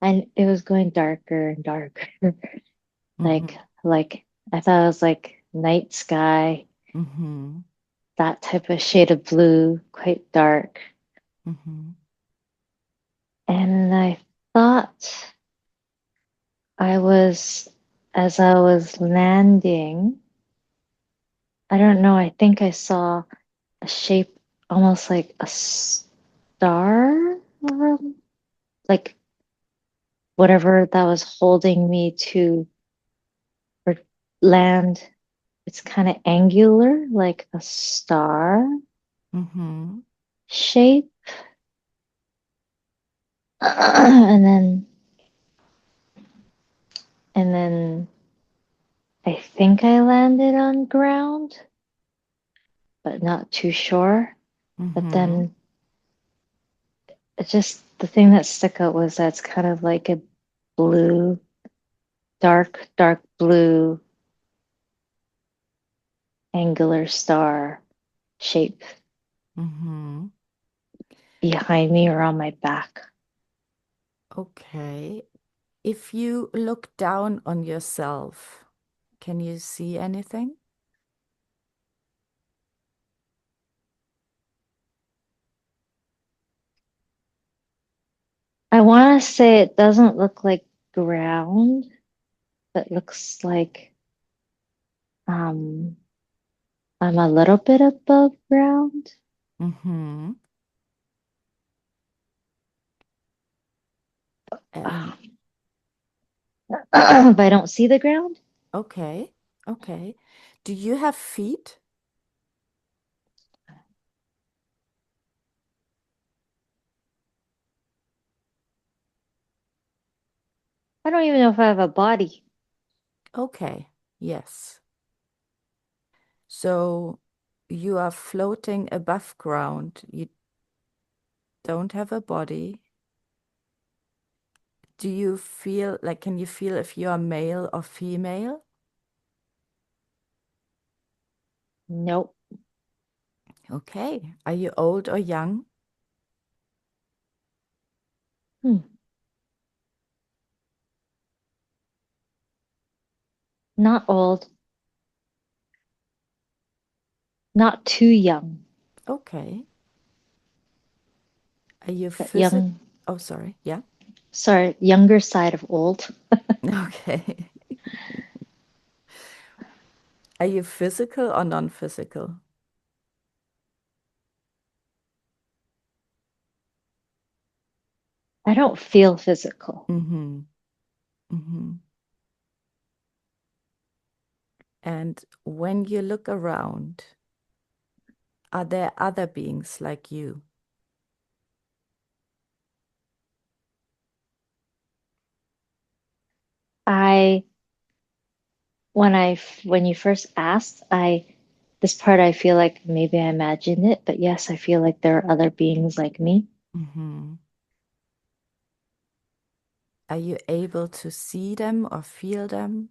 And it was going darker and darker. Mm-hmm. Like I thought it was like night sky, Mm-hmm. that type of shade of blue, quite dark. Mm-hmm. And I thought I was, as I was landing, I don't know, I think I saw a shape almost like a star, like whatever that was holding me to or land. It's kind of angular, like a star Mm-hmm. shape. And then I think I landed on ground, but not too sure. But Mm-hmm. then it just the thing that stuck out was that it's kind of like a blue, dark blue angular star shape Mm-hmm. behind me or on my back. Okay. If you look down on yourself, can you see anything? I want to say it doesn't look like ground, but looks like um I'm a little bit above ground. Mm-hmm. And But I don't see the ground. okay. Okay. Do you have feet? I don't even know if I have a body. Okay. Yes. So you are floating above ground. You don't have a body. Do you feel like, can you feel if you are male or female? Nope. Okay. Are you old or young? Hmm. Not old, not too young, Okay. Are you but physic? young. Oh, sorry. Yeah. Sorry, younger side of old. Okay. Are you physical or non-physical? I don't feel physical. Mm-hmm. Mm-hmm. And when you look around, are there other beings like you? I when you first asked, I this part I feel like maybe I imagined it, but yes, I feel like there are other beings like me. Mm-hmm. Are you able to see them or feel them?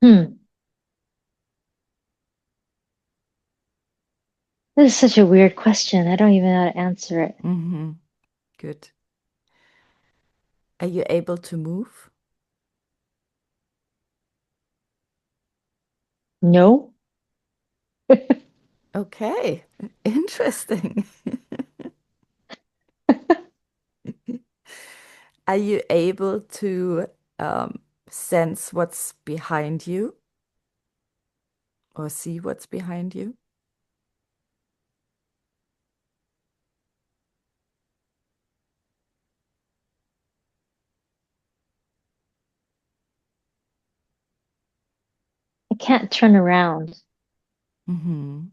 Hmm. This is such a weird question. I don't even know how to answer it. Mm-hmm. Good. Are you able to move? No. Okay, interesting. Are you able to sense what's behind you or see what's behind you? I can't turn around. Mm-hmm.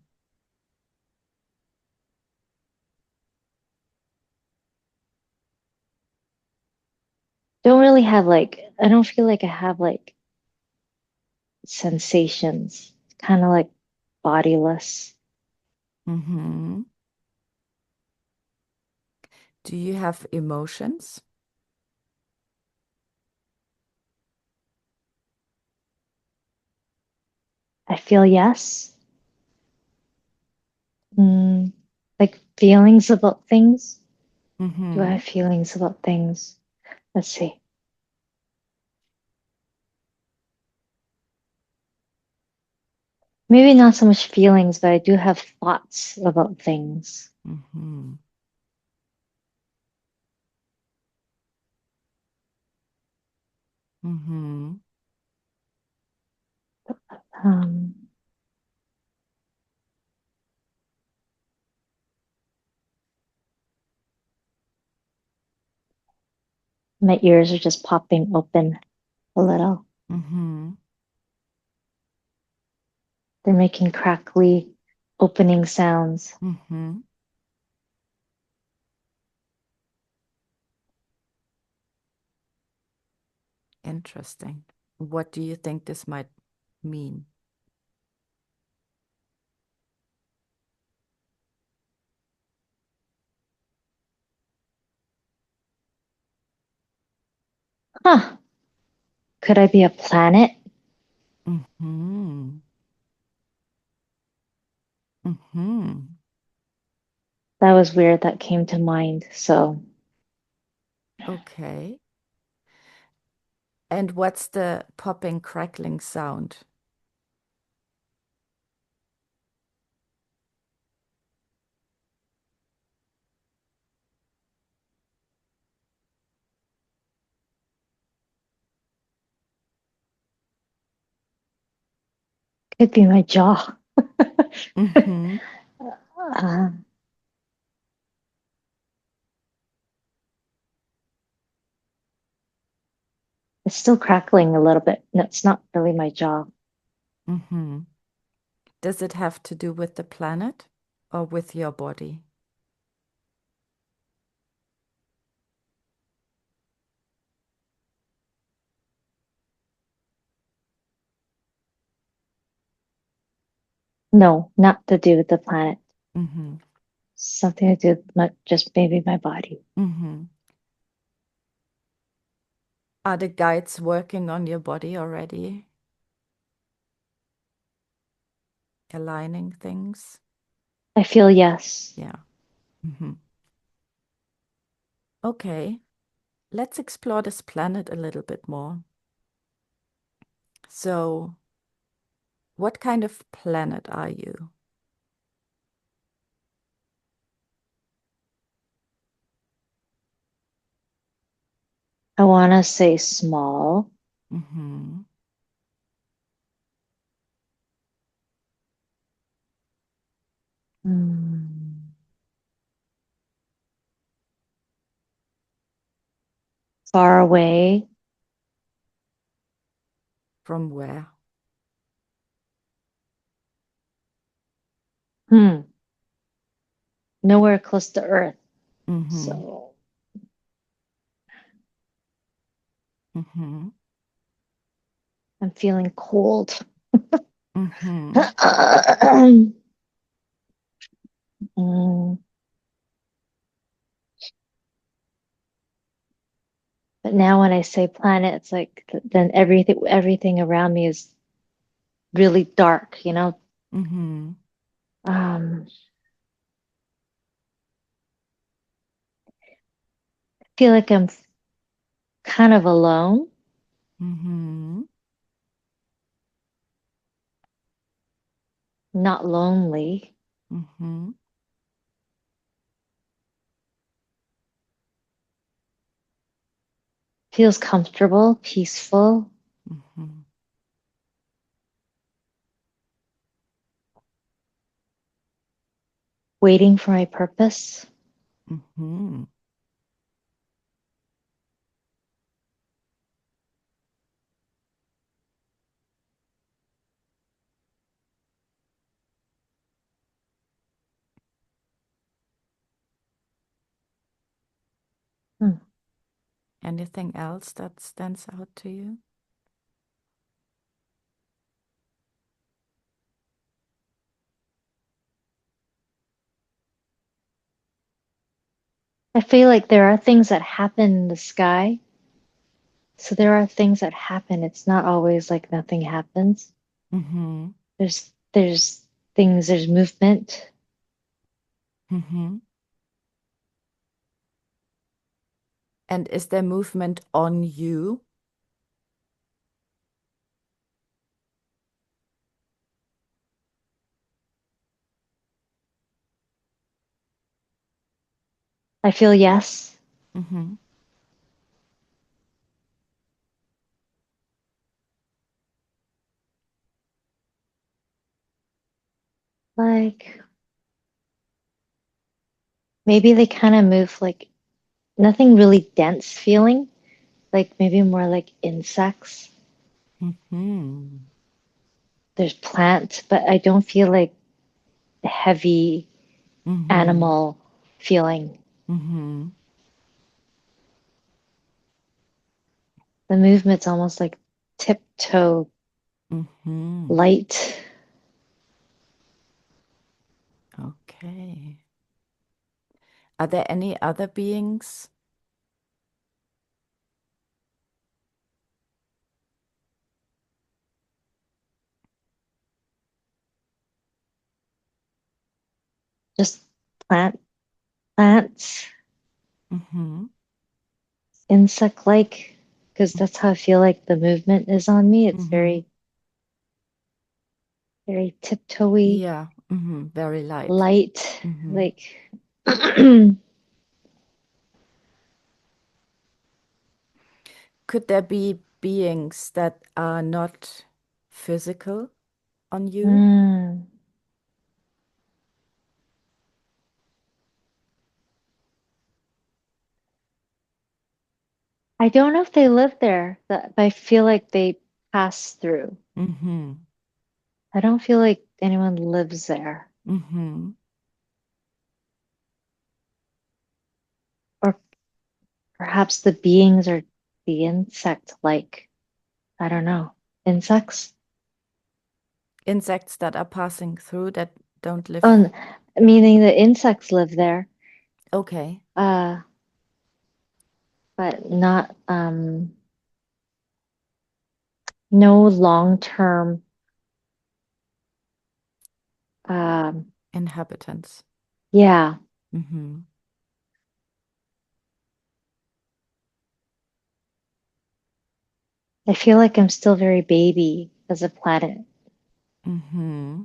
Don't really have like I don't feel like I have like sensations. Kind of like bodiless. Mm-hmm. Do you have emotions? I feel yes. Mm, like feelings about things. Do I Mm-hmm. have feelings about things? Let's see. Maybe not so much feelings, but I do have thoughts about things. Mm-hmm. Mm-hmm. Um, my ears are just popping open a little. Mm-hmm. They're making crackly opening sounds. Mm-hmm. Interesting. What do you think this might mean? Huh. Could I be a planet? Mm-hmm. Mm-hmm. That was weird. That came to mind. So Okay. And what's the popping, crackling sound? could be my jaw. Mm-hmm. Uh, it's still crackling a little bit. No, it's not really my jaw. Mm-hmm. Does it have to do with the planet or with your body? No, not to do with the planet. Mm-hmm. Something to do with just maybe my body. Mm-hmm. Are the guides working on your body already? Aligning things? I feel yes. Yeah. Mm-hmm. Okay. Let's explore this planet a little bit more. So, what kind of planet are you? I want to say small. Mm-hmm. Hmm. Far away. From where? Hmm. Nowhere close to Earth. Mm-hmm. So Mm-hmm. I'm feeling cold. Mm-hmm. Mm, but now when I say planet, it's like then everything around me is really dark, you know? Mm-hmm. Um, I feel like I'm kind of alone, Mm-hmm. not lonely. Mm-hmm. Feels comfortable, peaceful, Mm-hmm. waiting for my purpose. Mm-hmm. Hmm. Anything else that stands out to you? I I feel like there are things that happen in the sky. So there are things that happen. It's not always like nothing happens. Mm-hmm. There's things, there's movement. Mm-hmm. And is there movement on you? I feel yes. Mm-hmm. Like maybe they kind of move like nothing really dense feeling, like maybe more like insects. Mm-hmm. There's plants, but I don't feel like heavy Mm-hmm. animal feeling. Mm-hmm. The movement's almost like tiptoe, Mm-hmm. light. Okay. Are there any other beings? Just plants, Mm-hmm. insect like, because that's how I feel like the movement is on me. It's Mm-hmm. very, very tiptoey, Yeah. Mm-hmm. Very light. light, Mm-hmm. like Could there be beings that are not physical on you? mm, I don't know if they live there, but I feel like they pass through. Mm-hmm. I don't feel like anyone lives there. Mm-hmm. Or perhaps the beings are the insect like. I don't know. Insects? Insects that are passing through that don't live. Oh, meaning the insects live there. Okay. Uh, but not no long-term um Inhabitants. yeah. Mm-hmm. I feel like I'm still very baby as a planet. Mm-hmm.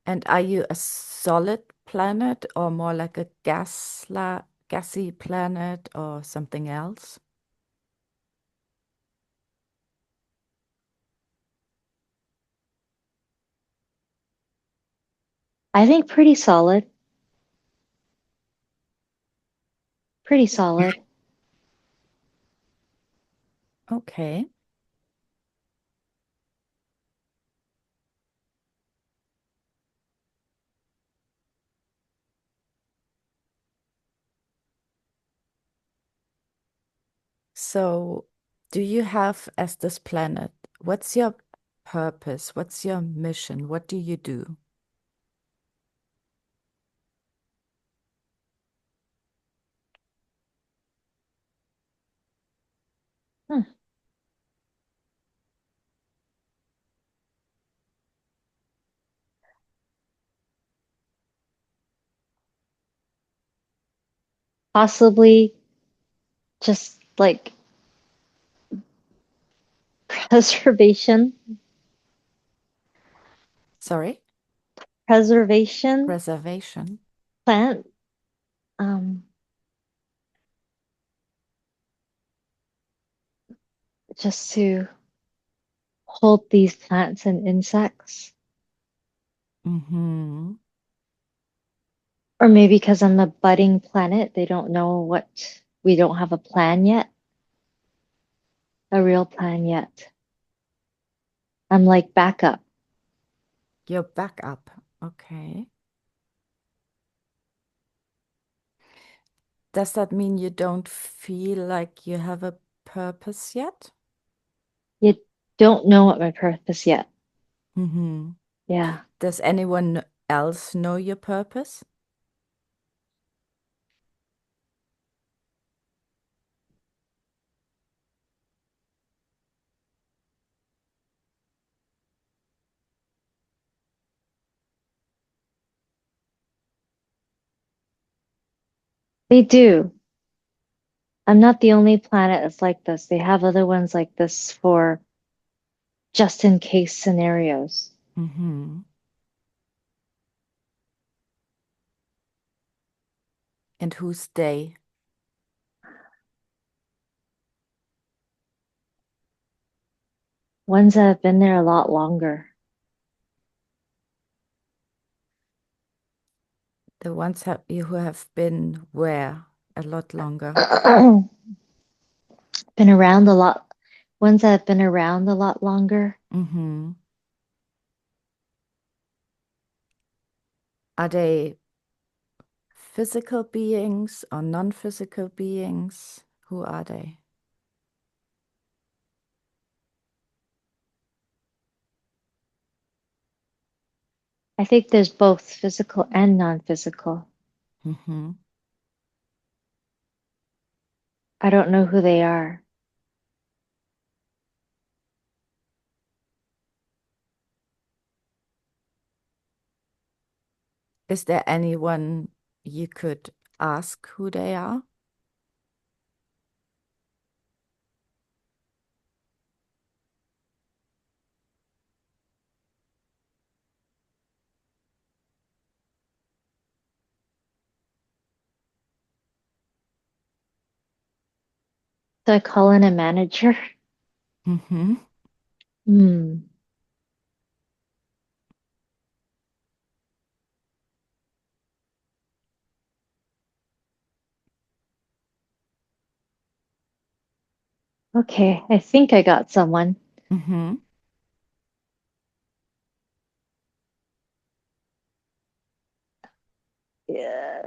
And are you a solid planet or more like a gassy planet or something else? I think pretty solid. Pretty solid. Okay. So, do you have as this planet, what's your purpose? What's your mission? What do you do? Hmm. Possibly just like preservation. Sorry? Preservation Preservation. plant. Um, just to hold these plants and insects. Mm-hmm. Or maybe because I'm a budding planet, they don't know what, we don't have a plan yet, a real plan yet. I'm like backup. Your backup. Okay. Does that mean you don't feel like you have a purpose yet? You don't know what my purpose yet. Mm-hmm. Yeah, Does anyone else know your purpose? they do. I'm not the only planet that's like this. They have other ones like this for just in case scenarios. Mm-hmm. And who's they? Ones that have been there a lot longer. The ones who have been where a lot longer. Been around a lot. Ones that have been around a lot longer. Mm-hmm. Are they physical beings or non-physical beings? Who are they? I think there's both physical and non-physical. Mm-hmm. I don't know who they are. Is there anyone you could ask who they are? So I call in a manager. Mm-hmm. Hmm. Okay, I think I got someone. Mm-hmm. Yeah,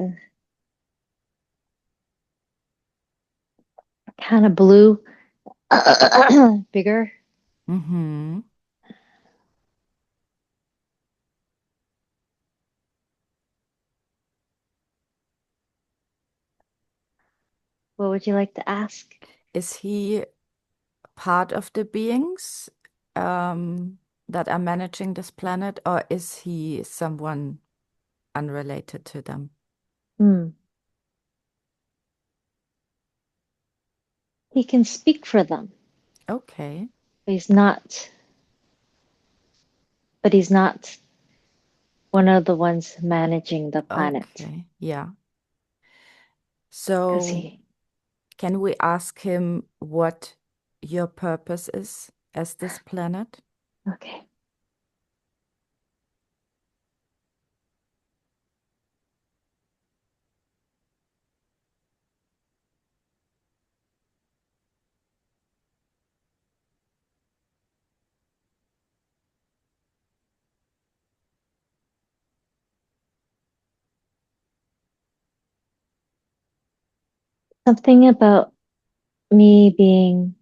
kind of blue, bigger. Mm-hmm. What would you like to ask? Is he part of the beings that are managing this planet, or is he someone unrelated to them? Hmm. He can speak for them, Okay. but he's not one of the ones managing the planet. Okay. Yeah. Because So he, can we ask him what your purpose is as this planet? okay. Something about me being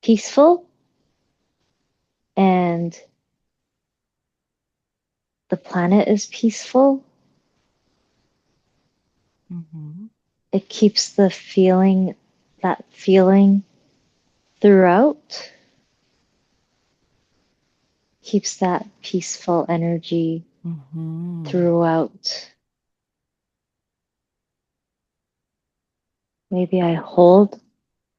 peaceful and the planet is peaceful. Mm-hmm. It keeps that feeling throughout, keeps that peaceful energy Mm-hmm. throughout. Maybe I hold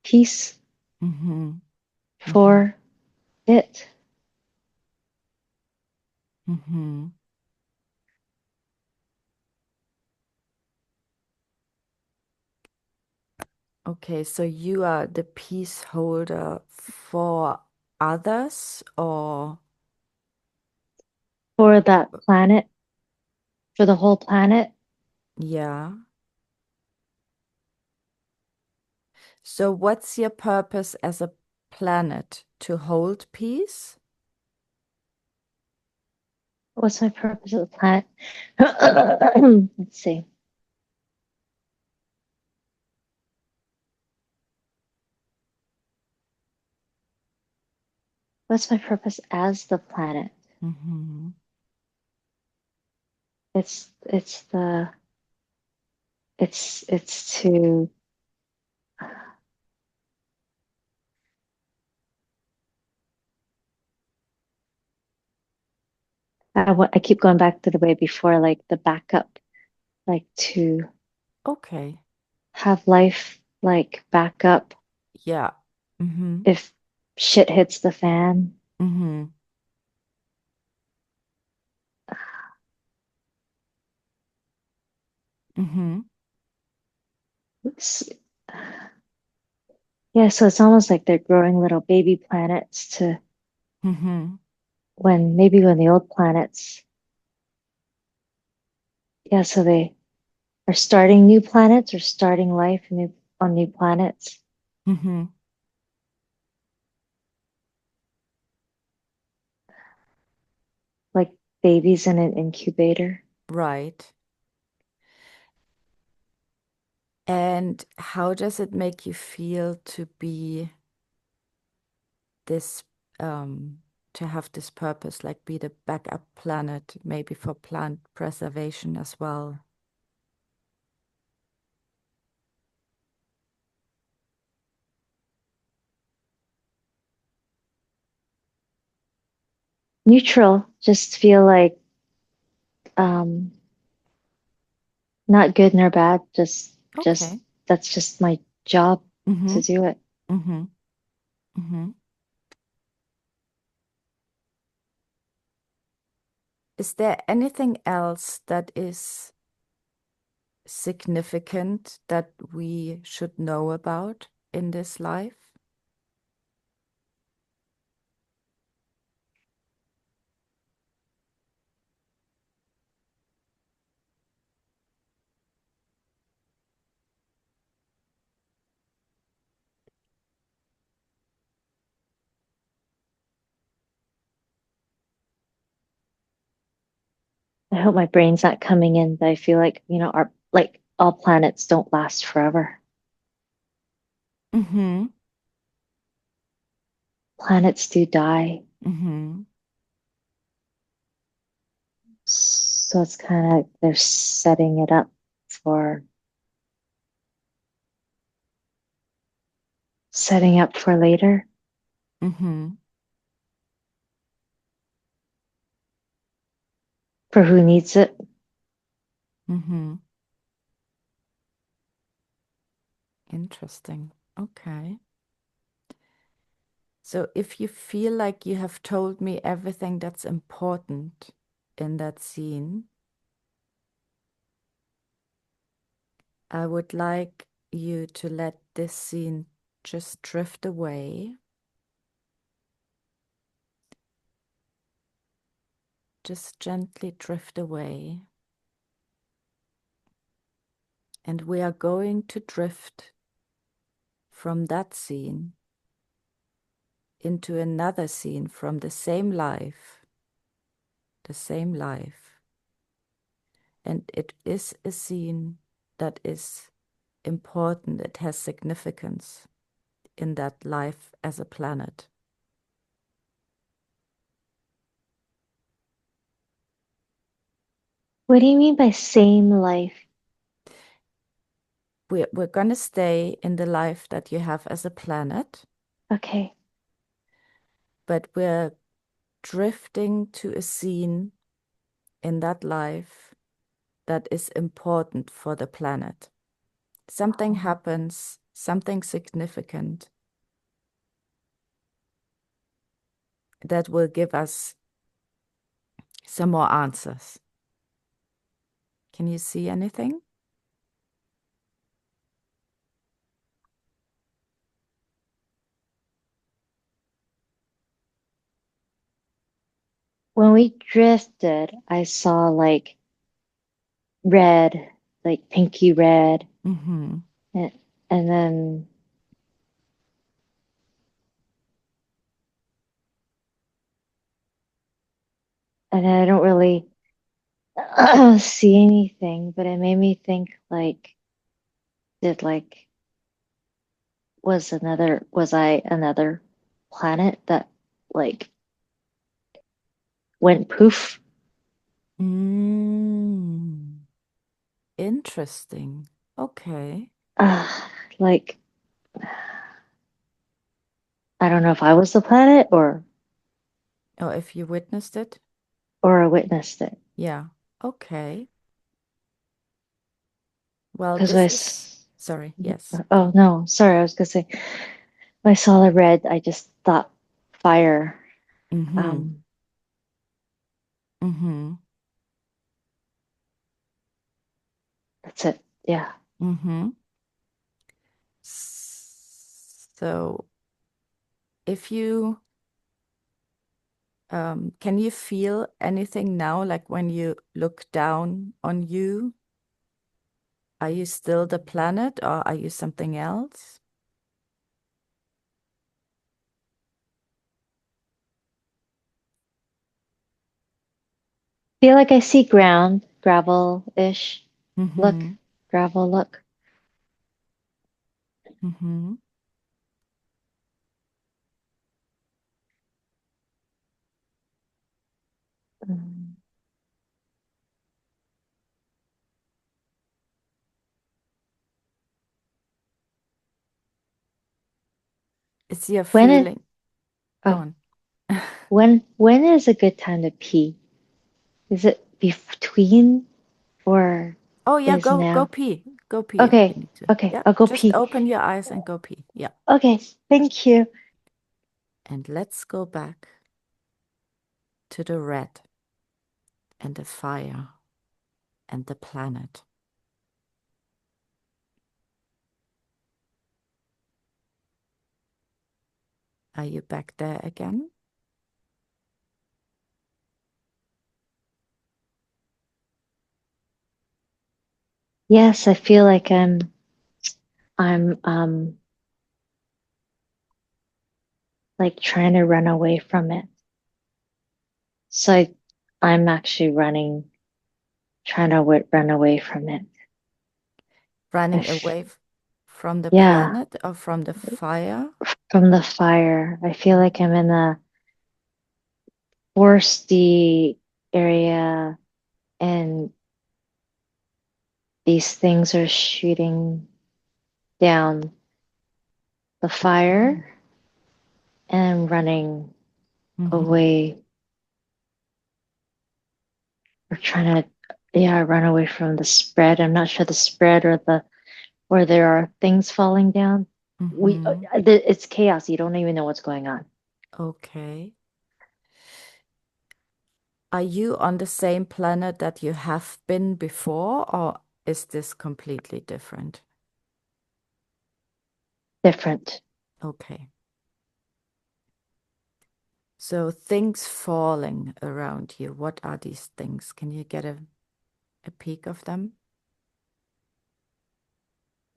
peace Mm-hmm. Mm-hmm. for it. Mm-hmm. Okay, so you are the peace holder for others, or For that planet, for the whole planet. yeah. So what's your purpose as a planet? To hold peace? What's my purpose of the planet? Let's see. What's my purpose as the planet? Mm-hmm. it's the it's to I keep going back to the way before, like the backup, like to Okay. have life like backup Yeah. Mm-hmm. if shit hits the fan. Mm-hmm. Mm-hmm. It's, yeah, so it's almost like they're growing little baby planets to Mm-hmm. when maybe when the old planets, yeah, so they are starting new planets or starting life on new planets, Mm-hmm. like babies in an incubator. Right. And how does it make you feel to be this, to have this purpose, like be the backup planet, maybe for plant preservation as well? Neutral, just feel like um not good nor bad, just Okay. that's just my job Mm-hmm. to do it. Mm-hmm. Mm-hmm. Is there anything else that is significant that we should know about in this life? I hope my brain's not coming in, but I feel like, our like all planets don't last forever. Mm-hmm. Planets do die. Mm-hmm. So it's kind of they're for setting up for later, Mm-hmm. for who needs it. Mm-hmm. Interesting. Okay. So if you feel like you have told me everything that's important in that scene, I would like you to let this scene just drift away, just gently drift away. And we are going to drift from that scene into another scene from the same life, the same life. And it is a scene that is important, it has significance in that life as a planet. What do you mean by same life? We're going to stay in the life that you have as a planet, Okay. but we're drifting to a scene in that life that is important for the planet. Something Oh. happens, something significant that will give us some more answers. Can you see anything? When we drifted, I saw like red, like pinky red, Mm-hmm. and, and then I don't really see anything, but it made me think like, did like was I another planet that like went poof? Mm. Interesting. Okay. Uh, like, I don't know if I was the planet Oh, if you witnessed it? or I witnessed it. Yeah. Okay. Well, Because this is, sorry, yes, oh go. no, sorry, I was gonna say, when I saw the red, I just thought fire. Mm-hmm. Um, Mm-hmm. that's it. Yeah. Mm-hmm. So if you can you feel anything now, like when you look down on you? Are you still the planet or are you something else? Feel like I see ground, gravel-ish look, Mm-hmm. gravel look. Mm-hmm. Mm. It's your When it, feeling. Go oh, on. when is a good time to pee? Is it between or Oh yeah, is go now? pee. Go pee if you Okay, need to. okay, Yeah, I'll go just pee. open your eyes and go pee. Yeah. Okay, thank you. And let's go back to the red and the fire and the planet. Are you back there again? Yes, I feel like I'm like trying to run away from it. So I'm actually trying to run away from it. I Running f away from the Yeah, planet or from the fire? from the fire. I feel Mm, like I'm in a foresty area and these things are shooting down the fire and running mm-hmm. away or trying to, yeah, run away from the spread. I'm not sure the spread or there are things falling down. Mm-hmm. It's chaos. You don't even know what's going on. Okay. Are you on the same planet that you have been before, or is this completely different? Different. Okay. So things falling around you, what are these things? Can you get a peek of them?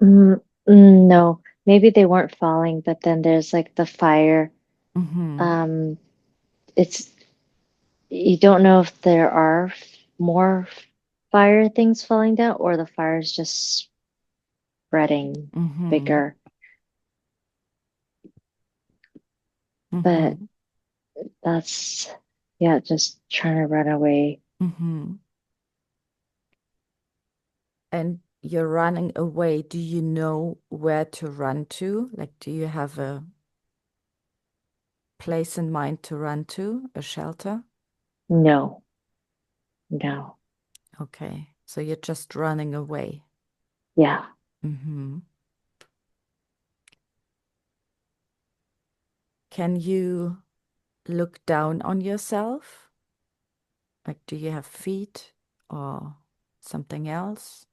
Mm, no, maybe they weren't falling, but then there's like the fire. Mm-hmm. Um, it's you don't know if there are more fire things falling down or the fire is just spreading Mm-hmm. bigger. But Mm-hmm. that's yeah, just trying to run away. Mm-hmm. And you're running away. Do you know where to run to? Like, do you have a place in mind to run to, a shelter? No, no, Okay. So you're just running away. yeah. Mm-hmm. Can you look down on yourself? Like, do you have feet or something else?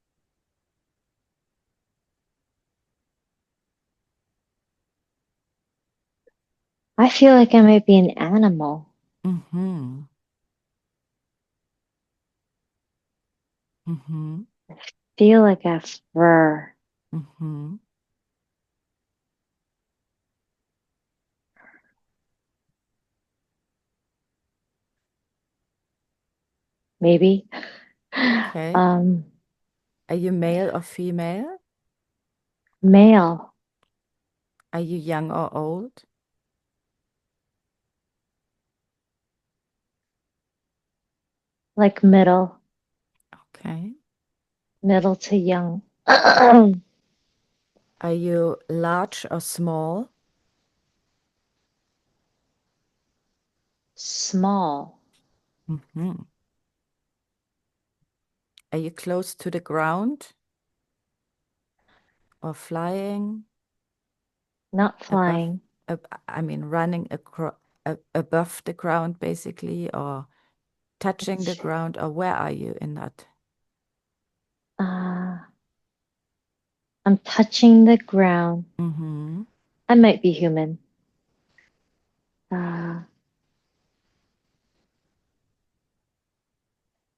I feel like I might be an animal. Mm-hmm. Mm-hmm. Feel like I have fur. Mm-hmm. Maybe. Okay. Um, Are you male or female? male, Are you young or old? like middle. Okay. Middle to young. Are you large or small? Small. Mhm. Are you close to the ground or flying Not above? flying. I mean, running above the ground, basically, or touching the ground, or where are you in that? Uh, I'm touching the ground. Mm-hmm. I might be human. Uh,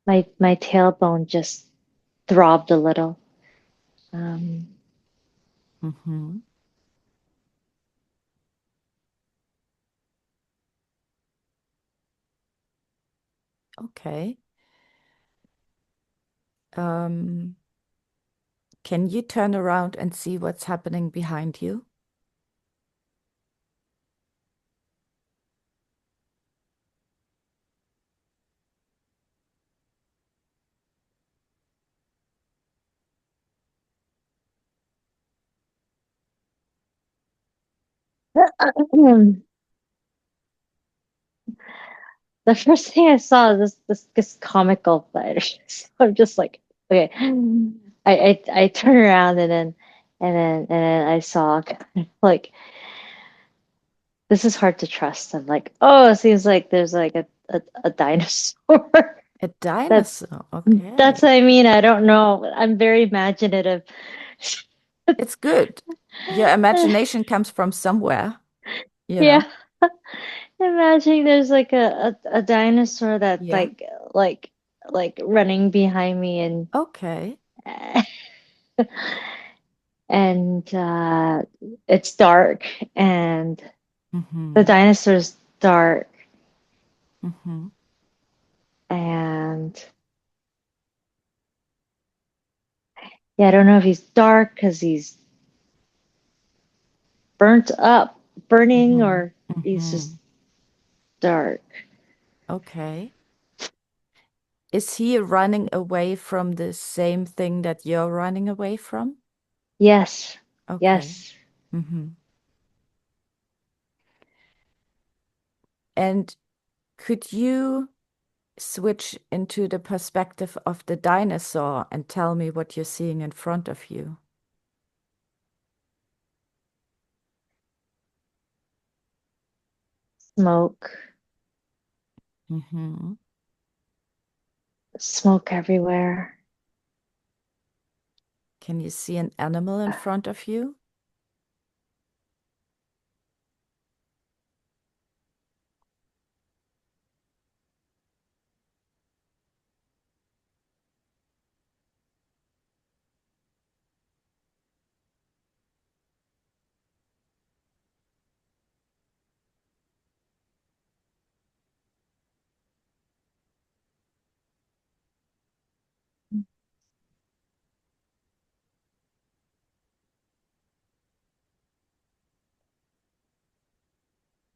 my tailbone just throbbed a little. Um, Mm-hmm. Okay. Um, can you turn around and see what's happening behind you? the first thing I saw is this comical fighter. So I'm just like, okay. I turn around and then I saw kind of like this is hard to trust. I'm like, oh, it seems like there's like a dinosaur. A That dinosaur. that's Okay. what I mean. I don't know. I'm very imaginative. It's good. Your imagination comes from somewhere, you Yeah. know? Imagine there's like a dinosaur that's Yeah. like like running behind me and Okay. and it's dark and the Mm-hmm. dinosaur's dark Mm-hmm. and yeah, I don't know if he's dark because he's burnt up, burning, Mm-hmm. or he's Mm-hmm. just dark. Okay. Is he running away from the same thing that you're running away from? Yes, Okay. yes. Mm-hmm. And could you switch into the perspective of the dinosaur and tell me what you're seeing in front of you? Smoke, Mm-hmm. smoke everywhere. Can you see an animal in front of you?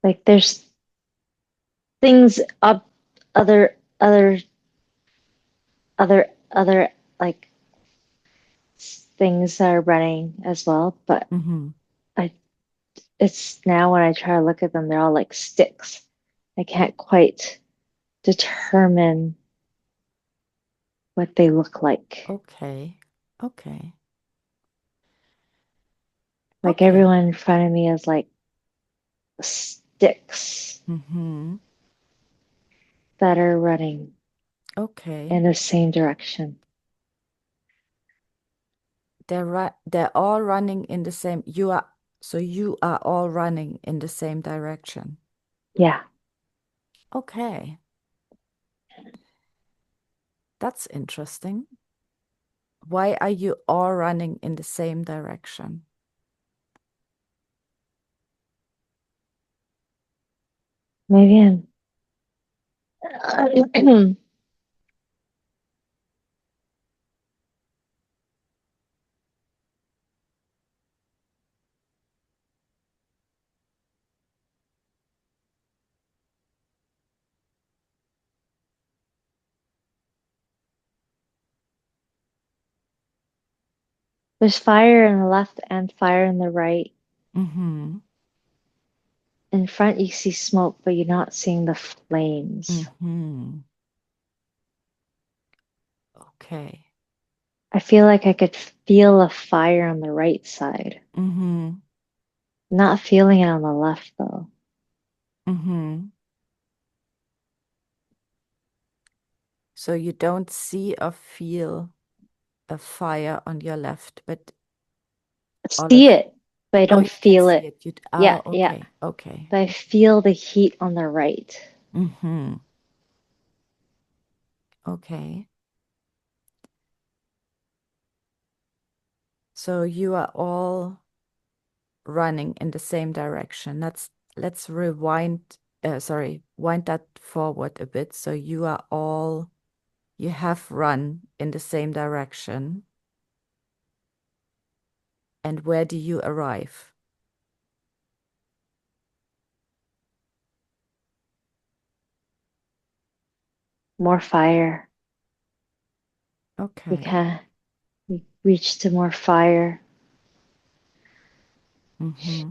Like there's things up, other, other like things that are running as well. But Mm-hmm. I, it's now when I try to look at them, they're all like sticks. I can't quite determine what they look like. Okay. Okay. Like Okay. everyone in front of me is like sticks Mm-hmm. that are running Okay. in the same direction. They're all running in the same you are all running in the same direction. Yeah. Okay. That's interesting. Why are you all running in the same direction? Maybe I'm There's fire in the left and fire in the right. Mm-hmm. In front, you see smoke, but you're not seeing the flames. Mm-hmm. Okay. I feel like I could feel a fire on the right side. Mm-hmm. Not feeling it on the left, though. Mm-hmm. So you don't see or feel a fire on your left, but all See of, it, but I oh, don't you can feel see it. it. You, Yeah, oh, yeah. okay. Okay. But I feel the heat on the right. Mm-hmm. Okay. So you are all running in the same direction. Let's rewind, wind that forward a bit. So you have run in the same direction. And where do you arrive? More fire. We Okay. can we reach to more fire. Mm-hmm.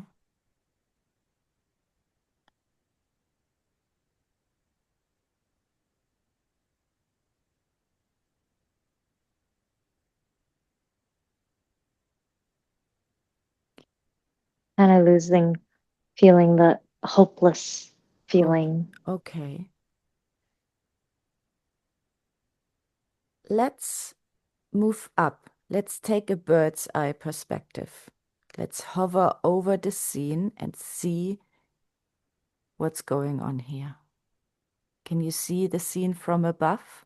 Kind of feeling the hopeless Okay. feeling. Okay. Let's move up. Let's take a bird's eye perspective. Let's hover over the scene and see what's going on here. Can you see the scene from above?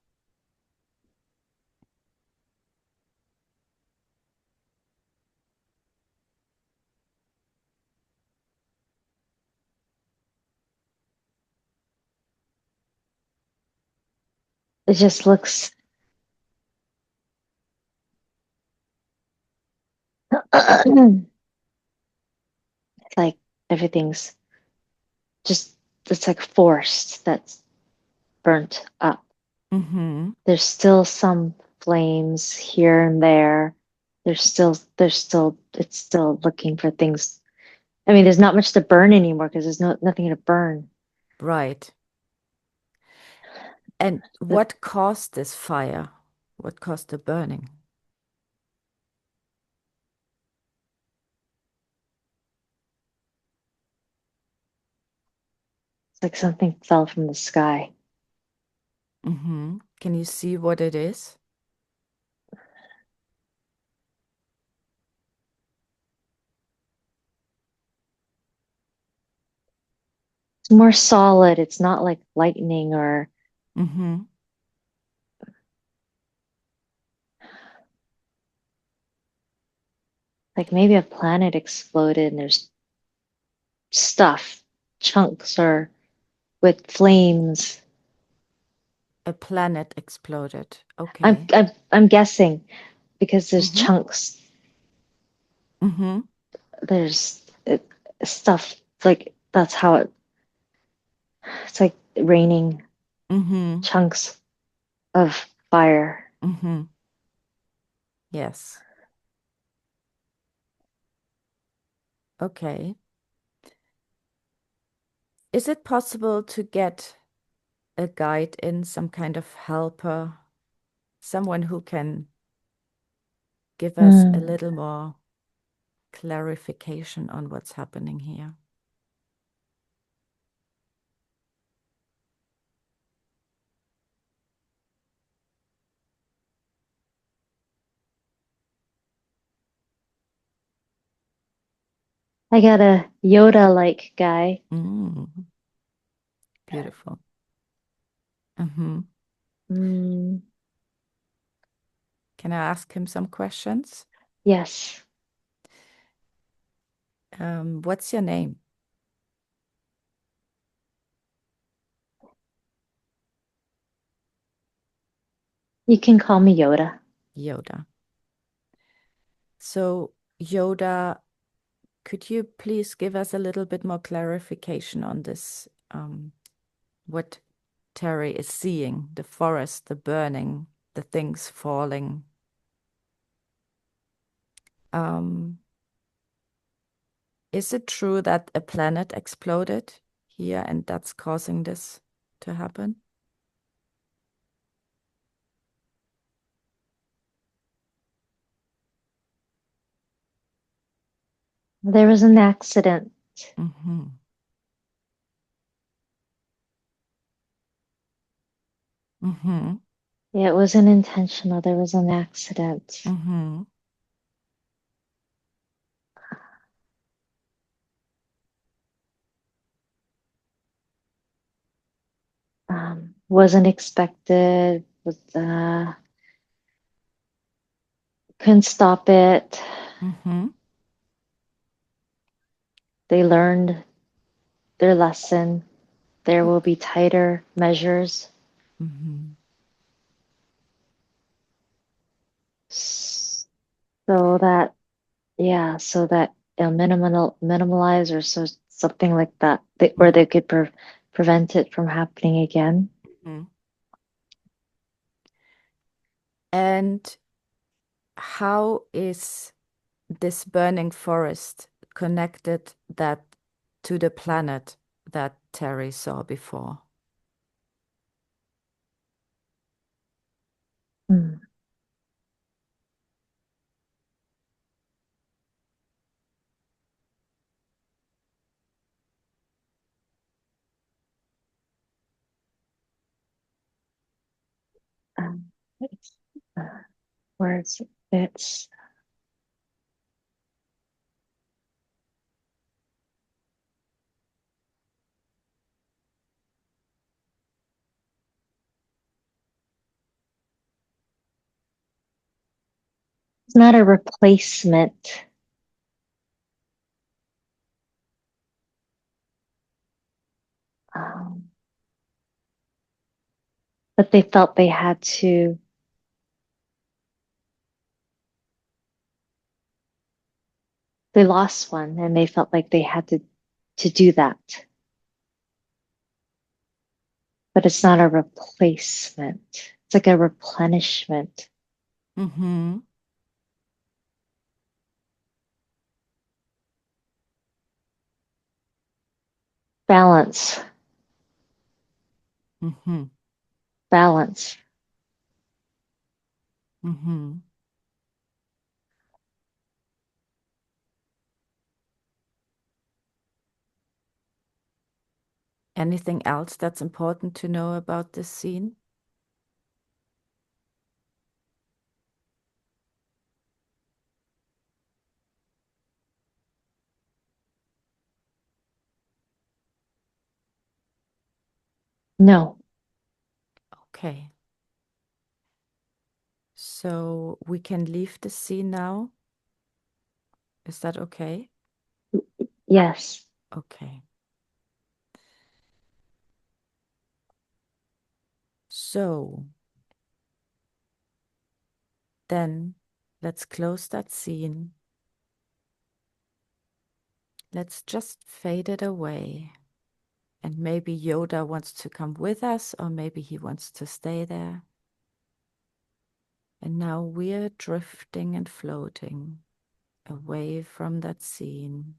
It just looks it's like everything's just it's like forest that's burnt up. Mm-hmm. There's still some flames here and there. It's still looking for things. I mean, there's not much to burn anymore because there's nothing to burn. Right. And But what caused this fire? What caused the burning? it's like something fell from the sky. Mm-hmm. Can you see what it is? It's more solid. It's not like lightning or Mm-hmm. like maybe a planet exploded and there's stuff, chunks or with flames. A planet exploded. I'm Okay. I'm I'm guessing because there's Mm-hmm. chunks, Mm-hmm. there's stuff like that's how it's like raining Mm-hmm. chunks of fire. Mm-hmm. Yes. Okay. Is it possible to get a guide in, some kind of helper, someone who can give us a Hmm. little more clarification on what's happening here? I got a Yoda-like guy. Mm, beautiful. Mm-hmm. Mm, Can I ask him some questions? yes, What's your name? you can call me Yoda. Yoda. So, Yoda, could you please give us a little bit more clarification on this? What Terry is seeing, the forest, the burning, the things falling. Um, is it true that a planet exploded here and that's causing this to happen? There was an accident. Mm-hmm. Mm-hmm. Yeah, it wasn't intentional. There was an accident. Mm-hmm. Wasn't expected. Couldn't stop it. Mm-hmm. They learned their lesson. There will be tighter measures Mm-hmm. so that, yeah, so that it'll minimalize or so something like that, where they could prevent it from happening again. Mm-hmm. And how is this burning forest connected that to the planet that Terry saw before? Hmm. Um, it's, words. It's not a replacement. Um, but they felt they had to, they lost one and they felt like they had to do that. But it's not a replacement. It's like a replenishment. Mm-hmm. Balance, Mm-hmm. balance. Mm-hmm. Anything else that's important to know about this scene? No. Okay. So we can leave the scene now. Is that okay? Yes. Okay. So then let's close that scene. Let's just fade it away. And maybe Yoda wants to come with us, or maybe he wants to stay there. And now we're drifting and floating away from that scene.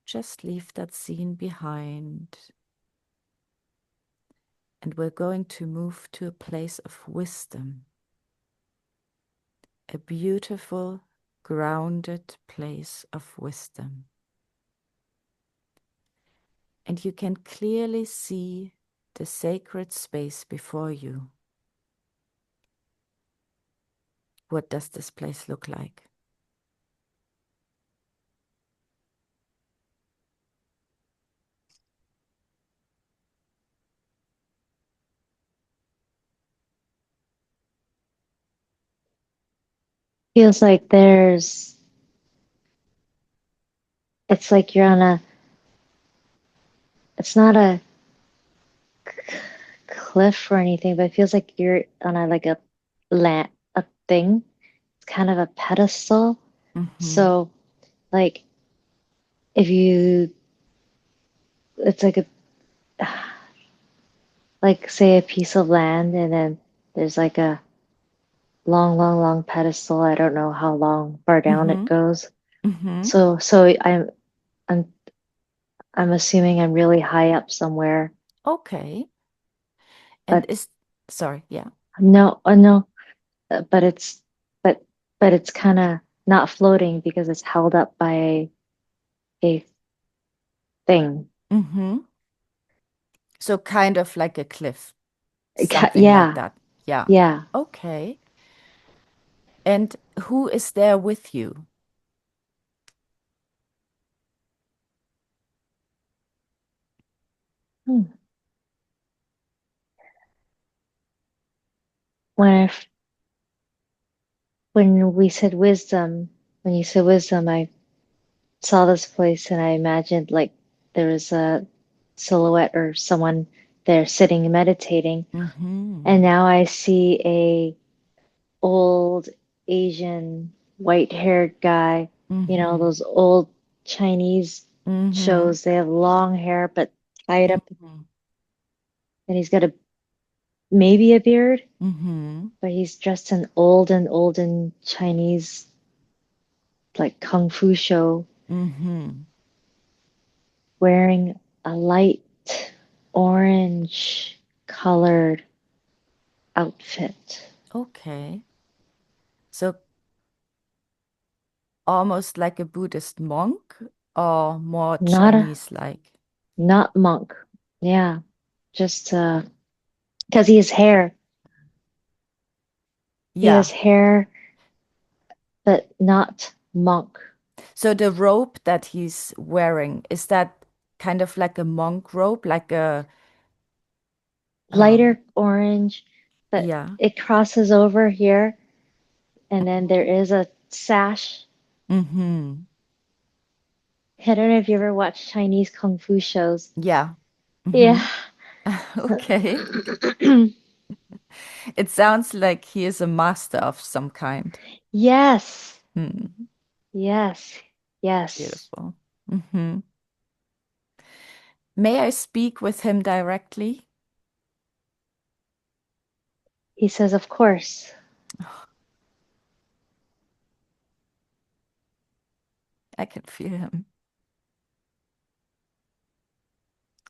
Just leave that scene behind. And we're going to move to a place of wisdom, a beautiful, grounded place of wisdom. And you can clearly see the sacred space before you. What does this place look like? Feels like it's like you're on it's not a cliff or anything, but it feels like you're on like a thing. It's kind of a pedestal. Mm-hmm. So like if you, it's like like say a piece of land and then there's like a long, long, long pedestal. I don't know how long far down it Mm-hmm. goes. Mm-hmm. So I'm I'm assuming I'm really high up somewhere, Okay. And but is, sorry, yeah. no, no, but but it's kind of not floating because it's held up by a thing. Mm-hmm. So kind of like a cliff, something like Yeah, that. Yeah. yeah. Okay. And who is there with you? Hmm. When I f- when we said wisdom, when you said wisdom, I saw this place and I imagined like there was a silhouette or someone there sitting and meditating. Mm-hmm. And now I see a old Asian white-haired guy, you know, Mm-hmm. those old Chinese Mm-hmm. shows. They have long hair but tied up, Mm-hmm. and he's got a maybe a beard, Mm-hmm. but he's dressed in olden Chinese like kung fu show, Mm-hmm. wearing a light orange colored outfit. Okay. So almost like a Buddhist monk or more Not a Chinese-like? not monk. Yeah, just because he has Yeah. hair, but not monk. So the robe that he's wearing, is that kind of like a monk robe, like a um Lighter orange, but yeah. it crosses over here, and then there is a sash. Mm-hmm. I don't know if you ever watched Chinese kung fu shows. Yeah. Mm-hmm. Yeah. Okay. It sounds like he is a master of some kind. Yes. Hmm. Yes. Yes. Beautiful. Mm-hmm. May I speak with him directly? He says, of course. I can feel him.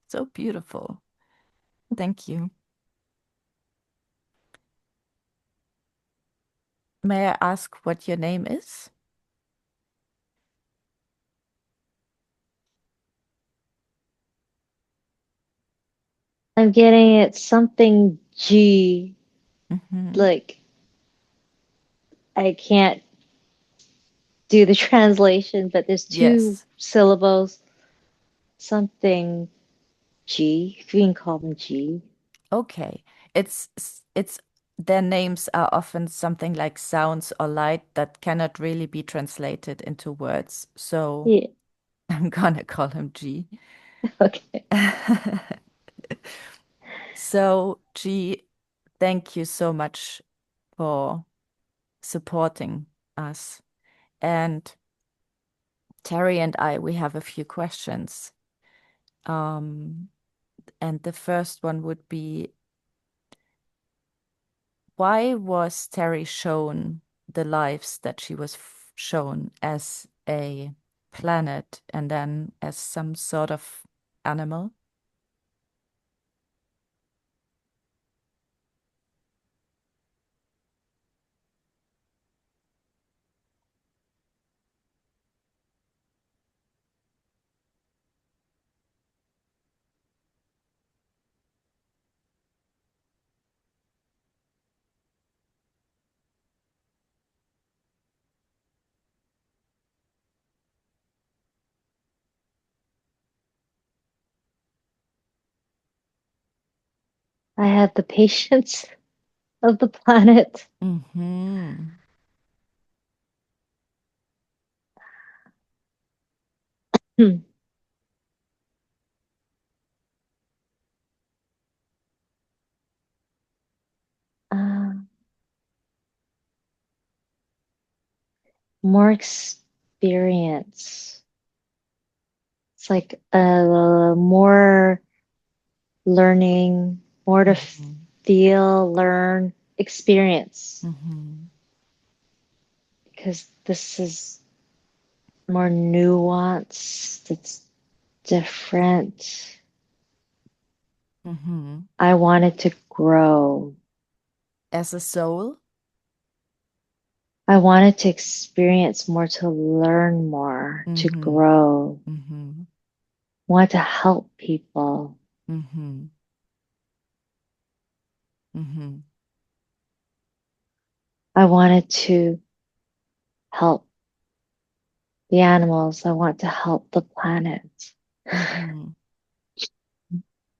So beautiful. Thank you. May I ask what your name is? I'm getting it something G, Mm-hmm. like I can't do the translation, but there's two Yes. syllables, something G, if you can call them G. Okay. It's their names are often something like sounds or light that cannot really be translated into words. So Yeah. I'm gonna call him G. Okay. So, G, thank you so much for supporting us. And Terry and I, we have a few questions. Um, and the first one would be, why was Terry shown the lives that she was shown as a planet and then as some sort of animal? I had the patience of the planet. Mm-hmm. Hmm. Uh, more experience. It's like more learning, more to Mm-hmm. feel, learn. experience Mm-hmm. because this is more nuanced, it's different. Mm-hmm. I wanted to grow. As a soul? I wanted to experience more, to learn more, to Mm-hmm. grow. Mm-hmm. I want to help people. Mm-hmm. Mm-hmm. I wanted to help the animals. I want to help the planet. Mm-hmm.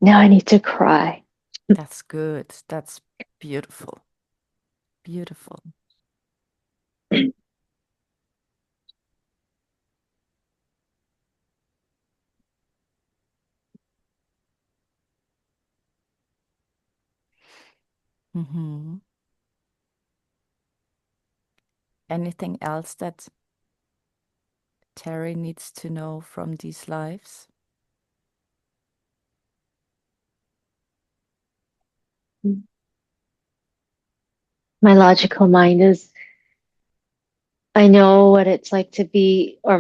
Now I need to cry. That's good. That's beautiful. Beautiful. Mm-hmm. Anything else that Terry needs to know from these lives? My logical mind is, I know what it's like to be, or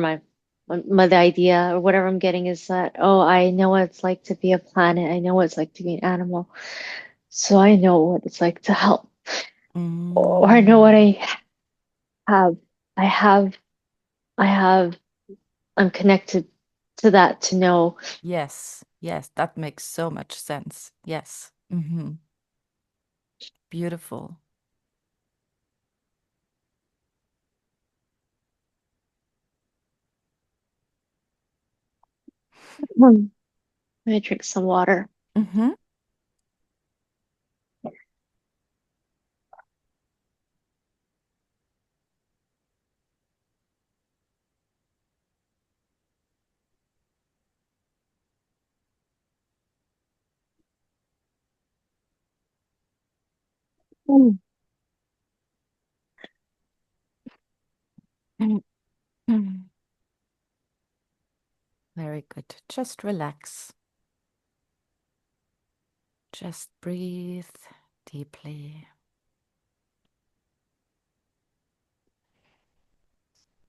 the idea or whatever I'm getting is that, oh, I know what it's like to be a planet. I know what it's like to be an animal. So I know what it's like to help, or I know what Mm. I have. I have, I have, I'm connected to that to know. Yes, yes, that makes so much sense. Yes. Mm-hmm. Beautiful. I'm gonna drink some water. Mm-hmm. Mm. Very good. Just relax. Just breathe deeply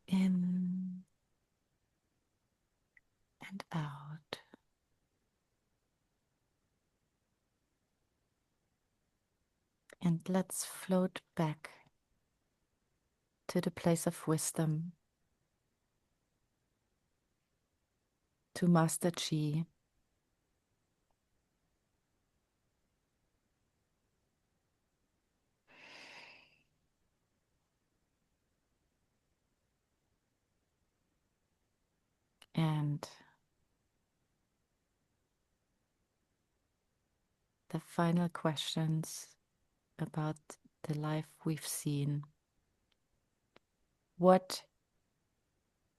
in and out. And let's float back to the place of wisdom, to Master Chi. And the final questions about the life we've seen. What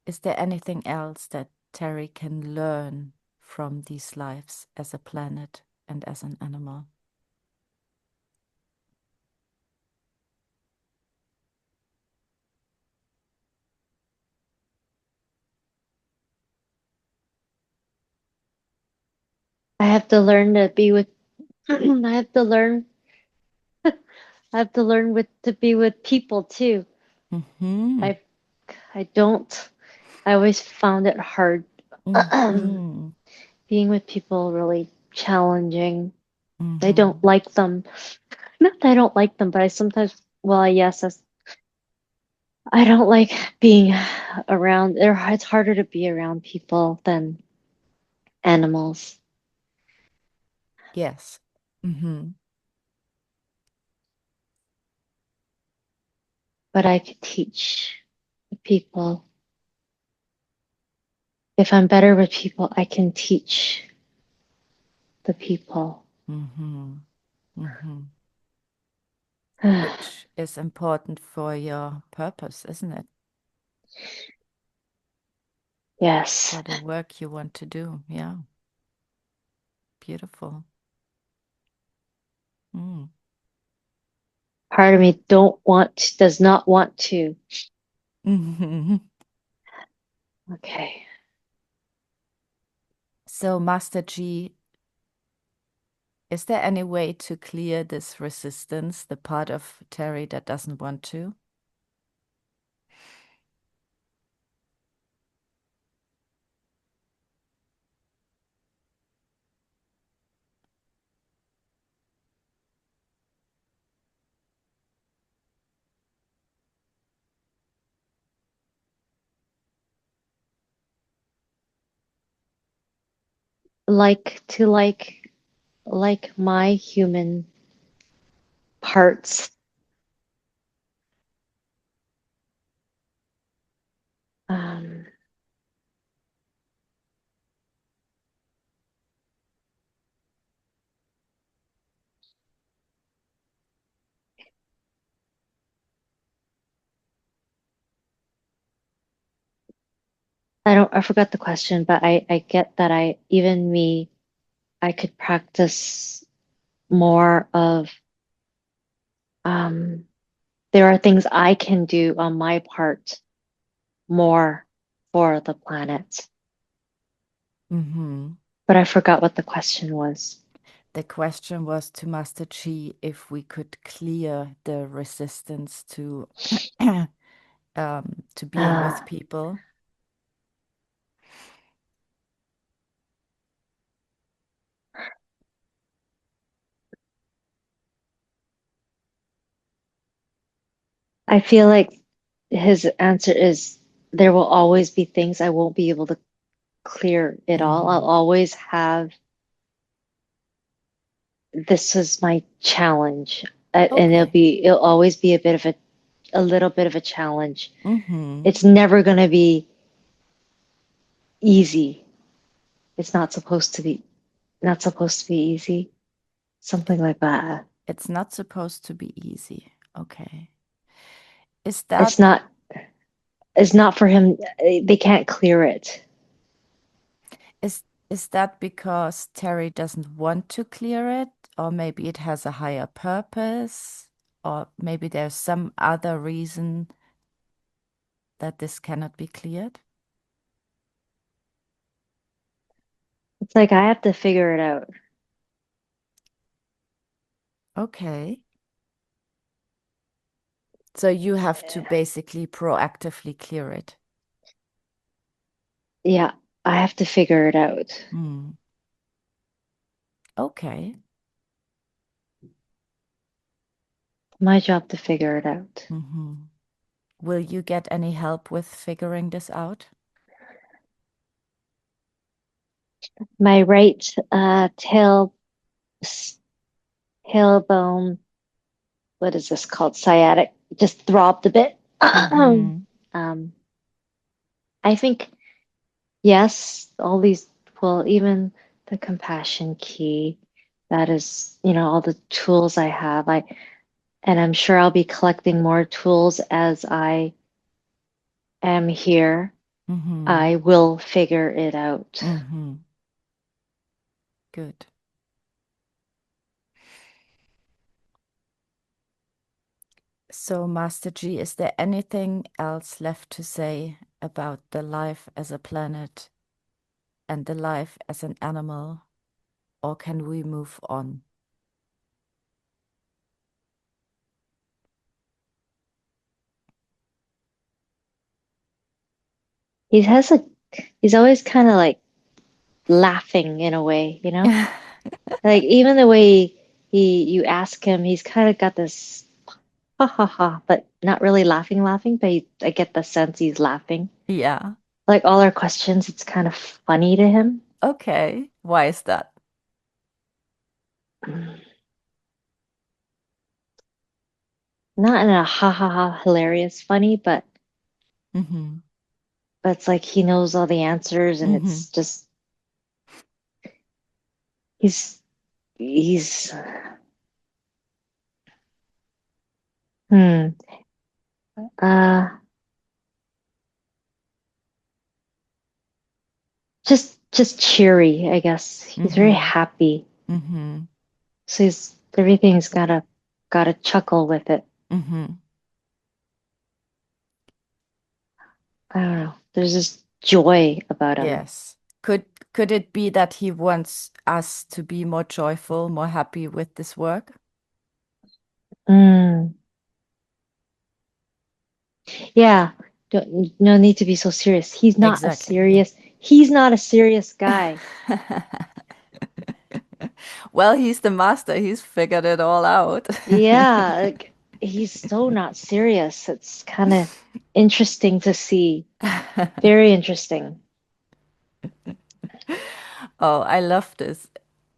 is there anything else that Terry can learn from these lives as a planet and as an animal? I have to learn to be with. I have to learn. I have to learn with to be with people too. Mm-hmm. I I don't. I always found it hard. Mm-hmm. Being with people really challenging. I don't Mm-hmm. like them. Not that I don't like them, but I sometimes, well, yes, I don't like being around. It's harder to be around people than animals. Yes. Mm-hmm. But I could teach people. If I'm better with people, I can teach the people. Mm-hmm. Mm-hmm. Which is important for your purpose, isn't it? Yes. For the work you want to do. Yeah. Beautiful. Mm. Part of me does not want to. Mm-hmm. Okay. So Master G Is there any way to clear this resistance, the part of Terry that doesn't want to? Like to like my human parts. Um, I forgot the question, but I get that even me, I could practice more of, um, there are things I can do on my part more for the planet. Mm-hmm. But I forgot what the question was. The question was to Master Chi if we could clear the resistance to being Uh, with people. I feel like his answer is there will always be things I won't be able to clear it all. I'll Mm-hmm. always have this is my challenge. And Okay. it'll always be a little bit of a challenge. Mm-hmm. It's never going to be easy. It's not supposed to be easy. Something like that. It's not supposed to be easy. Okay. Is It's that not, it's not for him. They can't clear it. is is that because Terry doesn't want to clear it, or maybe it has a higher purpose, or maybe there's some other reason that this cannot be cleared? It's like I have to figure it out. Okay. So you have to basically proactively clear it. Yeah, I have to figure it out. Hmm. Okay. My job to figure it out. Mm-hmm. Will you get any help with figuring this out? My right tailbone, what is this called? Sciatic, just throbbed a bit. Mm-hmm. Um, I think yes, all these, well, even the compassion key, that is, all the tools I have. And I'm sure I'll be collecting more tools as I am here. Mm-hmm. I will figure it out. Mm-hmm. Good. So, Master G, is there anything else left to say about the life as a planet and the life as an animal, or can we move on? He has a, he's always kind of like laughing in a way, Like even the way you ask him, he's kind of got this ha ha ha, but not really laughing, but I get the sense he's laughing. Yeah. Like all our questions, it's kind of funny to him. Okay. Why is that? Not in a ha ha ha hilarious funny, Mm-hmm. but it's like he knows all the answers and Mm-hmm. it's just he's hmm uh just cheery, I guess. He's very Mm-hmm. happy. Mm-hmm. So he's everything's got a chuckle with it. Mm-hmm. I don't know. There's this joy about him. Yes. Could could it be that he wants us to be more joyful, more happy with this work? Mm. Yeah. No need to be so serious. Exactly, yeah. He's not a serious guy. Well, he's the master. He's figured it all out. Yeah, like, he's so not serious. It's kind of interesting to see. Very interesting. Oh, I love this.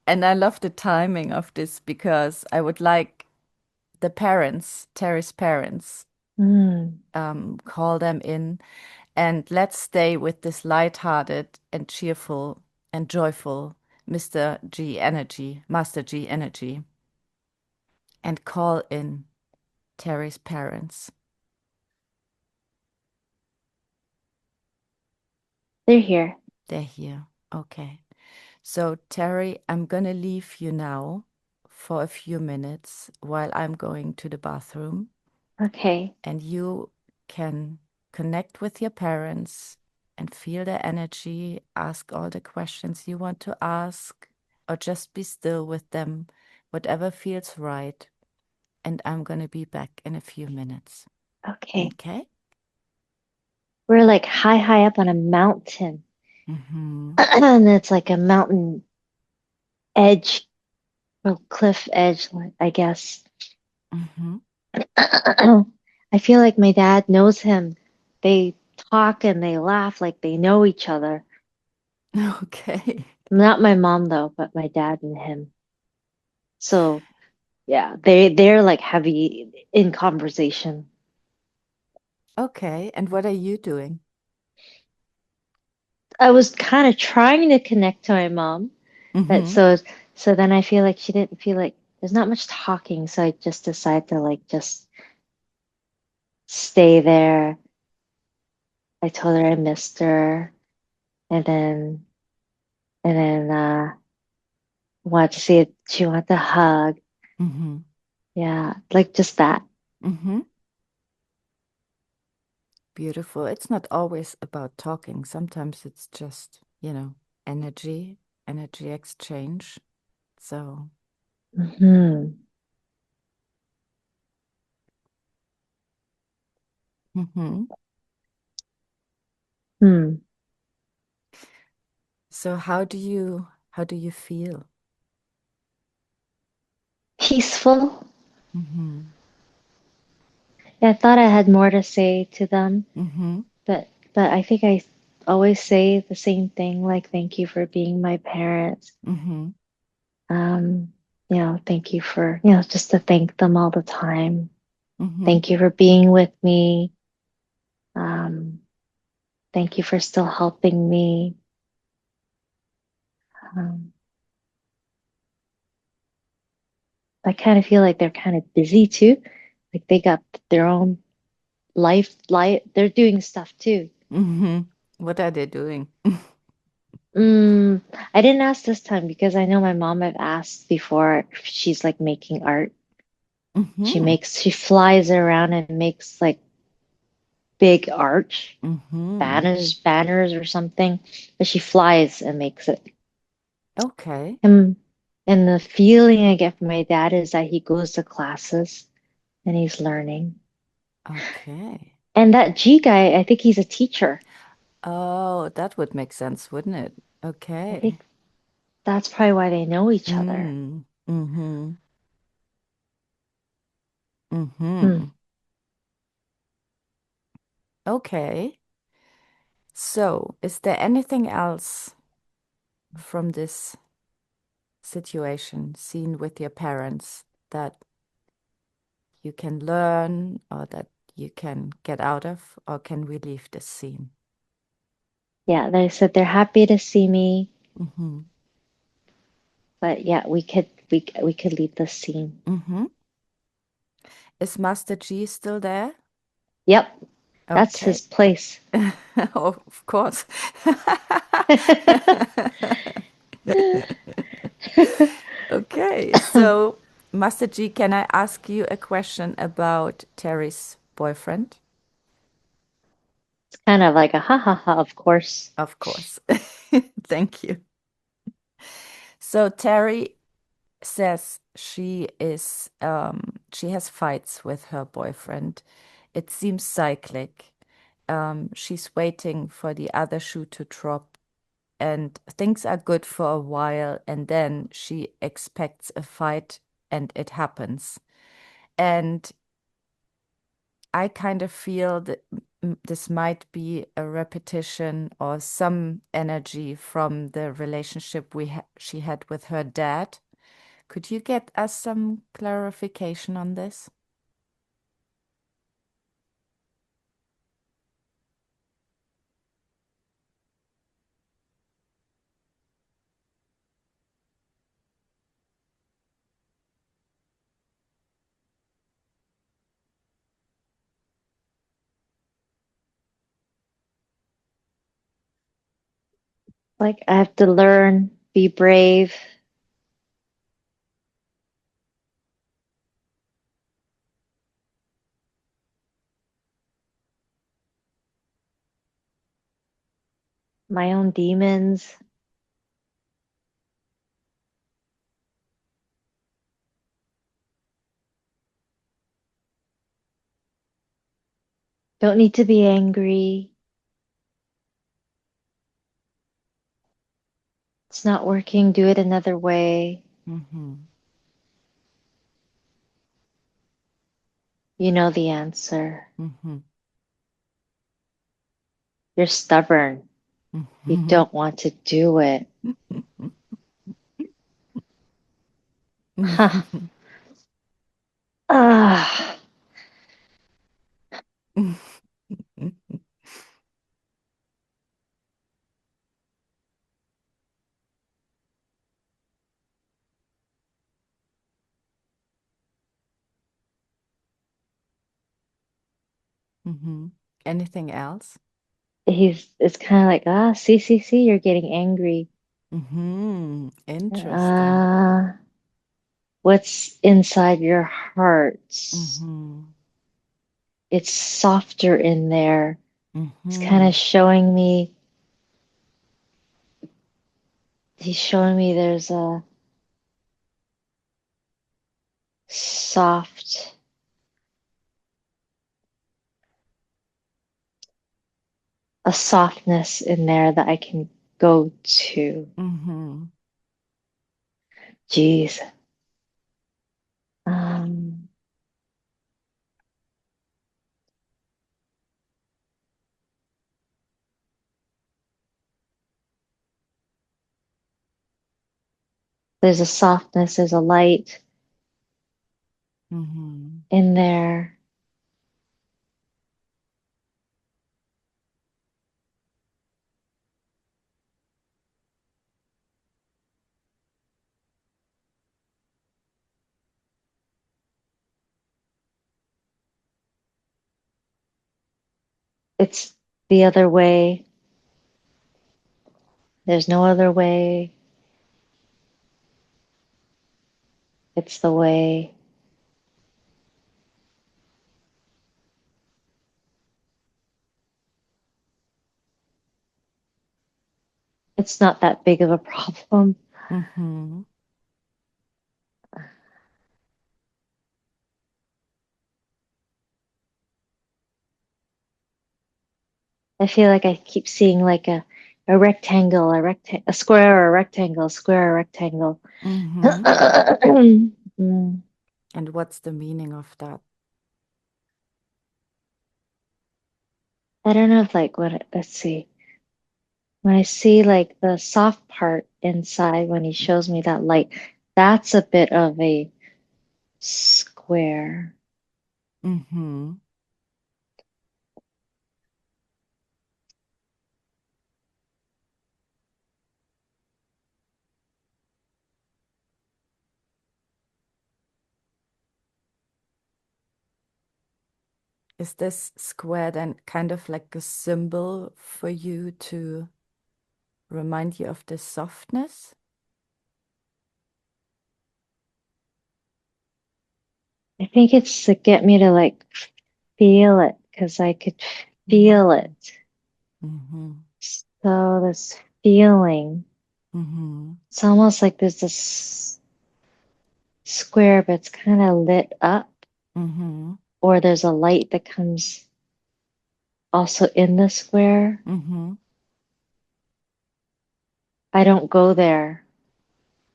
And I love the timing of this because I would like the parents, Terry's parents, Mm. call them in and let's stay with this light-hearted and cheerful and joyful Mr. G energy, Master G energy, and call in Terry's parents. They're here. They're here. Okay. So, Terry, I'm gonna leave you now for a few minutes while I'm going to the bathroom, Okay. and you can connect with your parents and feel their energy, ask all the questions you want to ask, or just be still with them, whatever feels right. And I'm gonna be back in a few minutes. Okay. Okay? We're like high, high up on a mountain. Mm-hmm. And it's like a mountain edge, a cliff edge, I guess. Mm-hmm. I feel like my dad knows him. They talk and they laugh like they know each other. Okay. Not my mom though, but my dad and him. So yeah, they're like heavy in conversation. Okay. And what are you doing? I was kind of trying to connect to my mom, but Mm-hmm. so then I feel like she didn't feel like there's not much talking, so I just decided to like just stay there. I told her I missed her, and then wanted to see if she wanted to hug. Mm-hmm. Yeah, like just that. Mm-hmm. Beautiful. It's not always about talking. Sometimes it's just, energy, energy exchange. So, Hmm. hmm. Hmm. So how do you feel? Peaceful. Mm-hmm. Yeah, I thought I had more to say to them, Mm-hmm. but I think I always say the same thing, like thank you for being my parents. Mm-hmm. Um, thank you for, just to thank them all the time. Mm-hmm. Thank you for being with me. Um, thank you for still helping me. Um, I kind of feel like they're kind of busy too. Like they got their own life. They're doing stuff too. Mm-hmm. What are they doing? Mm, I didn't ask this time because I know my mom had asked before if she's like making art. Mm-hmm. She flies around and makes like big art, Mm-hmm. banners or something, but she flies and makes it. Okay. And, and the feeling I get from my dad is that he goes to classes and he's learning. Okay. And that G guy, I think he's a teacher. Oh, that would make sense, wouldn't it? I Okay. think that's probably why they know each other. Mm. Mm-hmm. Hmm. Mm-hmm. Okay. So, is there anything else from this situation seen with your parents that you can learn or that you can get out of, or can we leave this scene? Yeah, they said they're happy to see me, Mm-hmm. but yeah, we could leave the scene. Mm-hmm. Is Master G still there? Yep, that's Okay. his place. Oh, of course. Okay, so Master G, can I ask you a question about Terry's boyfriend? It's kind of like a ha ha ha, of course. Of course. Thank you. So Terry says she has fights with her boyfriend. It seems cyclic. She's waiting for the other shoe to drop, and things are good for a while, and then she expects a fight, and it happens. And I kind of feel that this might be a repetition or some energy from the relationship she had with her dad. Could you get us some clarification on this? Like I have to learn, be brave. My own demons. Don't need to be angry. It's not working. Do it another way. Mm-hmm. You know the answer. Mm-hmm. You're stubborn. You Mm-hmm. don't want to do it. Huh. Ah, Mm-hmm. Anything else? it's kind of like, see, you're getting angry. Mm-hmm. Interesting. Uh, what's inside your heart? Mm-hmm. It's softer in there. It's kind Mm-hmm. of showing me, he's showing me there's soft, a softness in there that I can go to. Mm-hmm. Jeez. Um, there's a softness, there's a light Mm-hmm. in there. It's the other way. There's no other way. It's the way. It's not that big of a problem. Mm-hmm. I feel like I keep seeing like a rectangle, a square, or a rectangle, square, or rectangle. Mm-hmm. Mm, And what's the meaning of that? I don't know if like what, let's see. When I see like the soft part inside, when he shows me that light, that's a bit of a square. Mm-hmm. Is this square then kind of like a symbol for you to remind you of the softness? I think it's to get me to like feel it because I could feel Mm. it. Mm-hmm. So this feeling, Mm-hmm. it's almost like there's this square, but it's kind of lit up, Mm-hmm. or there's a light that comes also in the square. Mm-hmm. I don't go there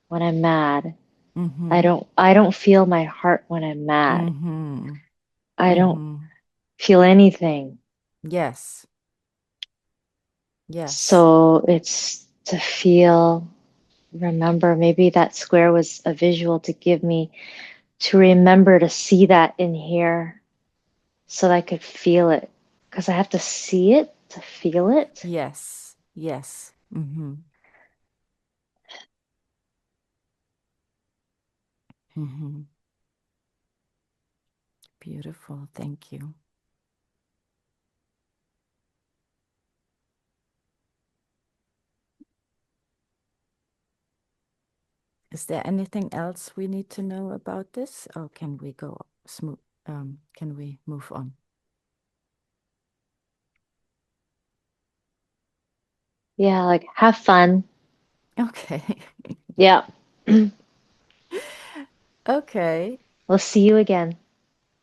when I'm mad. I Mm-hmm. don't I don't feel my heart when I'm mad. Mm-hmm. I don't Mm-hmm. feel anything. Yes. Yes. So it's to feel, remember, maybe that square was a visual to give me to remember to see that in here so that I could feel it. Because I have to see it to feel it. Yes. Yes. Mm-hmm. Mm-hmm. Beautiful. Thank you. Is there anything else we need to know about this, or can we go smooth? Can we move on? Yeah, like have fun. Okay. Yeah. Okay. We'll see you again.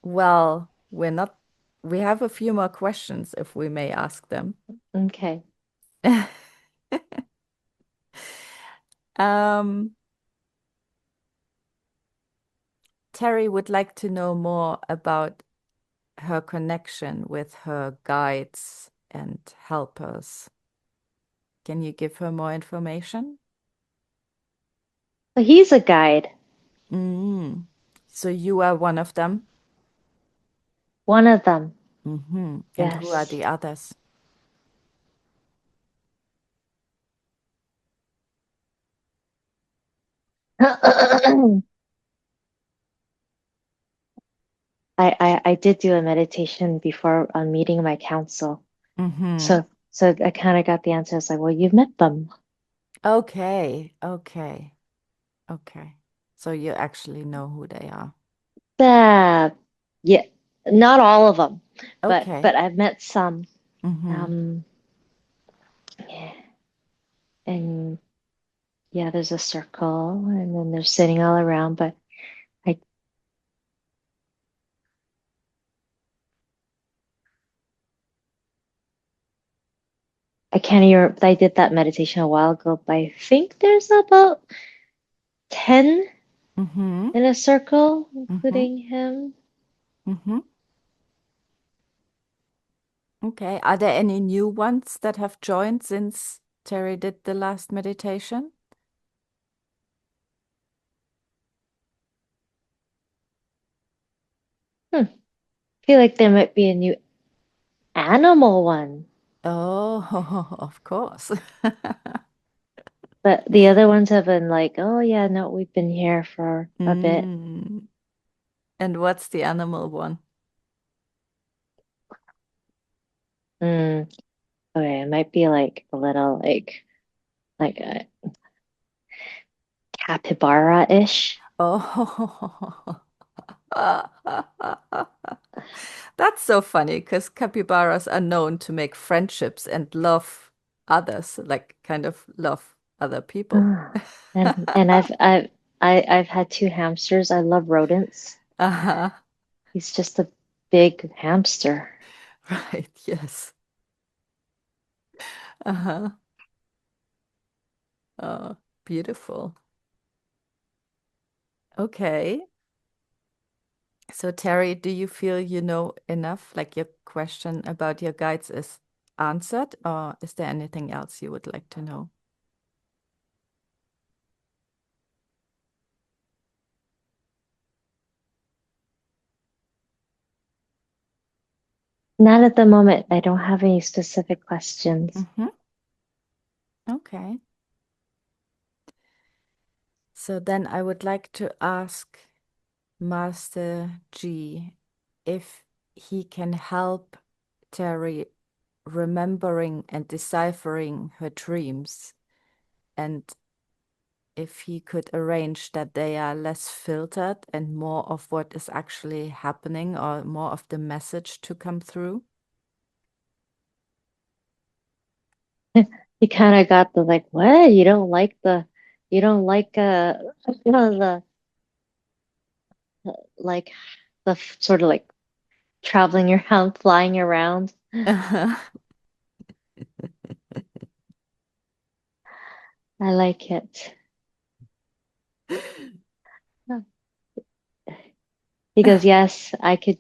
Well, we're not, we have a few more questions if we may ask them. Okay. Um, Terry would like to know more about her connection with her guides and helpers. Can you give her more information? So he's a guide, Mm. So you are one of them? one of them. Mm-hmm. And who are Yes. the others? I did do a meditation before on meeting my council. Mm-hmm. So I kind of got the answer. I was like, well, you've met them. Okay, okay, okay. So you actually know who they are. Uh, yeah, not all of them, Okay. but I've met some. Mm-hmm. Um, yeah, and yeah, there's a circle, and then they're sitting all around. But I I can't even. I did that meditation a while ago, but I think there's about 10 Mm-hmm. in a circle, Mm-hmm. including him. Mm-hmm. Okay. Are there any new ones that have joined since Terry did the last meditation? Feel like there might be a new animal one, Oh, of course. but the other ones have been like, oh yeah, no, we've been here for a bit. Mm. And what's the animal one? Hmm. Okay, it might be like a little like a capybara-ish. Oh, that's so funny because capybaras are known to make friendships and love others, like kind of love other people. Ah. And I've had two hamsters. I love rodents. Uh-huh. He's just a big hamster. Right, yes. Uh-huh. Oh, beautiful. Okay. So, Terry, do you feel you know enough? Like your question about your guides is answered, or is there anything else you would like to know? Not at the moment. I don't have any specific questions. Mm-hmm. Okay. So then I would like to ask Master G if he can help Terry remembering and deciphering her dreams, and if he could arrange that they are less filtered and more of what is actually happening or more of the message to come through. You kind of got the like, what? You don't like, you know, like sort of like traveling around, flying around. I like it. He goes, yes, I could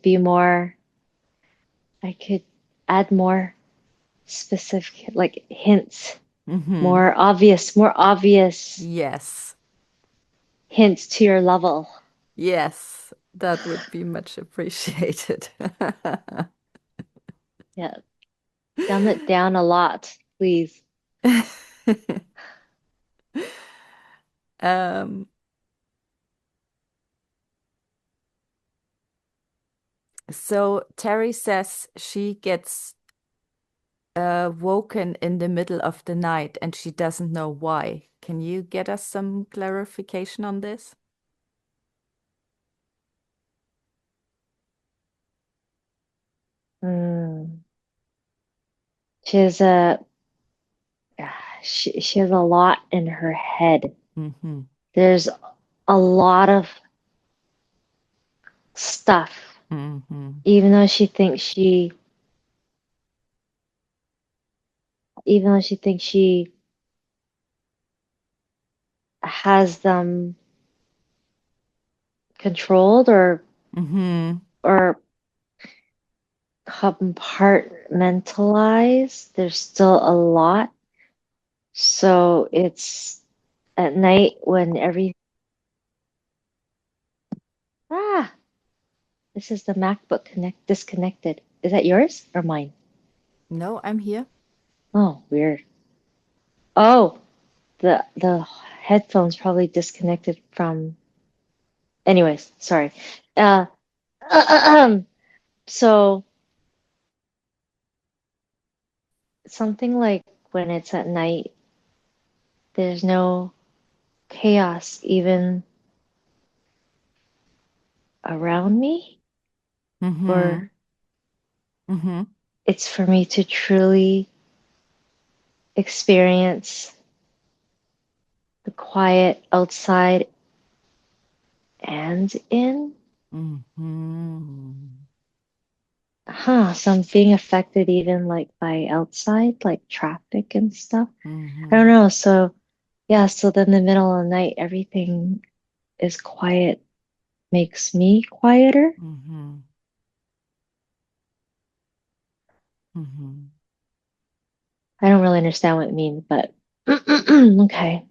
add more specific, like hints, Hmm. more obvious Yes. hints to your level. Yes. That would be much appreciated. Yeah, dumb it down a lot, please. Um, so Terry says she gets woken in the middle of the night and she doesn't know why. Can you get us some clarification on this? Mm. She has a she has a lot in her head. Mm-hmm. There's a lot of stuff, Mm-hmm. even though she thinks even though she thinks she has them controlled Mm-hmm. or compartmentalized. There's still a lot. So it's at night when ah, this is the MacBook disconnected. Is that yours or mine? No, I'm here. Oh, weird. Oh, the headphones probably disconnected from. Anyways, sorry. Uh, so something like when it's at night, there's no chaos even around me, Mm-hmm. or Mm-hmm. it's for me to truly experience the quiet outside and in. Mm-hmm. Huh, so I'm being affected even like by outside, like traffic and stuff. I don't Mm-hmm. know. So yeah, so then the middle of the night, everything is quiet, makes me quieter. Mm-hmm. Mm-hmm. I don't really understand what it means, but okay.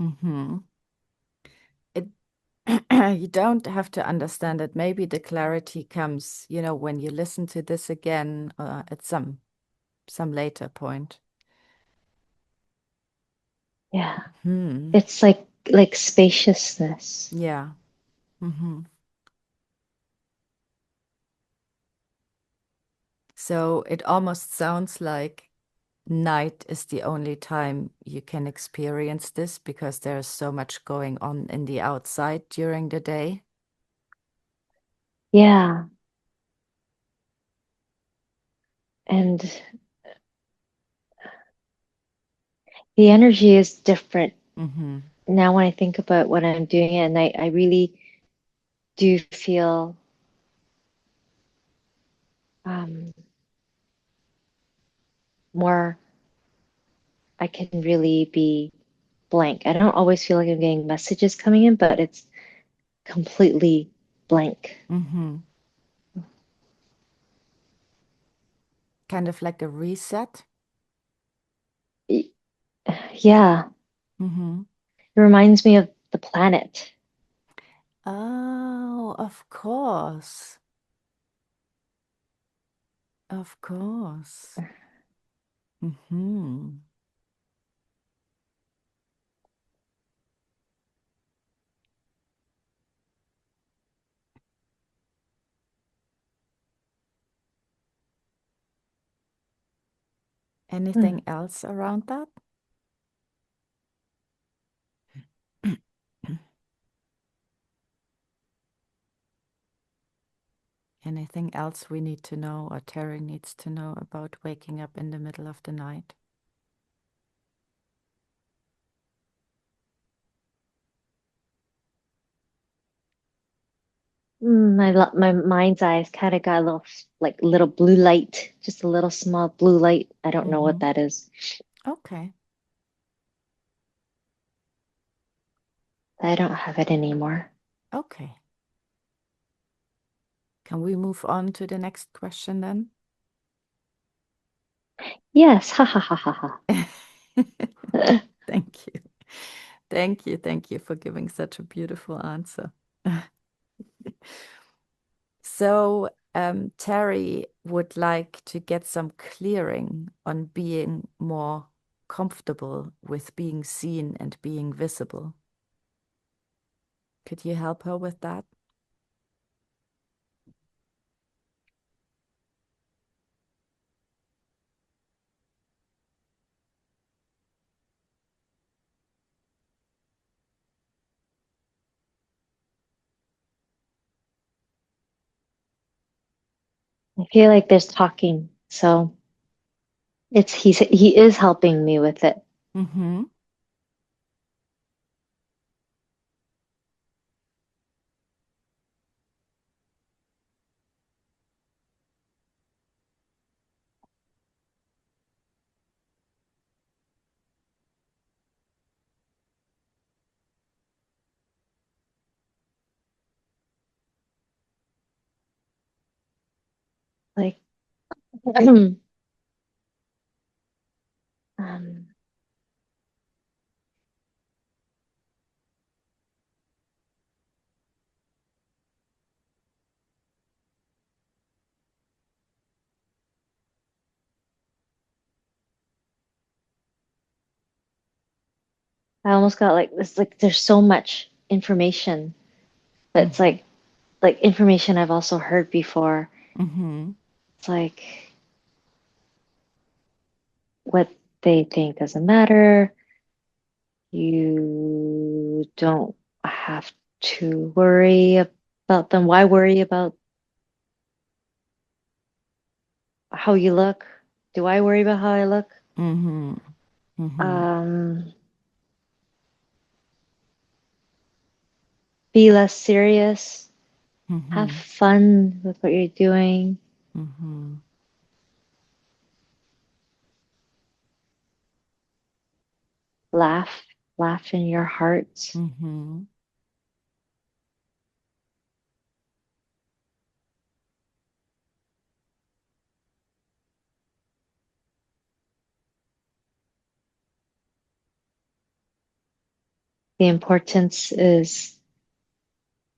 Mm-hmm. It you don't have to understand it. Maybe the clarity comes, when you listen to this again at some later point. Yeah. Hmm. It's like spaciousness. Yeah. Hmm. So it almost sounds like night is the only time you can experience this because there's so much going on in the outside during the day. Yeah. And the energy is different. Mm-hmm. Now when I think about what I'm doing at night, I really do feel um more I can really be blank. I don't always feel like I'm getting messages coming in, but it's completely blank. Mm-hmm. Kind of like a reset. Yeah, Mm-hmm. it reminds me of the planet. Oh, of course. Of course. Mm-hmm. Hmm. Anything else around that? Anything else we need to know or Terry needs to know about waking up in the middle of the night? My mind's eyes kind of got a little like little blue light, just a little small blue light. I don't know what Mm-hmm. that is. Okay. I don't have it anymore. Okay. Can we move on to the next question then? Yes, ha ha ha ha ha. Thank you. Thank you. Thank you for giving such a beautiful answer. So, Terry would like to get some clearing on being more comfortable with being seen and being visible. Could you help her with that? I feel like there's talking, so he is helping me with it. Mm-hmm. Like, um, I almost got like this. Like, there's so much information, but it's Mm-hmm. like information I've also heard before. Mm-hmm. It's like what they think doesn't matter. You don't have to worry about them. Why worry about how you look? Do I worry about how I look? Mm-hmm. Mm-hmm. Um, be less serious. Have Mm-hmm. fun with what you're doing. Mm-hmm. Laugh, laugh in your heart. Mm-hmm. The importance is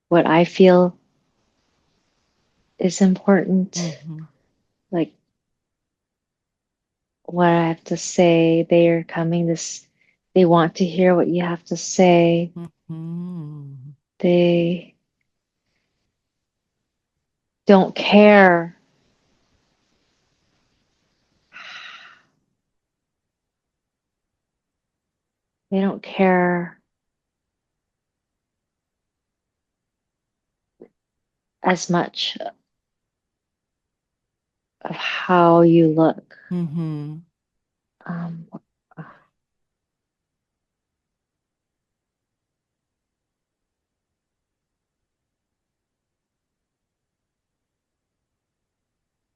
what I feel is important. Mm-hmm. Like what I have to say. They are coming this, they want to hear what you have to say. Mm-hmm. They don't care. They don't care as much of how you look. Mm-hmm. Um,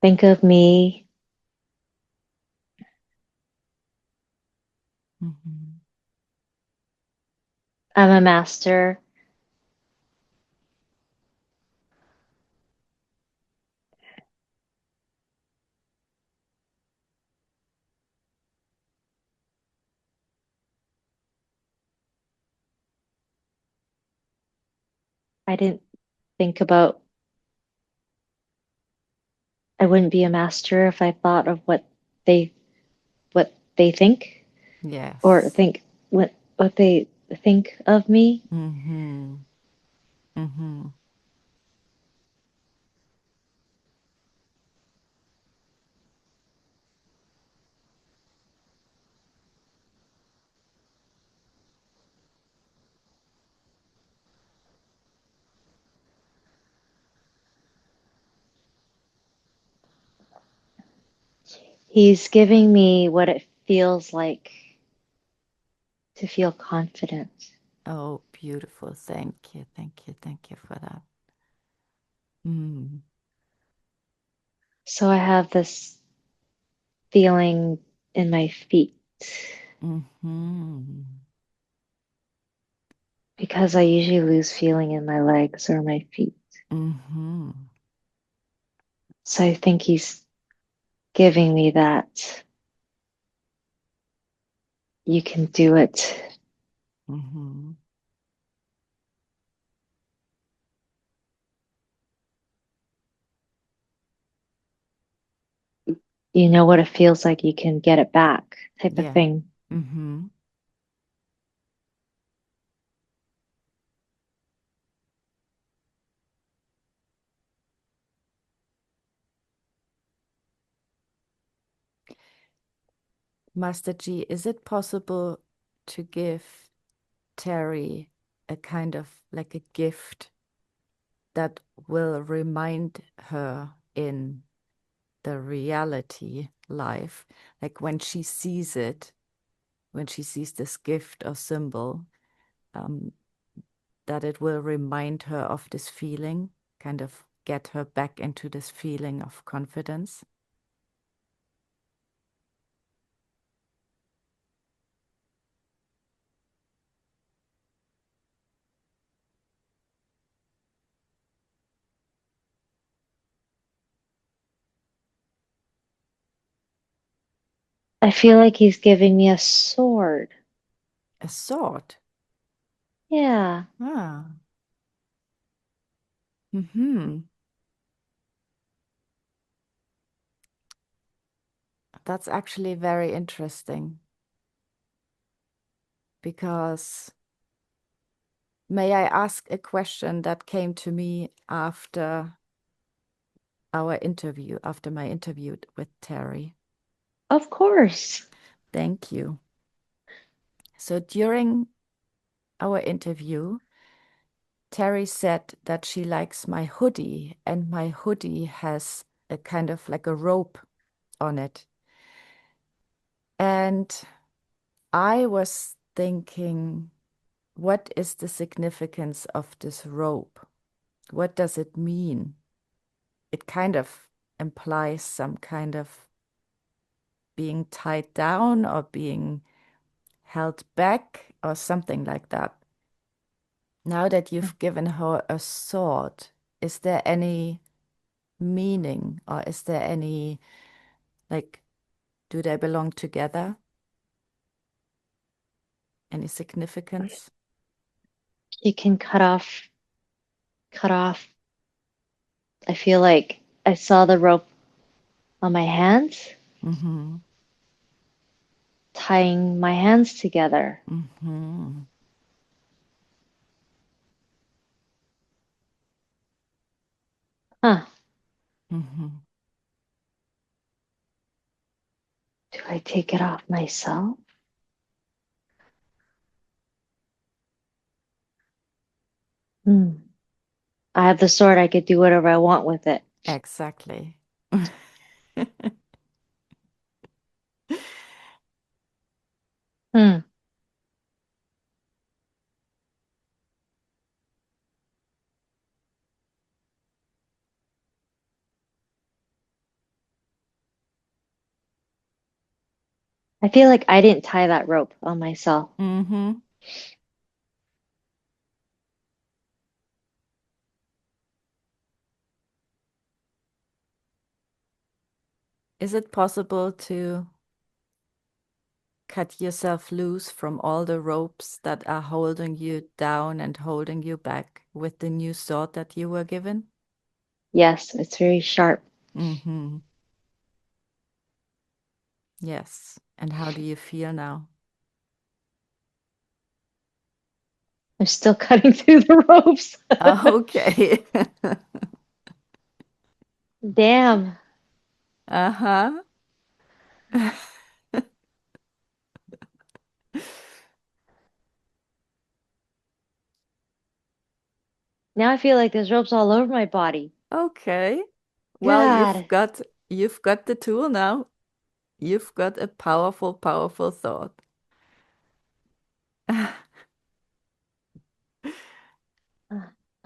think of me. Mm-hmm. I'm a master. I didn't think about, I wouldn't be a master if I thought of they what they think or Yes. think what they think of me. Mm-hmm. Mm-hmm. He's giving me what it feels like to feel confident. Oh, beautiful. Thank you. Thank you. Thank you for that. Mm. So I have this feeling in my feet Mm-hmm. because I usually lose feeling in my legs or my feet. Mm-hmm. So I think he's giving me that you can do it. Mm-hmm. You know what it feels like, you can get it back type of Yeah. thing. Mm-hmm. Master G, is it possible to give Terry a kind of like a gift that will remind her in the reality life, like when she sees it, when she sees this gift or symbol, um, that it will remind her of this feeling, kind of get her back into this feeling of confidence? I feel like he's giving me a sword. A sword. Yeah. Ah. Mm-hmm. That's actually very interesting because may I ask a question that came to me after our interview, after my interview with Terry? Of course. Thank you. So during our interview, Terry said that she likes my hoodie, and my hoodie has a kind of like a rope on it. And I was thinking, what is the significance of this rope? What does it mean? It kind of implies some kind of being tied down or being held back or something like that. Now that you've given her a sword, is there any meaning or is there any, like, do they belong together? Any significance? You can cut off. I feel like I saw the rope on my hands, Mm-hmm. tying my hands together. Mm-hmm. Huh. Mm-hmm. Do I take it off myself? Hmm. I have the sword. I could do whatever I want with it. Exactly. Hmm. I feel like I didn't tie that rope on myself. Mm-hmm. Is it possible to cut yourself loose from all the ropes that are holding you down and holding you back with the new sword that you were given? Yes, it's very sharp. Mm-hmm. Yes. And how do you feel now? I'm still cutting through the ropes. Okay. Damn. Uh-huh. Now I feel like there's ropes all over my body. Okay. Well, God. you've got the tool now. You've got a powerful, powerful thought. I'm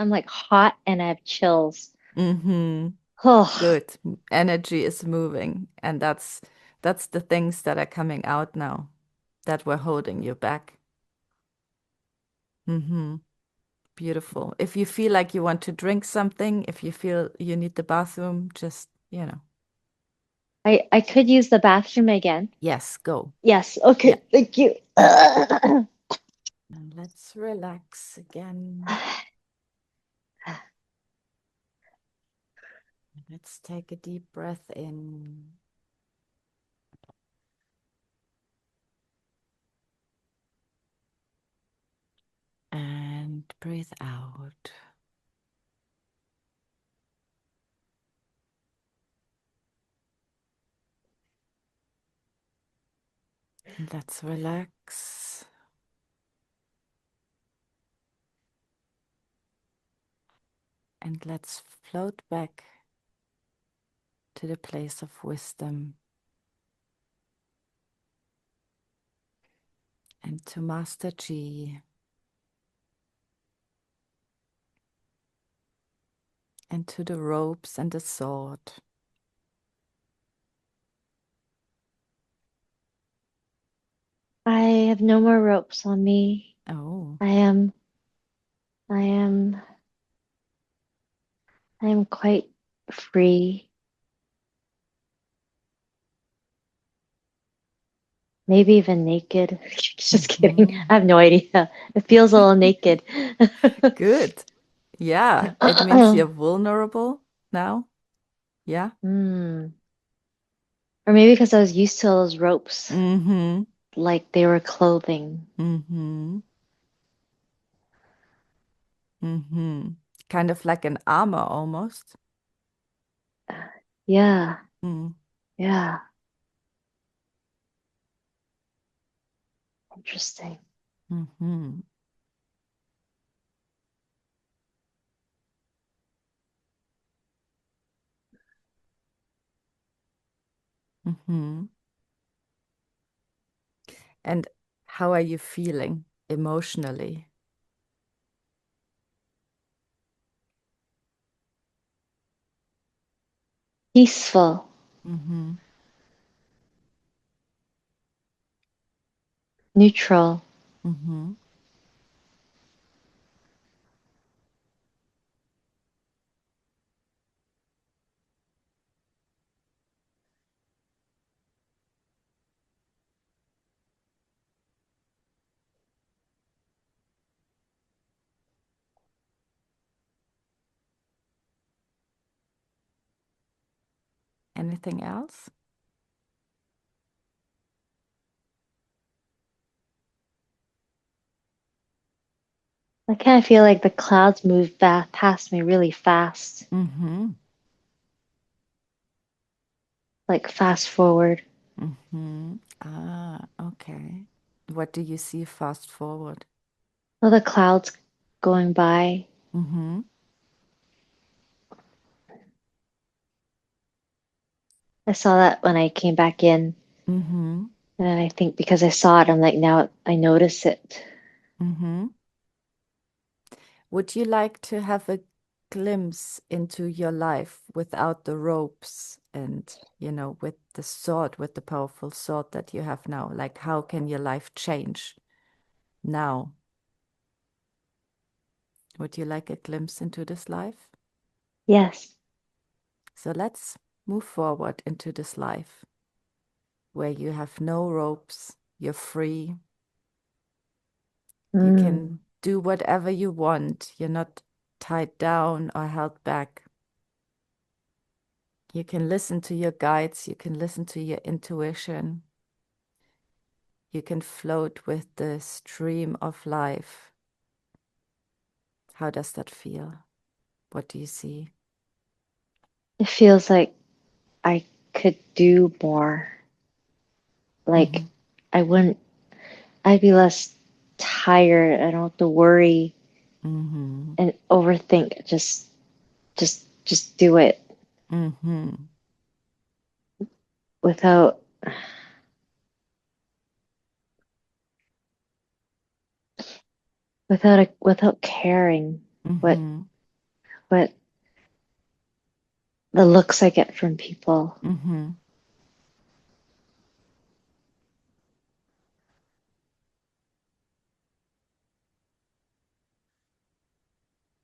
like hot and I have chills. Mm-hmm. Oh, Good. Energy is moving, and that's the things that are coming out now that were holding you back. Mm-hmm. Beautiful. If you feel like you want to drink something, if you feel you need the bathroom, just, I could use the bathroom again. yes, go. Yes. Yeah. Okay. Thank you. And let's relax again. Let's take a deep breath in and breathe out. And let's relax. And let's float back to the place of wisdom and to Master G and to the ropes and the sword. I have no more ropes on me. Oh. I am, I am, I am quite free. Maybe even naked. Just kidding. Mhm. I have no idea. It feels a little naked. Good. Yeah, it means you're vulnerable now. Yeah. Hmm. Or maybe because I was used to those ropes, Mm-hmm. like they were clothing. Mm-hmm. Mm-hmm. Kind of like an armor almost. Yeah, Mm. yeah. Interesting. Mm-hmm. Mm-hmm. And how are you feeling emotionally? Peaceful, Mm-hmm. neutral. Mm-hmm. Anything else? I kind of feel like the clouds move past me really fast, Mm-hmm. like fast forward. Mm-hmm. Ah, okay. What do you see fast forward? All the clouds going by. Mm-hmm. I saw that when I came back in. Mm-hmm. And I think because I saw it, I'm like, now I notice it. Mm-hmm. Would you like to have a glimpse into your life without the ropes and, with the sword, with the powerful sword that you have now? Like, how can your life change now? Would you like a glimpse into this life? Yes. So let's move forward into this life where you have no ropes, you're free, you Mm. can do whatever you want, you're not tied down or held back. You can listen to your guides, you can listen to your intuition, you can float with the stream of life. How does that feel? What do you see? It feels like I could do more. Like Mm-hmm. I wouldn't, I'd be less tired. I don't have to worry Mm-hmm. and overthink. Just do it Mm-hmm. without. without caring what Mm-hmm. what the looks I get from people. Mm-hmm.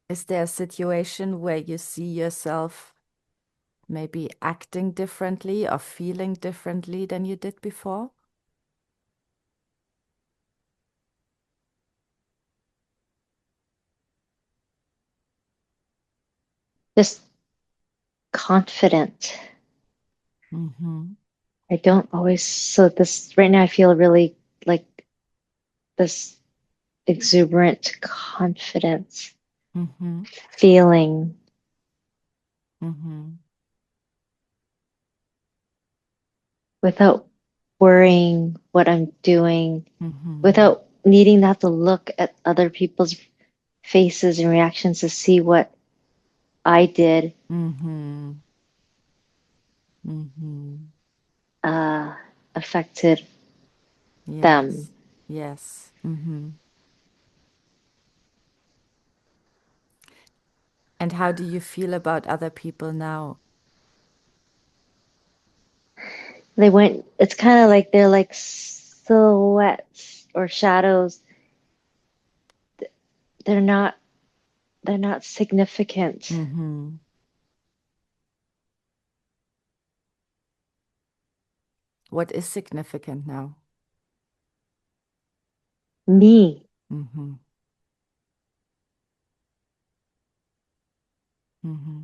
Is there a situation where you see yourself maybe acting differently or feeling differently than you did before? Just confident. Mm-hmm. I don't always, so this right now I feel really like this exuberant confidence Mm-hmm. feeling Mm-hmm. without worrying what I'm doing, Mm-hmm. without needing to have to look at other people's faces and reactions to see what I did Mm-hmm. Mm-hmm. uh, affected them. Yes. Yes. Mm-hmm. And how do you feel about other people now? They went, it's kind of like they're like silhouettes or shadows. They're not, they're not significant. Mm-hmm. What is significant now? Me, Mm-hmm. Mm-hmm.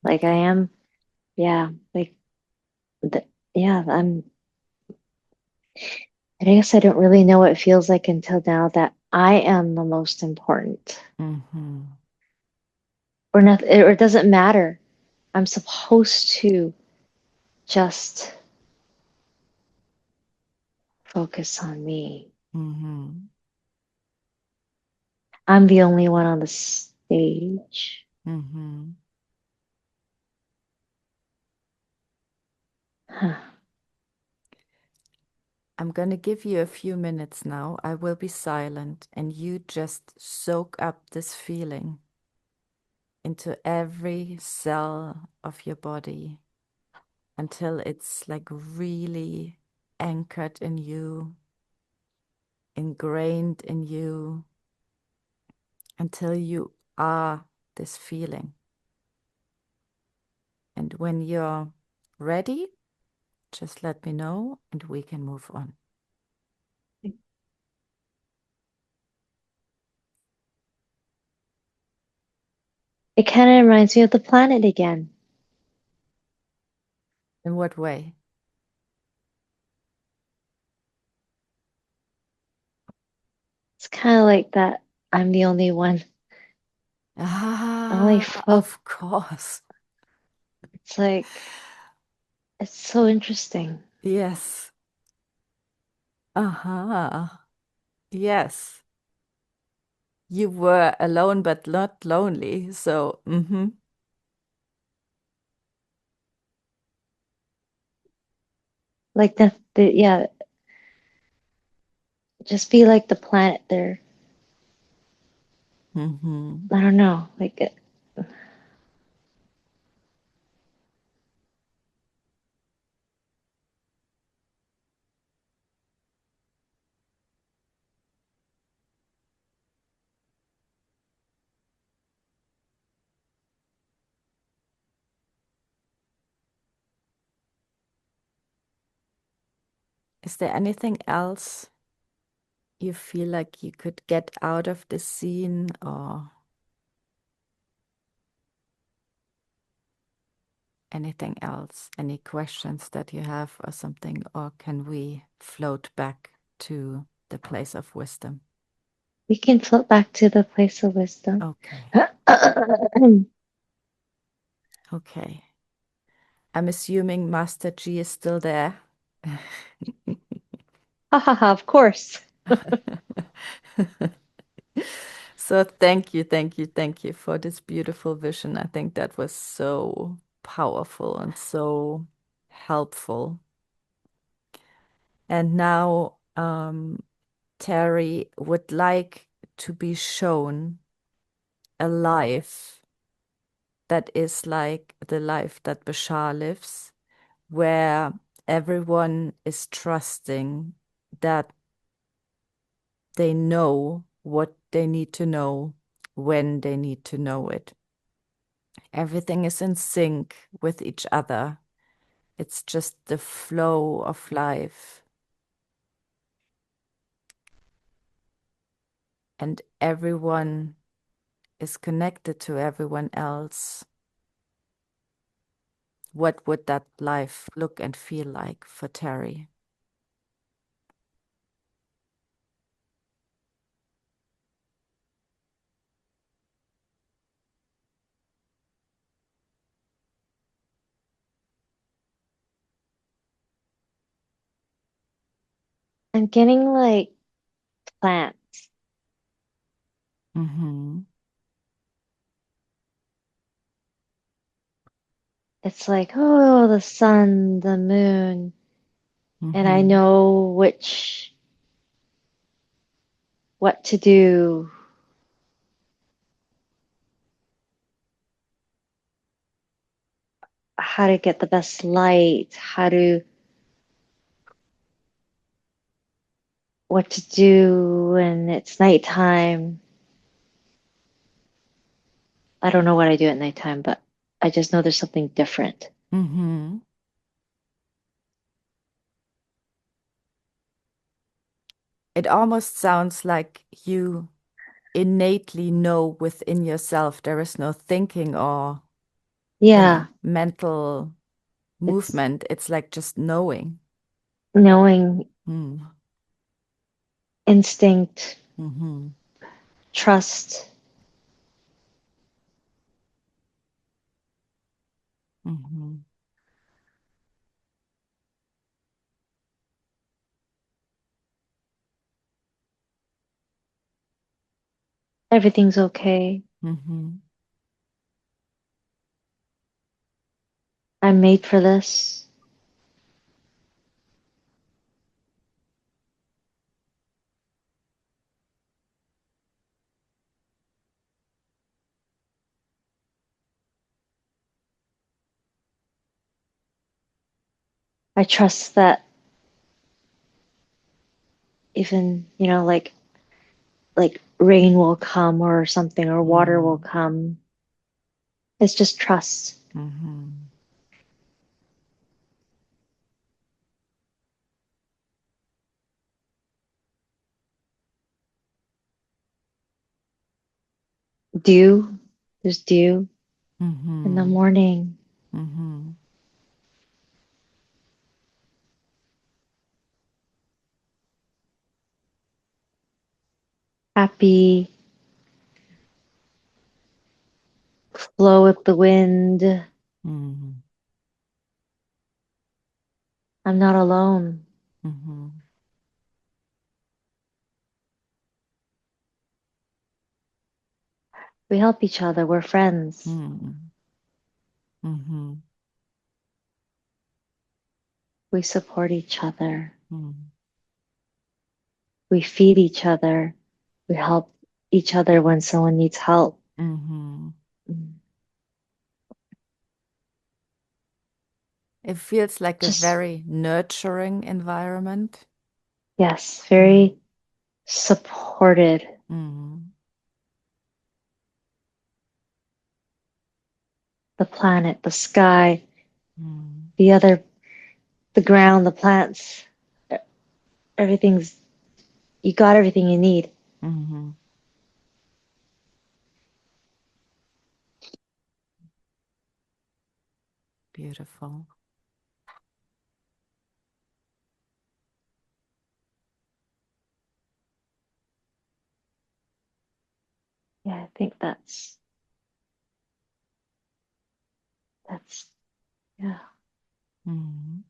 like I Okay. am, yeah, like, the, yeah, I guess I don't really know what it feels like until now that I am the most important. Mm-hmm. Or not, or it doesn't matter. I'm supposed to just focus on me. Mm-hmm. I'm the only one on the stage. Mm-hmm. Huh. I'm going to give you a few minutes now. I will be silent and you just soak up this feeling into every cell of your body until it's like really anchored in you, ingrained in you, until you are this feeling. And when you're ready, just let me know and we can move on. It kind of reminds me of the planet again. In what way? It's kind of like that. I'm the only one. Only Ah, folk. of course. It's like, it's so interesting. Yes. Uh-huh. Yes. You were alone but not lonely. So, mm-hmm. Like yeah, just be like the planet there. Mm-hmm. I don't know. Like, Is there anything else you feel like you could get out of the scene or anything else? Any questions that you have or something? Or can we float back to the place of wisdom? we can float back to the place of wisdom. Okay. Okay. I'm assuming Master G is still there. Ha ha ha, of course. So thank you, thank you, thank you for this beautiful vision. I think that was so powerful and so helpful. And now Terry would like to be shown a life that is like the life that Bashar lives, where everyone is trusting that they know what they need to know when they need to know it. Everything is in sync with each other. It's just the flow of life. And everyone is connected to everyone else. What would that life look and feel like for Terry? I'm getting like plants. Mm-hmm. It's like, oh, the sun, the moon, and I Mm-hmm. know what to do, how to get the best light, what to do when it's nighttime. I don't know what I do at nighttime, but I just know there's something different. Mm-hmm. It almost sounds like you innately know within yourself. There is no thinking or, Yeah, mental it's movement. It's like just knowing. knowing, Mm. instinct, Mm-hmm. trust. Mm-hmm. Everything's okay. Mm-hmm. I'm made for this. I trust that even, like rain will come or something or water will Mm. come. It's just trust. Mm-hmm. Dew, there's dew in the Mm-hmm. morning. Mm-hmm. Happy, flow with the wind. Mm-hmm. I'm not alone. Mm-hmm. We help each other. We're friends. Mm-hmm. Mm-hmm. We support each other. Mm-hmm. We feed each other. We help each other when someone needs help. Mm-hmm. Mm. It feels like a Just, very nurturing environment. yes, Mm. very supported. Mm. The planet, the sky, Mm. the other, the ground, the plants, everything's, you got everything you need. Mm-hmm. Beautiful. Yeah, I think that's, yeah. Mhm.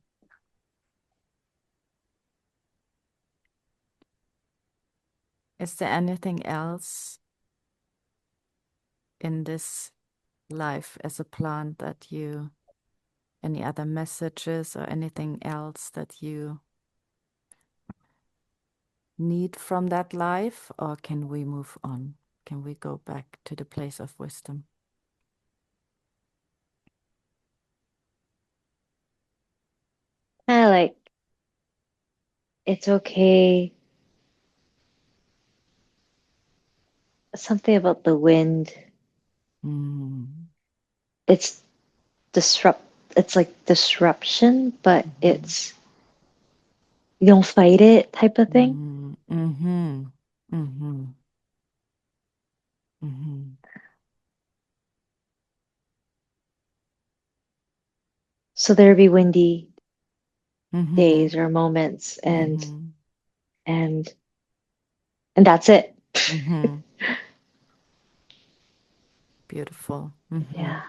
Is there anything else in this life as a plant that you, any other messages or anything else that you need from that life, or can we move on? Can we go back to the place of wisdom? Kind of like it's okay. Something about the wind. Mm. It's disrupt. It's like disruption, but Mhm. it's you don't fight it type of thing. Mm. Mhm. Mhm. Mhm. So there be windy Mhm. days or moments, Mhm. and and that's it. Mhm. Beautiful. Mhm. Yeah.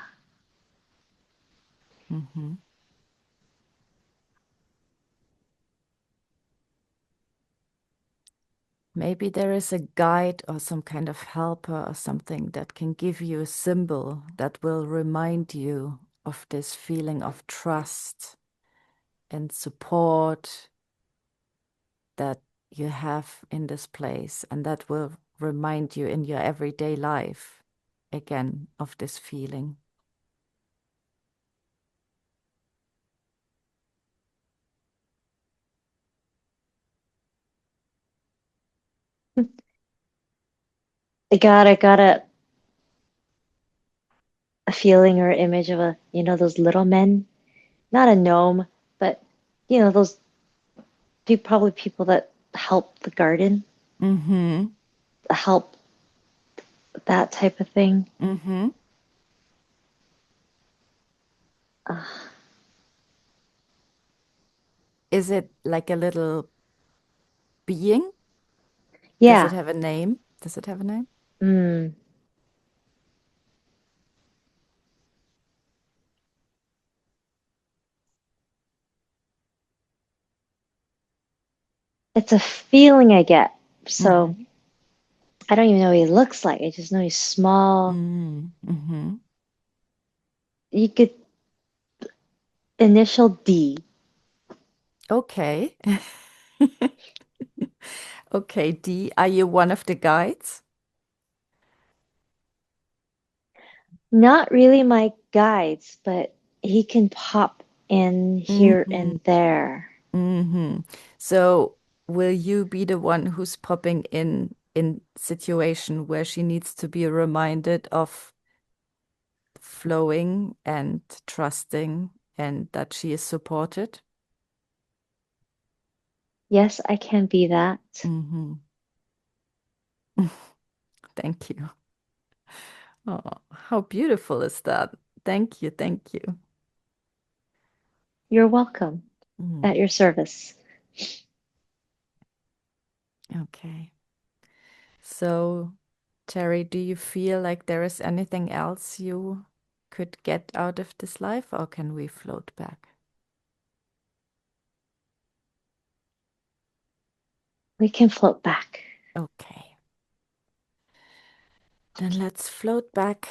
Mhm. Maybe there is a guide or some kind of helper or something that can give you a symbol that will remind you of this feeling of trust and support that you have in this place, and that will remind you in your everyday life again of this feeling. I got a feeling or image of a, those little men, not a gnome, but those probably people that help the garden, Mm-hmm. help that type of thing. Mm-hmm. Uh, Is it like a little being? Does it yeah. have a name? Does it have a name? Mm. It's a feeling I get. So Mm-hmm. I don't even know what he looks like. I just know he's small. Mm-hmm. You could initial D. Okay. Okay, D, are you one of the guides? Not really my guides, but he can pop in here Mm-hmm. and there. Mm-hmm. So will you be the one who's popping in situation where she needs to be reminded of flowing and trusting and that she is supported? Yes, I can be that. Mm-hmm. Thank you. Oh, how beautiful is that? Thank you, thank you. You're welcome. At Mm, your service. okay. So, Terry, do you feel like there is anything else you could get out of this life, or can we float back? We can float back. Okay. Then let's float back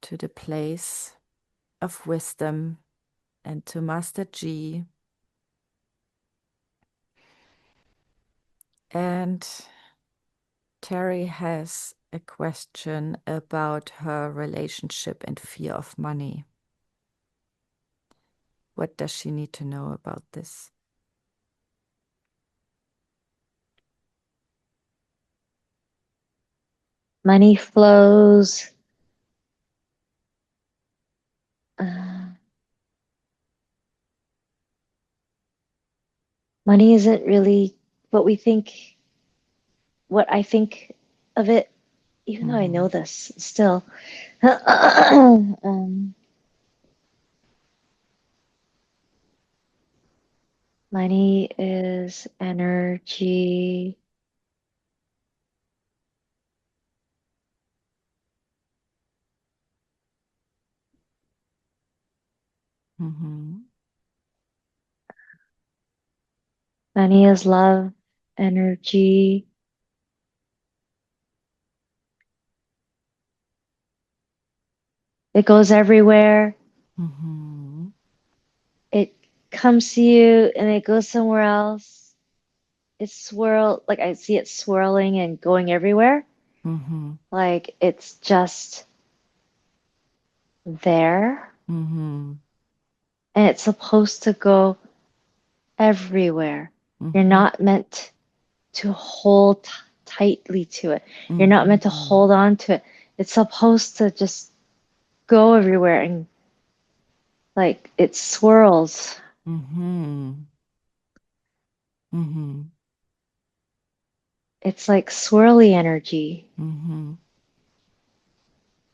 to the place of wisdom and to Master G. And Terry has a question about her relationship and fear of money. What does she need to know about this? Money flows. Uh, Money isn't really what we think, what I think of it, even though I know Mm-hmm. this still. Money is energy. Mm-hmm. Money is love, energy. It goes everywhere. Mm-hmm. It comes to you and it goes somewhere else. It's like I see it swirling and going everywhere. Mm-hmm. Like it's just there Mm-hmm. and it's supposed to go everywhere. You're Mm-hmm. not meant to hold tightly to it. You're not meant to Mm-hmm. hold on to it. It's supposed to just go everywhere and like it swirls. Mm-hmm. Mm-hmm. It's like swirly energy. Mm-hmm.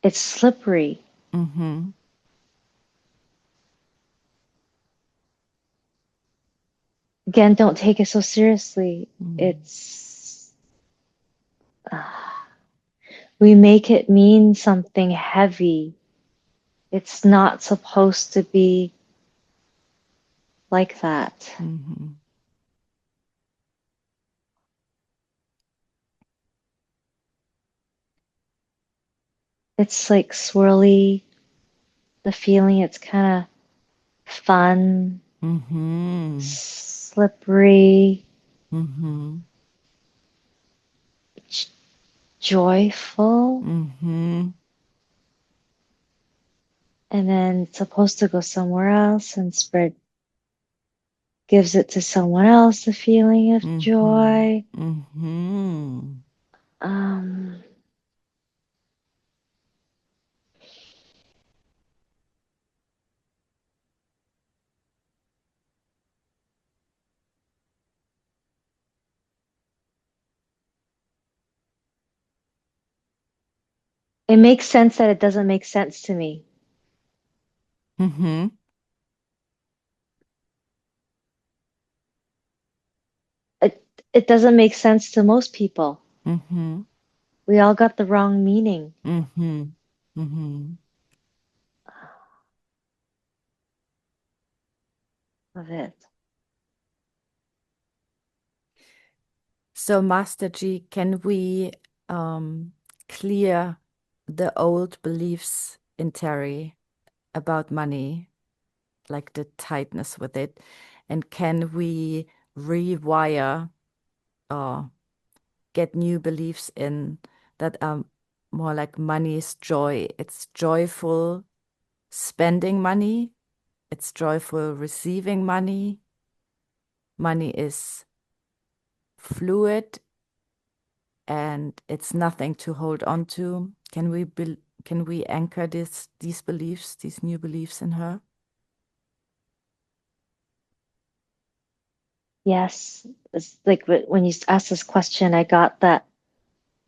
It's slippery. Mm-hmm. Again, don't take it so seriously. It's we make it mean something heavy. It's not supposed to be like that. Mm-hmm. It's like swirly, the feeling, it's kind of fun, Mm-hmm. slippery, Mm-hmm. j- joyful, Mm-hmm. and then it's supposed to go somewhere else and spread, gives it to someone else the feeling of Mm-hmm. joy. Mm-hmm. Um, it makes sense that it doesn't make sense to me. Mm-hmm. It, it doesn't make sense to most people. Mm-hmm. We all got the wrong meaning Mm-hmm. Mm-hmm. of it. So, Master G, can we um, clear the old beliefs in Terry about money, like the tightness with it? And can we rewire or get new beliefs in that are more like money is joy? It's joyful spending money, it's joyful receiving money. Money is fluid and it's nothing to hold on to. Can we anchor these beliefs, these new beliefs in her? Yes, it's like when you asked this question, I got that,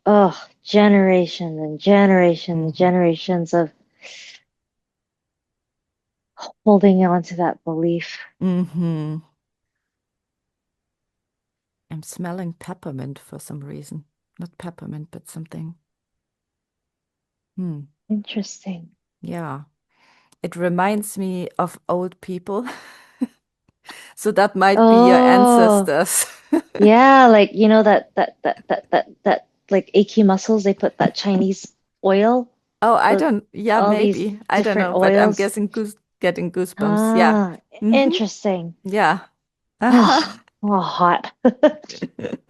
oh, generations and generations and Mm-hmm. generations of holding on to that belief. Mm-hmm. I'm smelling peppermint for some reason. Not peppermint, but something. Hmm. Interesting. Yeah. It reminds me of old people. So that might be your Oh, ancestors. yeah, like you know that like achy muscles, they put that Chinese oil, Oh, I the don't, yeah, all these maybe. I don't different know, but I'm oils. guessing getting goosebumps. Yeah. Ah, Mm-hmm. interesting. Yeah. Uh-huh. Oh, oh, hot.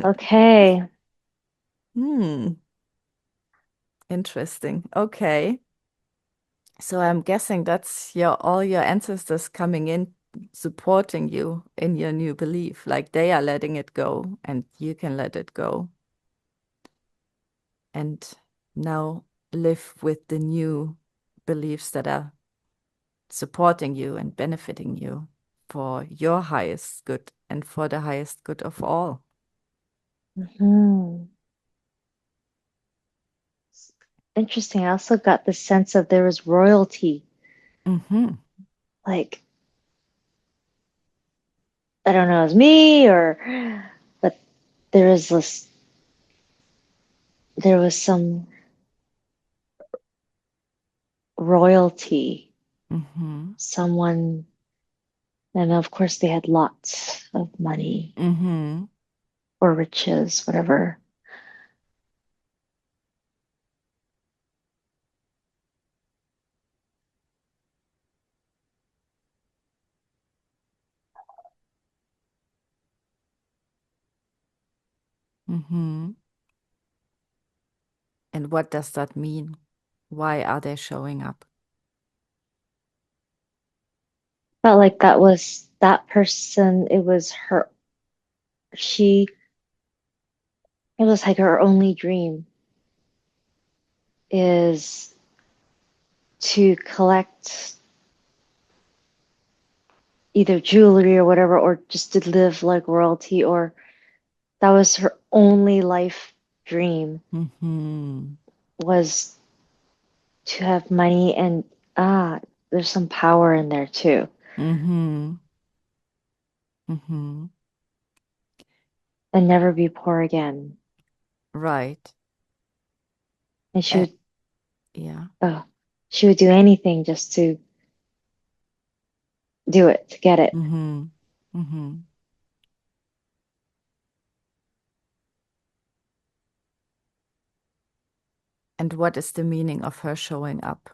Okay. Hmm. Interesting. Okay. So I'm guessing that's your all your ancestors coming in supporting you in your new belief. Like they are letting it go and you can let it go and now live with the new beliefs that are supporting you and benefiting you for your highest good and for the highest good of all. Hmm. Interesting. I also got the sense of there was royalty. Mm-hmm. Like, I don't know, it was me or, but there was this, there was some royalty, Mm-hmm. someone. And of course, they had lots of money Mm-hmm. or riches, whatever. Mm-hmm. And what does that mean? Why are they showing up? Felt like that was that person, it was her, she, it was like her only dream is to collect either jewelry or whatever, or just to live like royalty, or that was her only life dream Mm-hmm. was to have money and there's some power in there too. Mm-hmm. Mm-hmm. And never be poor again. Right. And And yeah. she would do anything just to do it, to get it. Mm-hmm. Mm-hmm. And what is the meaning of her showing up?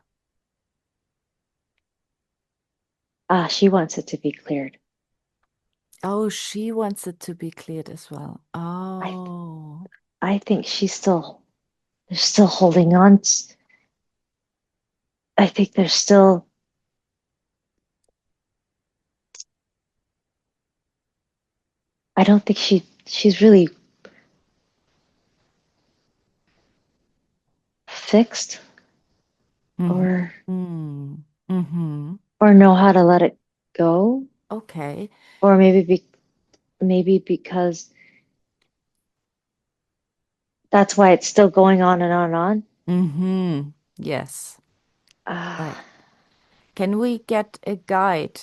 She wants it to be cleared. Oh, she wants it to be cleared as well. I Oh. I think they're still holding on. I think they're still. I don't think she's really fixed or Mm-hmm. Mm-hmm. know how to let it go, Okay. or maybe because that's why it's still going on and on and on. Mm-hmm. Yes. Uh, Right. Can we get a guide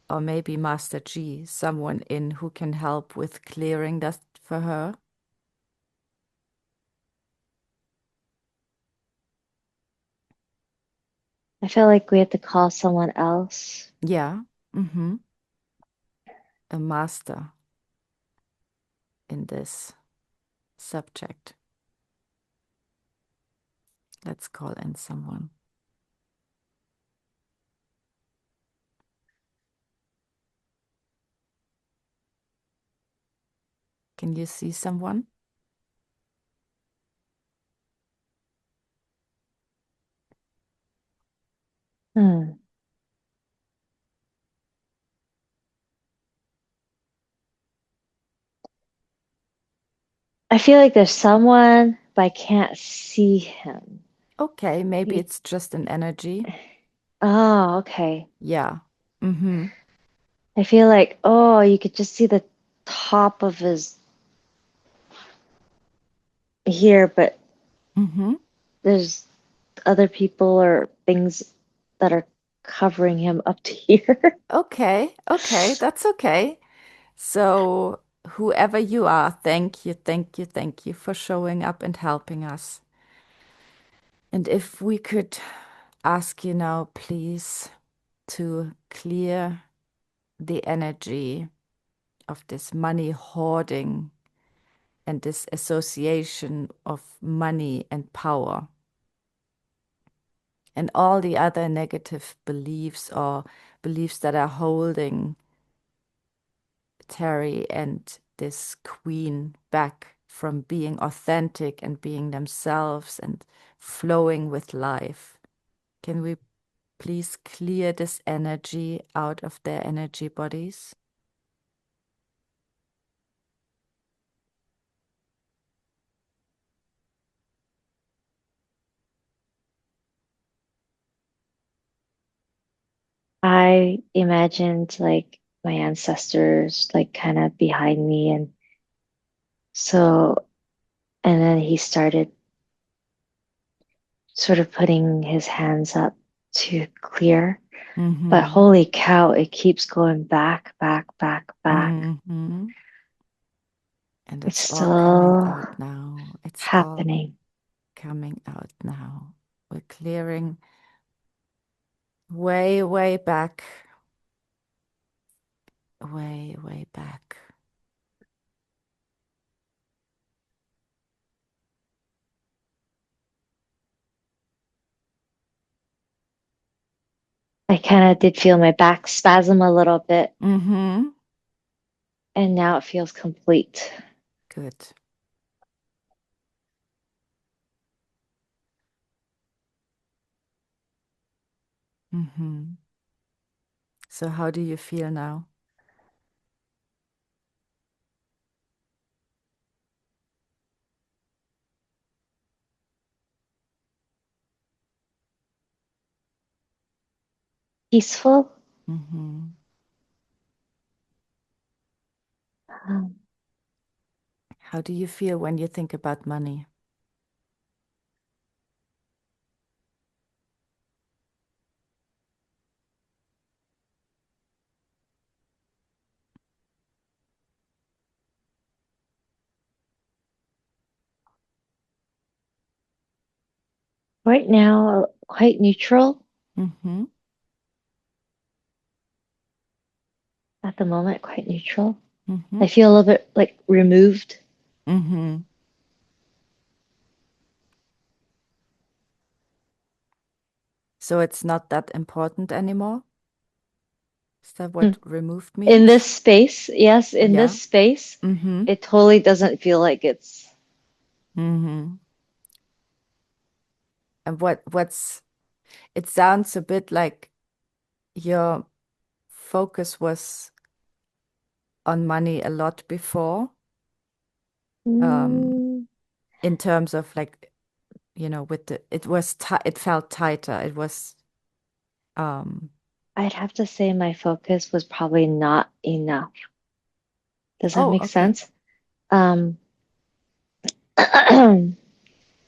or maybe Master G, someone in who can help with clearing that for her? I feel like we have to call someone else. Yeah. Mm-hmm. A master in this subject. Let's call in someone. Can you see someone? Hmm. I feel like there's someone, but I can't see him. Okay, maybe He, it's just an energy. oh, okay. Yeah. Mm-hmm. I feel like, oh, you could just see the top of his here, but Mm-hmm. there's other people or things that are covering him up to here. Okay, okay, that's okay. So, whoever you are, thank you, thank you, thank you for showing up and helping us. And if we could ask you now, please, to clear the energy of this money hoarding and this association of money and power and all the other negative beliefs or beliefs that are holding Terry and this queen back from being authentic and being themselves and flowing with life. Can we please clear this energy out of their energy bodies? I imagined like my ancestors like kind of behind me, and so and then he started sort of putting his hands up to clear. But Mm-hmm. holy cow, it keeps going back, back, back, back. Mm-hmm. And It's it's all coming still out now. It's all happening. coming out now. We're clearing way, way back way, way back. I kind of did feel my back spasm a little bit, Mm-hmm. and now it feels complete. Good. Mm-hmm. So how do you feel now? Peaceful. Mm-hmm. Um, How do you feel when you think about money? right now, quite neutral Mm-hmm. at the moment, quite neutral. Mm-hmm. I feel a little bit like removed. Mm-hmm. So it's not that important anymore? Is that Hmm. what removed In means? this space, yes, in this Yeah. space, Mm-hmm. it totally doesn't feel like it's. Mm-hmm. And what's it sounds a bit like your focus was on money a lot before, um, Mm, in terms of like, with it was it felt tighter. It was, um, I'd have to say my focus was probably not enough. Does that oh, make okay. sense? Um,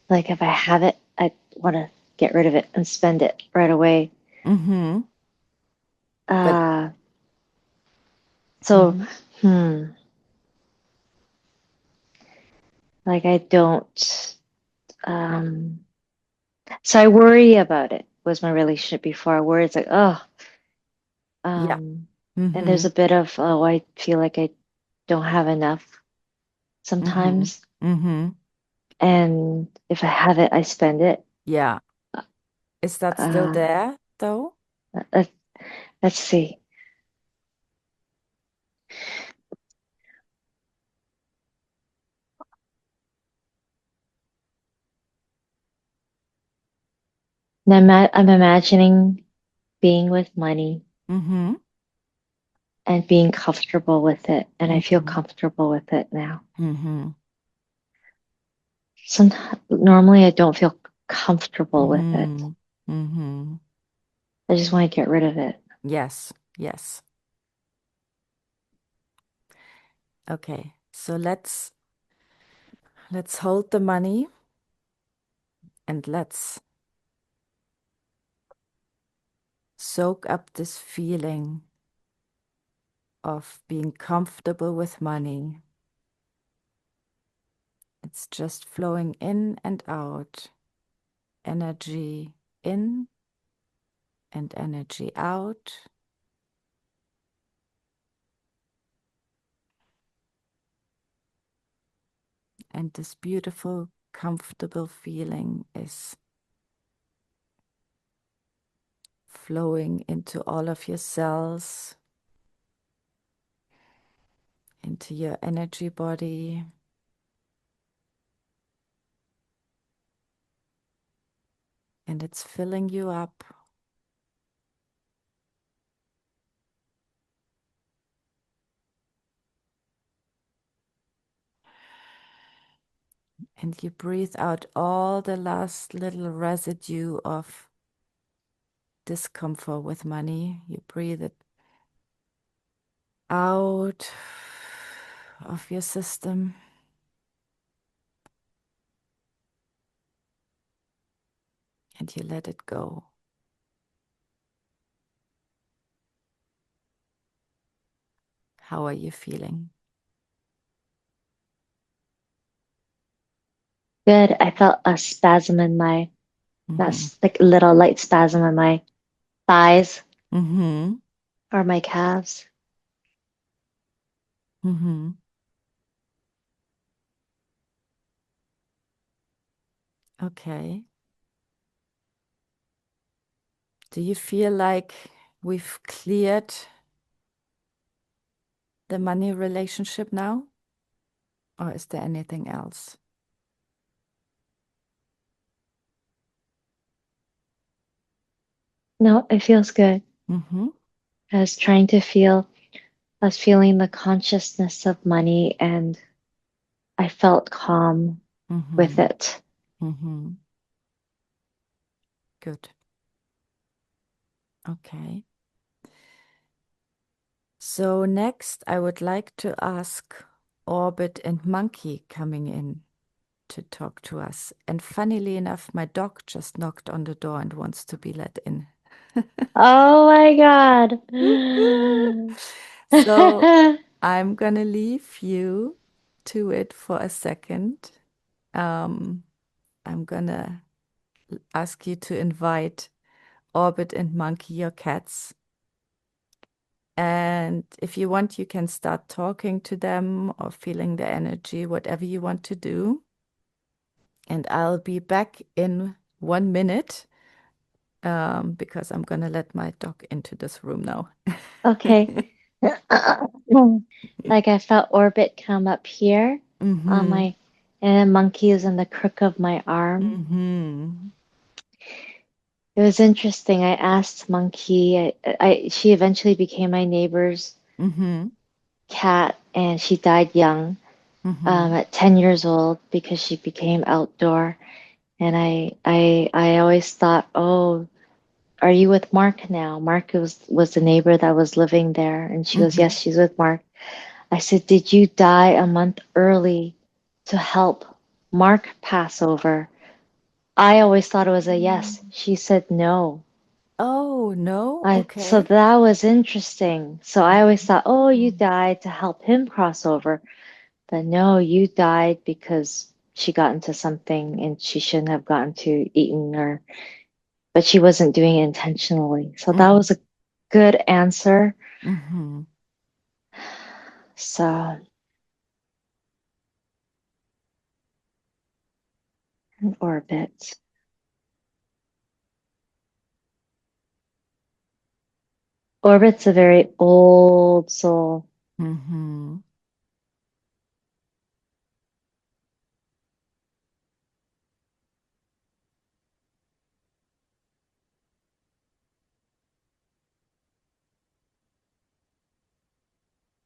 like if I have it, I want to get rid of it and spend it right away. Mm-hmm. But Uh, so, mm-hmm. hmm, like I don't. Um, so I worry about it. Was my relationship before? I worry it's like, oh, Yeah. um, and Mm-hmm. there's a bit of, oh, I feel like I don't have enough Mm-hmm. sometimes. Mm-hmm. And if I have it, I spend it. Yeah. Is that still Uh, there though? let, let's see. Now I'm imagining being with money Mm-hmm. and being comfortable with it. And I feel Mm-hmm. comfortable with it now. Mm-hmm. Sometimes, normally I don't feel comfortable with it. Mm-hmm. Mm-hmm. I just want to get rid of it. Yes. Yes. Okay. So let's hold the money and let's soak up this feeling of being comfortable with money. It's just flowing in and out, energy in and energy out. And this beautiful, comfortable feeling is flowing into all of your cells, into your energy body. And it's filling you up. And you breathe out all the last little residue of discomfort with money. You breathe it out of your system and you let it go. How are you feeling? Good. I felt a spasm in my, Mm-hmm. that's like a little light spasm in my thighs Mm-hmm. or my calves. Mm-hmm. Okay. Do you feel like we've cleared the money relationship now? Or is there anything else? No, it feels good. Mm-hmm. I was trying to feel, I was feeling the consciousness of money and I felt calm with Mm-hmm. it. Mm-hmm. Good. Okay. So next, I would like to ask Orbit and Monkey coming in to talk to us. And funnily enough, my dog just knocked on the door and wants to be let in. Oh my God. So I'm gonna leave you to it for a second. Um, I'm gonna ask you to invite Orbit and Monkey, your cats. And if you want, you can start talking to them or feeling the energy, whatever you want to do. And I'll be back in 1 minute because I'm gonna let my dog into this room now. Okay. Like I felt orbit come up here on Mm-hmm. my, and monkey is in the crook of my arm. Mm-hmm. It was interesting. I asked monkey, she eventually became my neighbor's Mm-hmm. cat and she died young, Mm-hmm. at 10 years old because she became outdoor. And I always thought, oh, are you with Mark now? Mark was the neighbor that was living there. And she goes, Mm-hmm. yes, she's with Mark. I said, did you die a month early to help Mark pass over? I always thought it was a yes. She said no. Oh, no. So Okay. that was interesting. So I always thought, oh, you Mm. died to help him cross over. But no, you died because she got into something and she shouldn't have gotten to eaten or, but she wasn't doing it intentionally. So that Mm-hmm. was a good answer. Mm-hmm. So, an orbit. Orbit's a very old soul. Mm-hmm.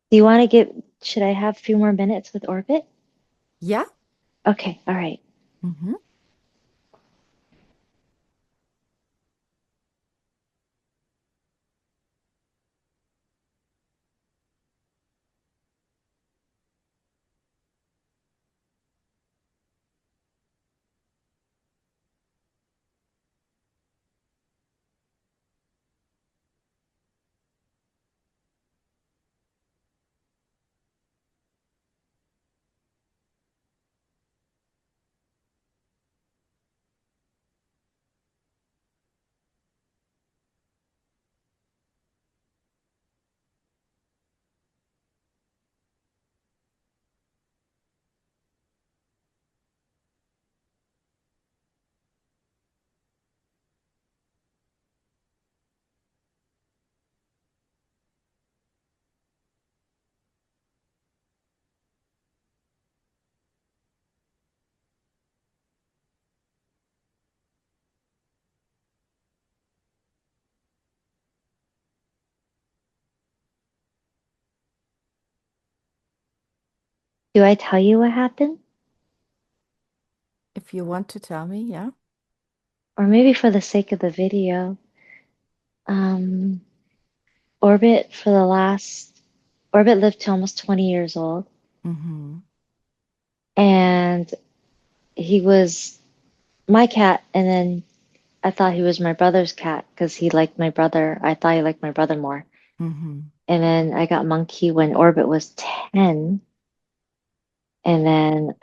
Do you want to should I have a few more minutes with orbit? Yeah. Okay, all right. Mm-hmm. Do I tell you what happened? If you want to tell me, yeah. Or maybe for the sake of the video, um, Orbit for the last, Orbit lived to almost 20 years old. Mm-hmm. And he was my cat. And then I thought he was my brother's cat because he liked my brother. I thought he liked my brother more. Mm-hmm. And then I got Monkey when Orbit was 10. And then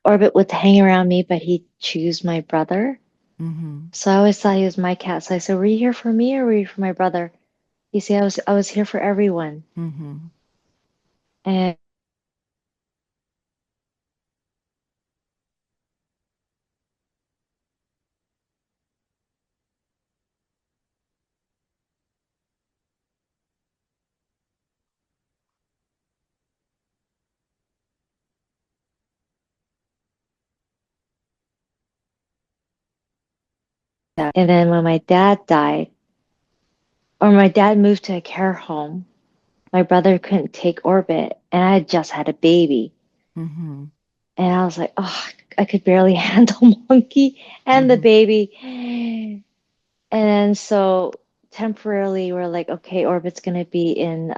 Orbit would hang around me, but he'd choose my brother. Mm-hmm. So I always thought he was my cat. So I said, were you here for me or were you for my brother? You see, I was here for everyone. Mm-hmm. And then when my dad died, or my dad moved to a care home, my brother couldn't take orbit, and I had just had a baby. Mm-hmm. And I was like, oh, I could barely handle Monkey and the Mm-hmm. baby. And then so temporarily we're like, okay, Orbit's gonna be in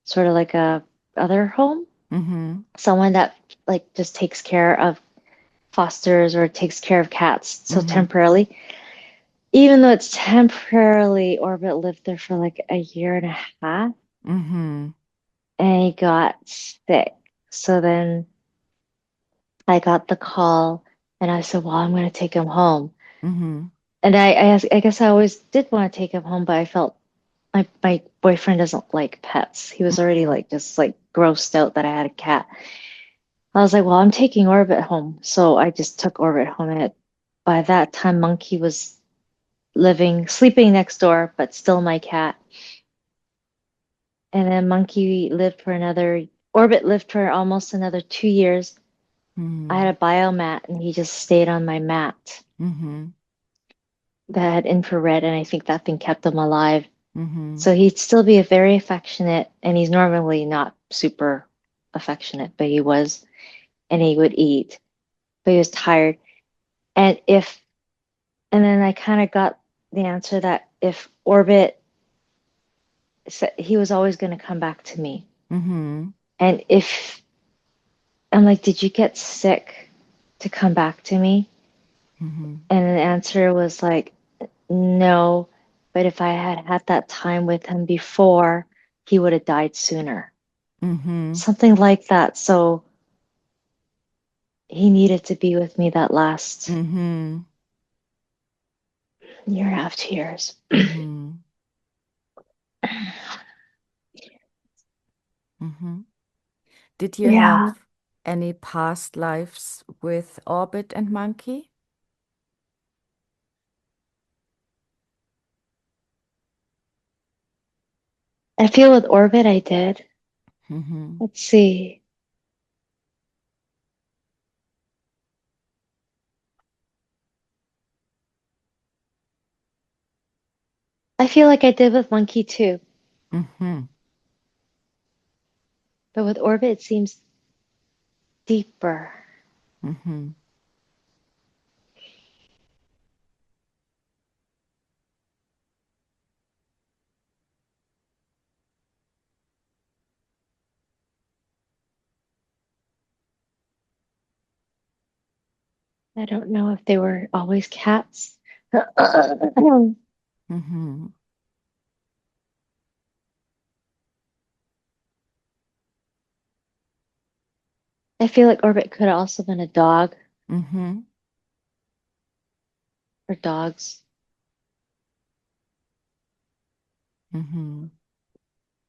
sort of like a other home, Mm-hmm. someone that like just takes care of fosters or takes care of cats. So Mm-hmm. temporarily, even though it's temporarily, Orbit lived there for like a year and a half, Mm-hmm. and he got sick. So then I got the call, and I said, well, I'm gonna take him home. Mm-hmm. And I guess I always did want to take him home, but I felt my boyfriend doesn't like pets. He was already Mm-hmm. like just like grossed out that I had a cat. I was like, well, I'm taking Orbit home. So I just took Orbit home. And by that time, Monkey was sleeping next door, but still my cat. And then Orbit lived for almost another 2 years. I Mm-hmm. had a biomat and he just stayed on my mat Mm-hmm. that had infrared. And I think that thing kept him alive. Mm-hmm. So he'd still be a very affectionate, and he's normally not super affectionate, but he was, and he would eat, but he was tired. And and then I kind of got the answer that if Orbit, he was always going to come back to me. Mm-hmm. And if I'm like, did you get sick to come back to me? Mm-hmm. And the answer was like, no, but if I had had that time with him before, he would have died sooner. Mm-hmm. Something like that. So he needed to be with me that last Mm-hmm. year and a half, 2 years. Mm-hmm. Mm-hmm. Did you have Yeah. any past lives with Orbit and Monkey? I feel with Orbit I did. Mm-hmm. Let's see. I feel like I did with Monkey too. Mm-hmm. But with Orbit it seems deeper. Mm-hmm. I don't know if they were always cats. Mm-hmm. I feel like Orbit could have also been a dog Mm-hmm. or dogs. Mm-hmm.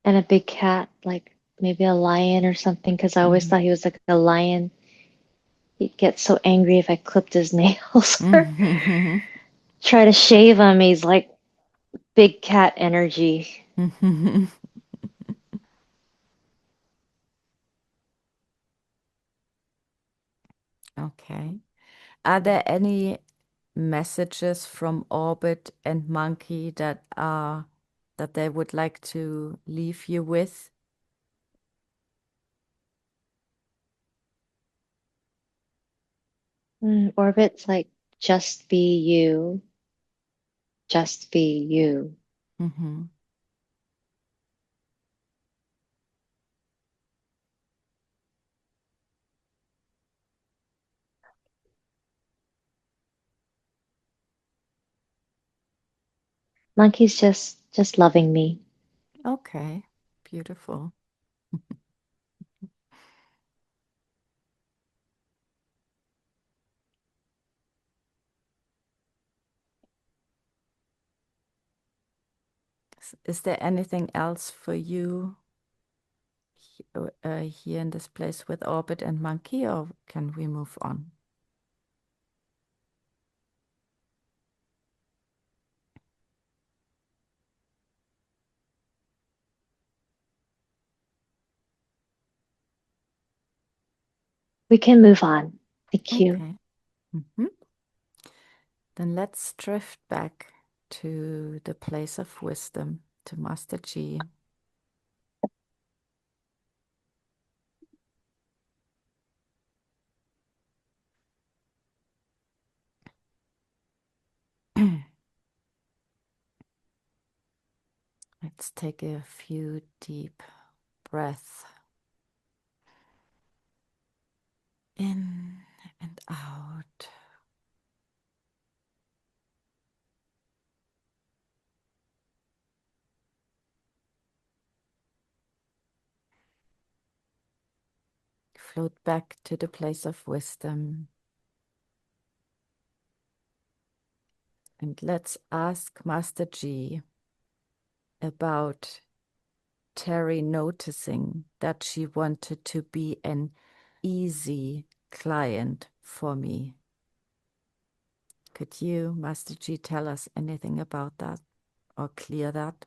And a big cat, like maybe a lion or something, because I always Mm-hmm. thought he was like a lion. He'd get so angry if I clipped his nails or Mm-hmm. try to shave him. He's like big cat energy. Mm-hmm. Okay. Are there any messages from Orbit and Monkey that they would like to leave you with? Orbit's like, just be you, just be you. Mm-hmm. Monkey's just loving me. Okay. Beautiful. Is there anything else for you here in this place with Orbit and Monkey, or can we move on? We can move on. Thank you. Okay. Mhm. Then let's drift back to the place of wisdom, to Master G. Let's take a few deep breaths in and out. Float back to the place of wisdom. And let's ask Master G about Terry noticing that she wanted to be an easy client for me. Could you, Master G, tell us anything about that or clear that?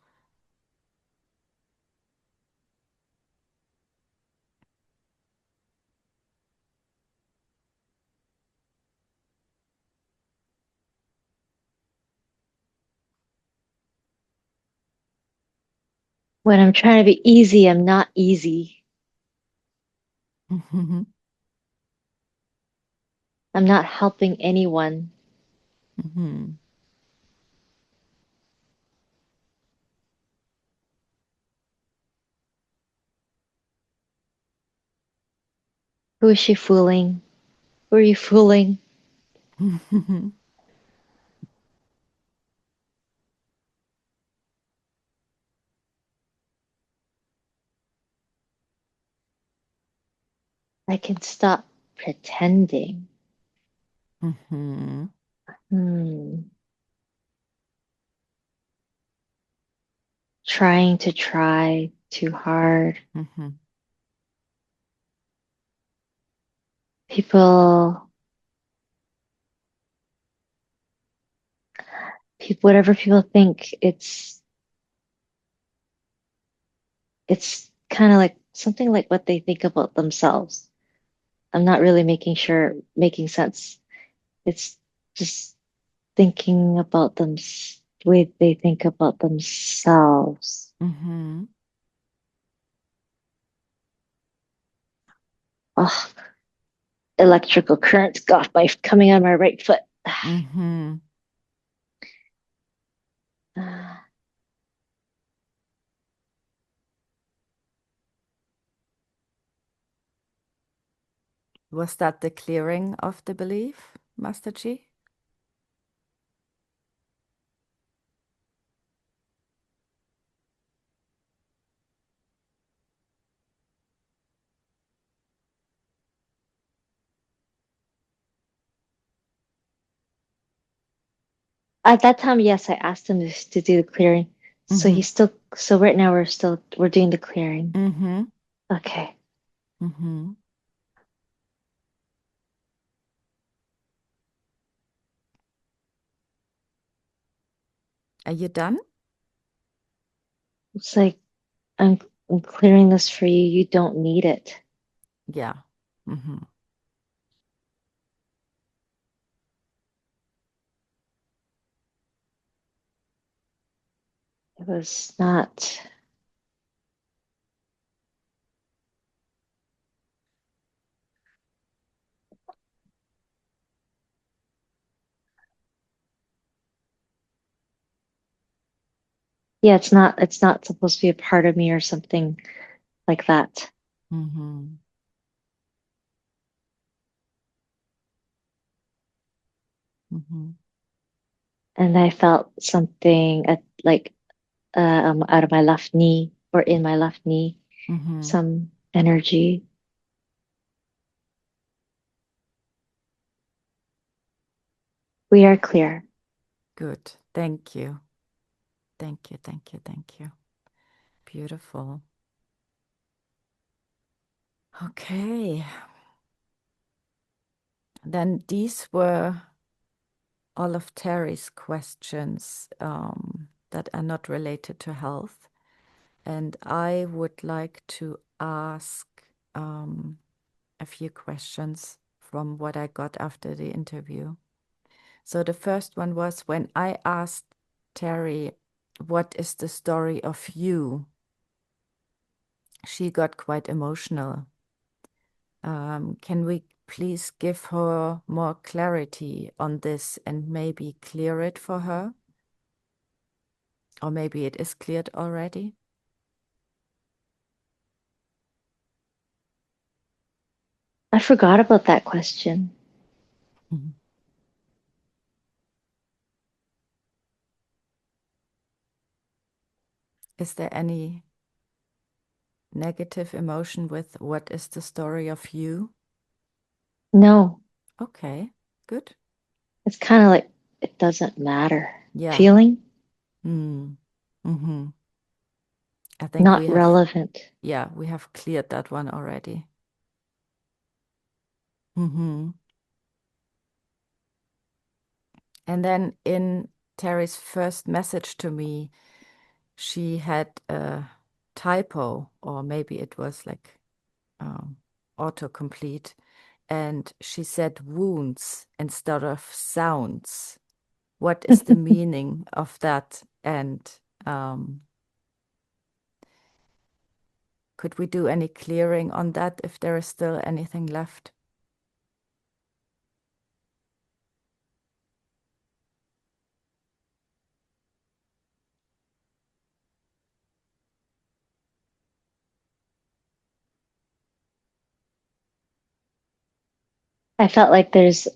When I'm trying to be easy, I'm not easy. Mhm. I'm not helping anyone. Mhm. Who is she fooling? Who are you fooling? I can stop pretending. Mhm. Hmm. Trying to try too hard. Mhm. People, whatever people think, it's kind of like something like what they think about themselves. I'm not really making sense. It's just thinking about them, the way they think about themselves. Mhm. Oh, electrical current got my coming on my right foot. Mhm. Was that the clearing of the belief, Master G? At that time, yes, I asked him to do the clearing. Mhm. So right now we're doing the clearing. Mhm. Okay. Mhm. Are you done? It's like I'm I'm clearing this for you. You don't need it. Yeah. Mhm. It was not, yeah, it's not supposed to be a part of me or something like that. Mhm. Mhm. And I felt something like out of my left knee or in my left knee, Mhm. some energy. We are clear. Good. Thank you. Thank you. Thank you. Thank you. Beautiful. Okay. Then these were all of Terry's questions that are not related to health. And I would like to ask a few questions from what I got after the interview. So the first one was when I asked Terry, what is the story of you? She got quite emotional. Can we please give her more clarity on this and maybe clear it for her? Or maybe it is cleared already? I forgot about that question. Mhm. Is there any negative emotion with what is the story of you? No, Okay, good. it's kind of like it doesn't matter. Yeah. Feeling Mm. Mm-hmm. I think not we have, relevant. yeah, we have cleared that one already. Mm-hmm. And then in Terry's first message to me, she had a typo, or maybe it was like um, autocomplete, and she said wounds instead of sounds. What is the meaning of that? And um, could we do any clearing on that if there is still anything left? I felt like there's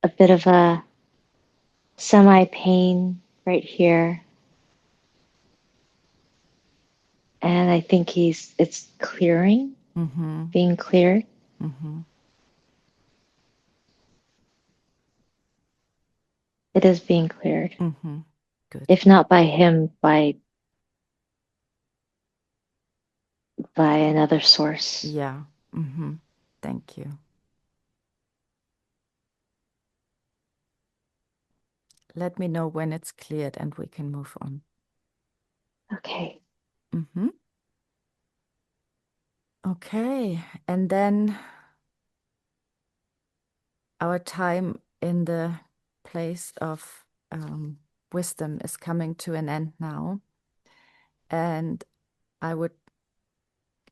a bit of a semi pain right here. And I think it's clearing, Mm-hmm. being cleared. Mm-hmm. It is being cleared. Mm-hmm. Good. If not by him, by another source. Yeah. Mm-hmm. Thank you. Let me know when it's cleared and we can move on. Okay. Mm-hmm. Okay. And then our time in the place of wisdom is coming to an end now. And I would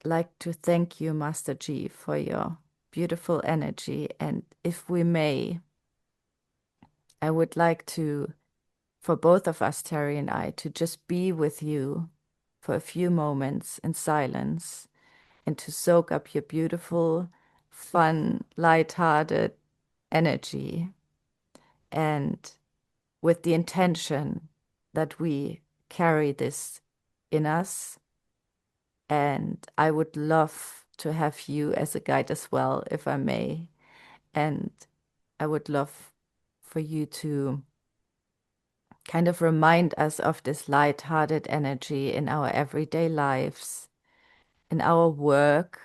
like to thank you, Master G, for your beautiful energy. And if we may, I would like to, for both of us, Terry and I, to just be with you for a few moments in silence and to soak up your beautiful, fun, light-hearted energy, and with the intention that we carry this in us. And I would love to have you as a guide as well, if I may. And I would love for you to kind of remind us of this light-hearted energy in our everyday lives, in our work,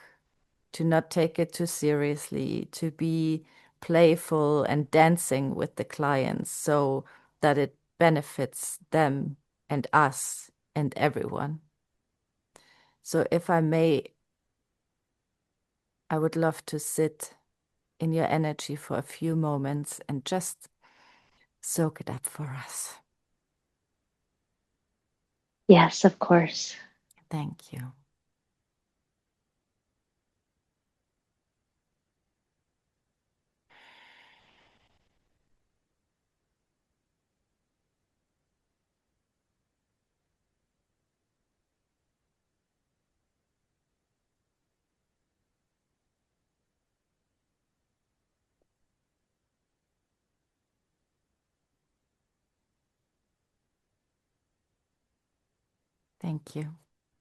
to not take it too seriously, to be playful and dancing with the clients so that it benefits them and us and everyone. So, if I may, I would love to sit in your energy for a few moments and just soak it up for us. Yes, of course. Thank you. Thank you.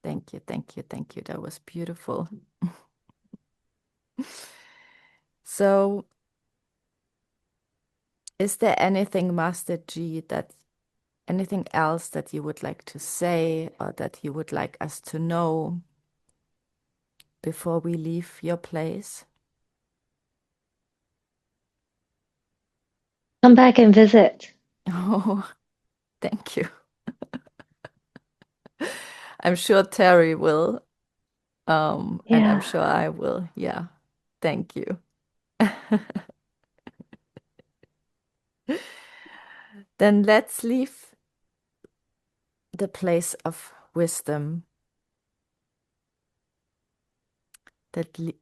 Thank you. Thank you. Thank you. That was beautiful. So, is there anything, Master G, that anything else that you would like to say or that you would like us to know before we leave your place? Come back and visit. Oh, thank you. I'm sure Terry will, and I'm Yeah. sure I will. Yeah, thank you. Then let's leave the place of wisdom.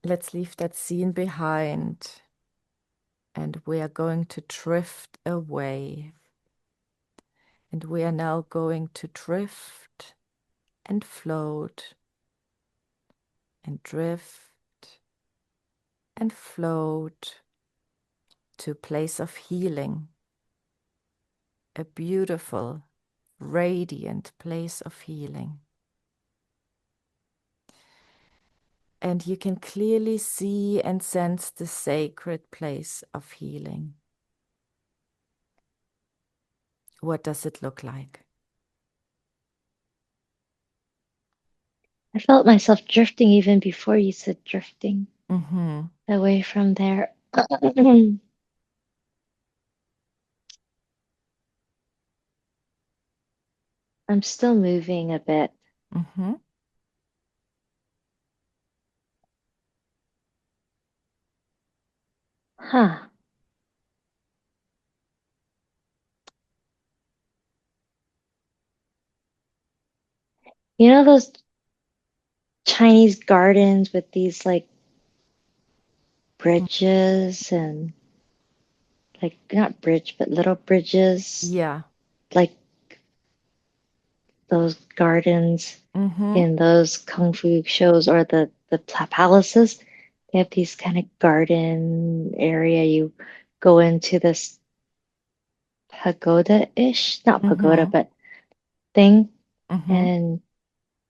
Let's leave that scene behind, and we are going to drift away. And we are now going to drift and float and drift and float to a place of healing, a beautiful, radiant place of healing. And you can clearly see and sense the sacred place of healing. What does it look like? I felt myself drifting even before you said drifting Mm-hmm. away from there. I'm still moving a bit. Mm-hmm. Huh. You know those Chinese gardens with these like bridges and like not bridge, but little bridges, Yeah. like those gardens Mm-hmm. in those kung fu shows or the palaces. They have these kind of garden area. You go into this pagoda-ish, not pagoda, Mm-hmm. but thing. Mm-hmm. And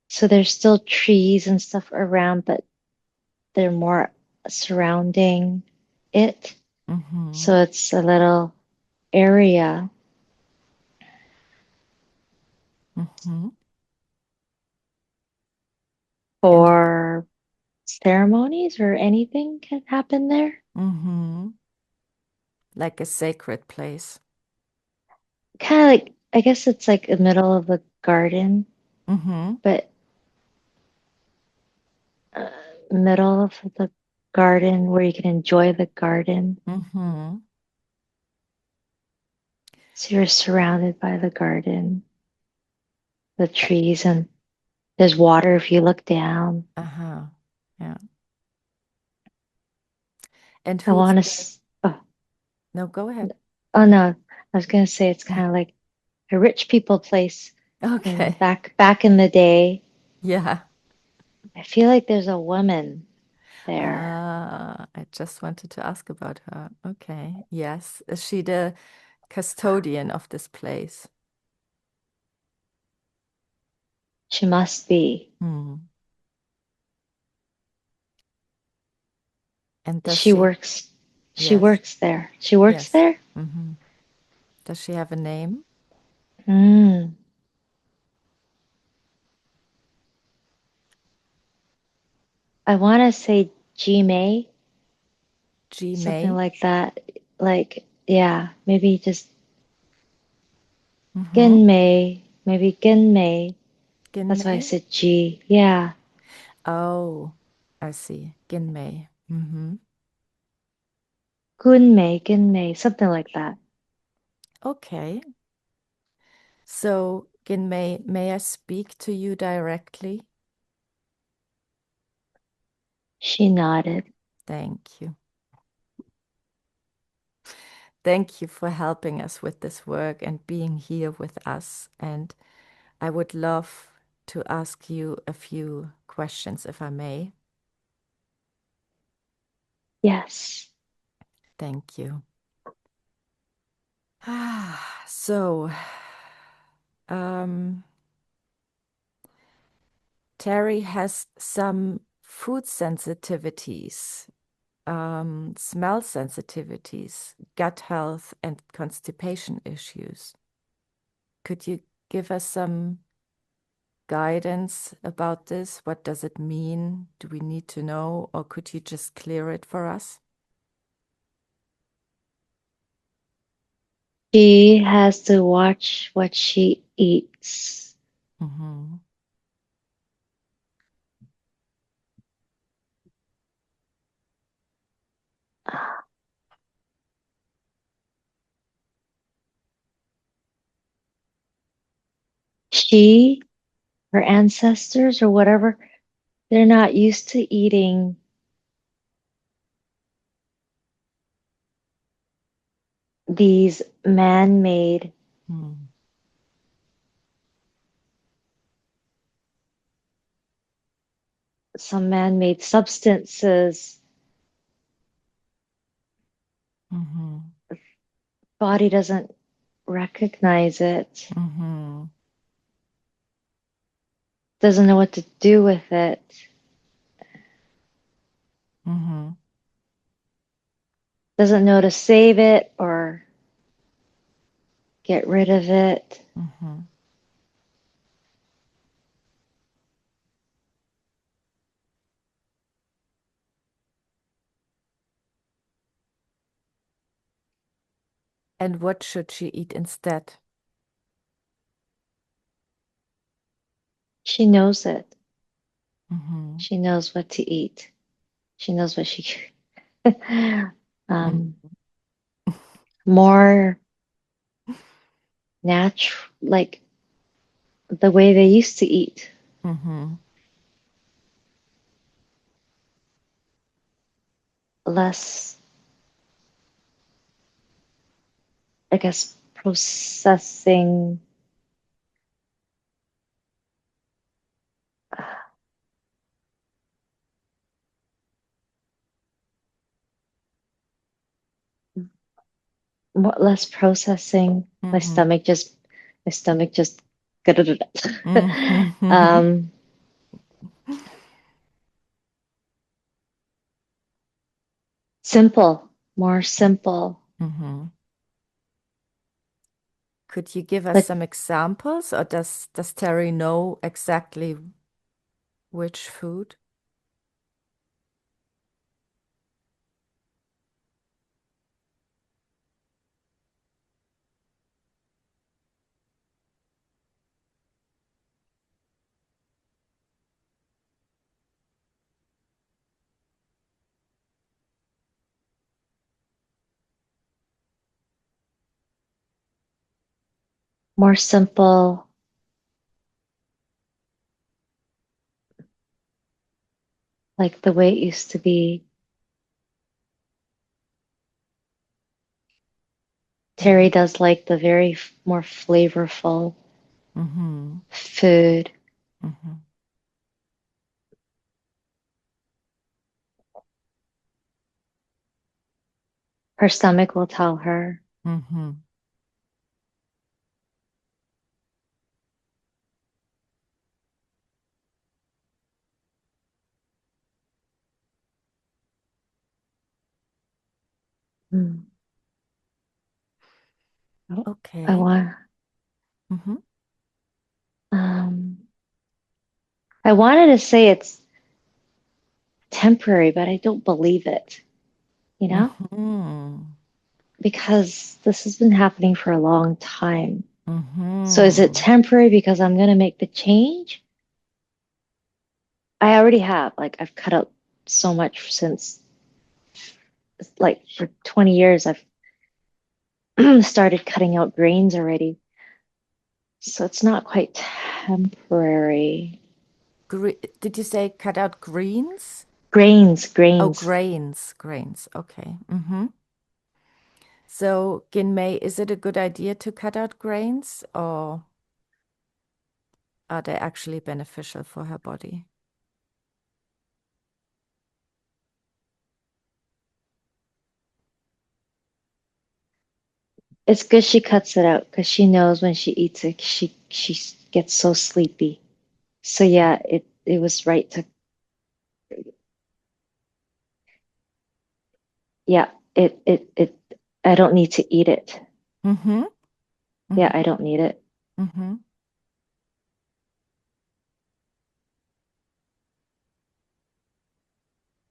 so there's still trees and stuff around, but they're more surrounding it. Mm-hmm. So it's a little area Mm-hmm. And for ceremonies or anything can happen there. mm-hmm. Like a sacred place. Kind of like, I guess it's like the middle of a garden, Mm-hmm. but uh, middle of the garden where you can enjoy the garden. Mm-hmm. So you're surrounded by the garden, the trees, and there's water if you look down. Uh-huh. Yeah. And I who's want to, oh, no, go ahead. oh no, I was gonna say it's Yeah. kind of like a rich people place in Okay. back in the day. Yeah. I feel like there's a woman there. I just wanted to ask about her. Okay. Yes. Is she the custodian of this place? She must be. Hmm. And does She she? works. She Yes. works there. She works Yes. there. Mm-hmm. Does she have a name? Mm. I want to say G May, G something May? like that. Like, yeah, maybe just Mm-hmm. Gin May, maybe Gin May. Gin That's why I May? said G. Yeah, Oh, I see. Gin May. Mm-hmm. Gun May, Gin May, something like that. Okay. So, Gin may I speak to you directly? She nodded. Thank you. Thank you for helping us with this work and being here with us. And I would love to ask you a few questions, if I may. Yes. Thank you. So, um, Terry has some food sensitivities, smell sensitivities, gut health, and constipation issues. Could you give us some guidance about this? What does it mean? Do we need to know, or could you just clear it for us? She has to watch what she eats. Mm-hmm. She, her ancestors or whatever, they're not used to eating these man-made, Mm-hmm. some man-made substances. Mm-hmm. Body doesn't recognize it, Mm-hmm. doesn't know what to do with it, Mm-hmm. doesn't know to save it or get rid of it. Mm-hmm. And what should she eat instead? She knows it. Mm-hmm. She knows what to eat. She knows what she um, Mm-hmm. more natural, like the way they used to eat, Mm-hmm. less, I guess, processing, less processing. Mm-hmm. My stomach just, Mm-hmm. um, simple, more simple. Mm-hmm. Could you give us But some examples, or does Terry know exactly which food? more simple, like the way it used to be. Mm-hmm. Terry does like the very more flavorful Mm-hmm. food. Mm-hmm. Her stomach will tell her. Mm-hmm. Mm, I Okay. want. Mm-hmm. Um, I wanted to say it's temporary, but I don't believe it. You know, Mm-hmm. because this has been happening for a long time. So is it Mm-hmm. temporary because I'm going to make the change? I already have. Like I've cut out so much since like for 20 years I've started cutting out grains already. So it's not quite temporary. Did you say cut out greens? Grains, Oh, grains. grains, grains. Okay. Mm-hmm. So, Ginmei, is it a good idea to cut out grains, or are they actually beneficial for her body? It's good she cuts it out because she knows when she eats it, she gets so sleepy. So yeah, it was right to yeah, it I don't need to eat it. Mm-hmm. Yeah, Mm-hmm. I don't need it. Mm-hmm.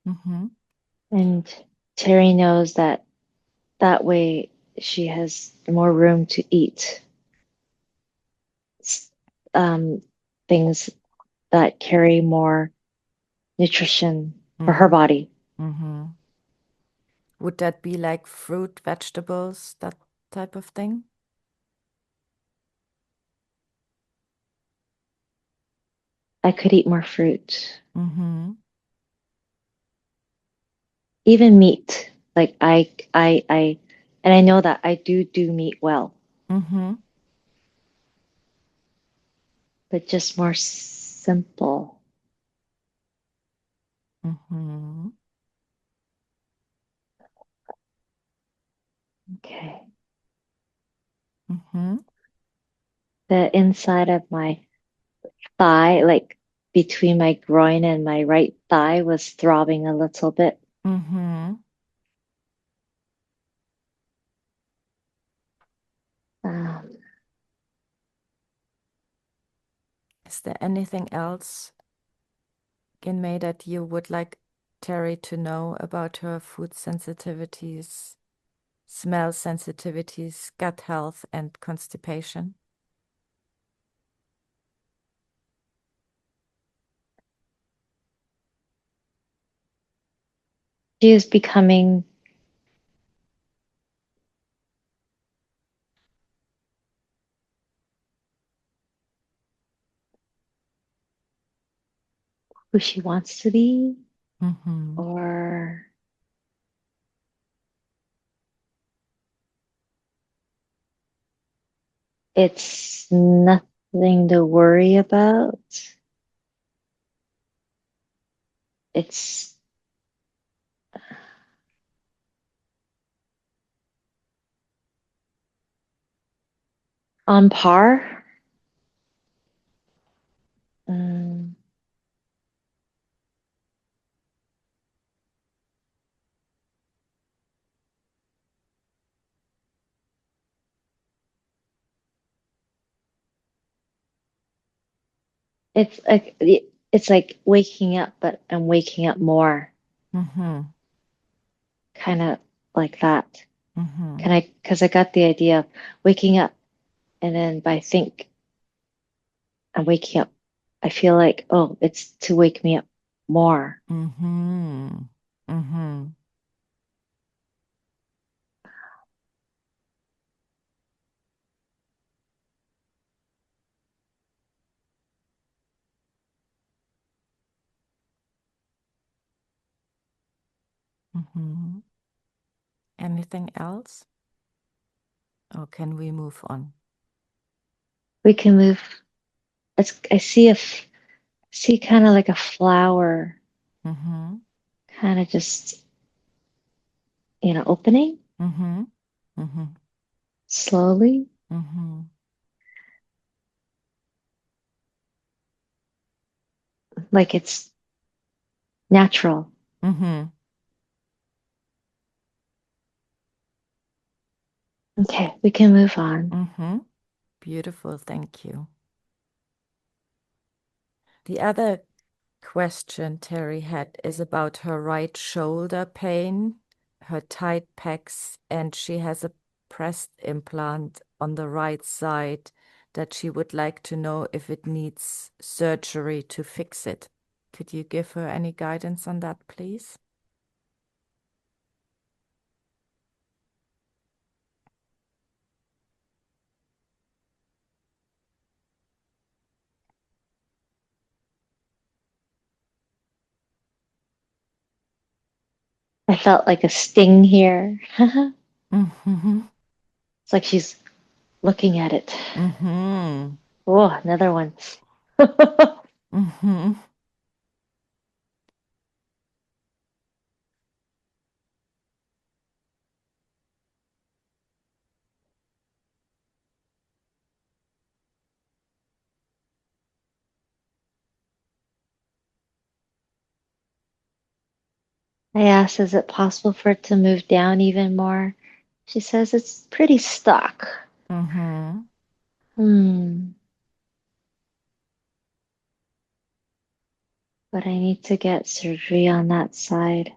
Mm-hmm. And Terry knows that that way she has more room to eat um, things that carry more nutrition for her Mm-hmm. body. Mm-hmm. Would that be like fruit, vegetables, that type of thing? I could eat more fruit, Mm-hmm. even meat. Like and I know that I do meat well, Mm-hmm. but just more simple. Mm-hmm. Okay. Mm-hmm. The inside of my thigh, like between my groin and my right thigh, was throbbing a little bit. Mm-hmm. Um, Is there anything else, May, that you would like Terry to know about her food sensitivities, smell sensitivities, gut health, and constipation? she is becoming who she wants to be, Mm-hmm. or it's nothing to worry about. It's on par. Um, it's like it's like waking up, but I'm waking up more, Mm-hmm. kind of like that. Mm-hmm. Can I? Because I got the idea of waking up, and then by think I'm waking up, I feel like, oh, it's to wake me up more. Mm-hmm. Mm-hmm. Mm-hmm. Anything else? Or can we move on? We can move. I see see kind of like a flower, Mm-hmm. kind of just opening Mm-hmm. Mm-hmm. slowly, Mm-hmm. like it's natural. Mm-hmm. Okay, we can move on. Mm-hmm. Beautiful, thank you. The other question Terry had is about her right shoulder pain, her tight pecs, and she has a breast implant on the right side that she would like to know if it needs surgery to fix it. Could you give her any guidance on that, please? I felt like a sting here. It's Mm-hmm. like she's looking at it. Mm-hmm. Oh, another one. Mm-hmm. I asked, is it possible for it to move down even more? She says it's pretty stuck. Mm-hmm. Hmm. but I need to get surgery on that side.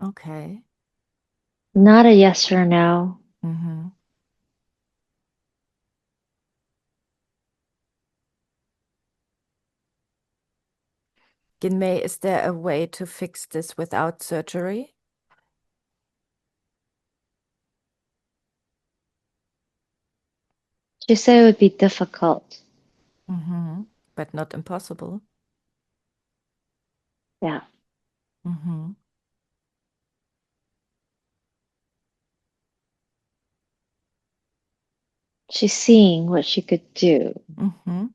Okay. Not a yes or no. Mm-hmm. Ginmei, is there a way to fix this without surgery? She said it would be difficult. Mm-hmm. But not impossible. Yeah. Mm-hmm. She's seeing what she could do. Mm-hmm.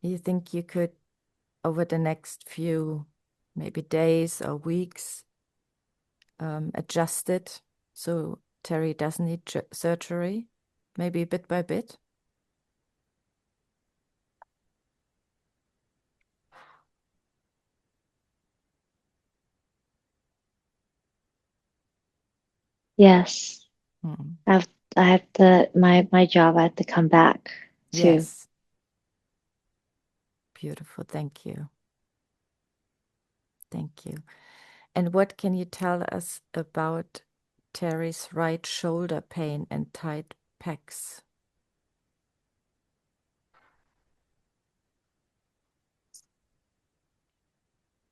You think you could, over the next few, maybe days or weeks, adjust it so Terry doesn't need surgery, maybe bit by bit? Yes. Mm. I've I have to my job I have to come back to. Yes. Beautiful. Thank you. Thank you. And what can you tell us about Terry's right shoulder pain and tight pecs?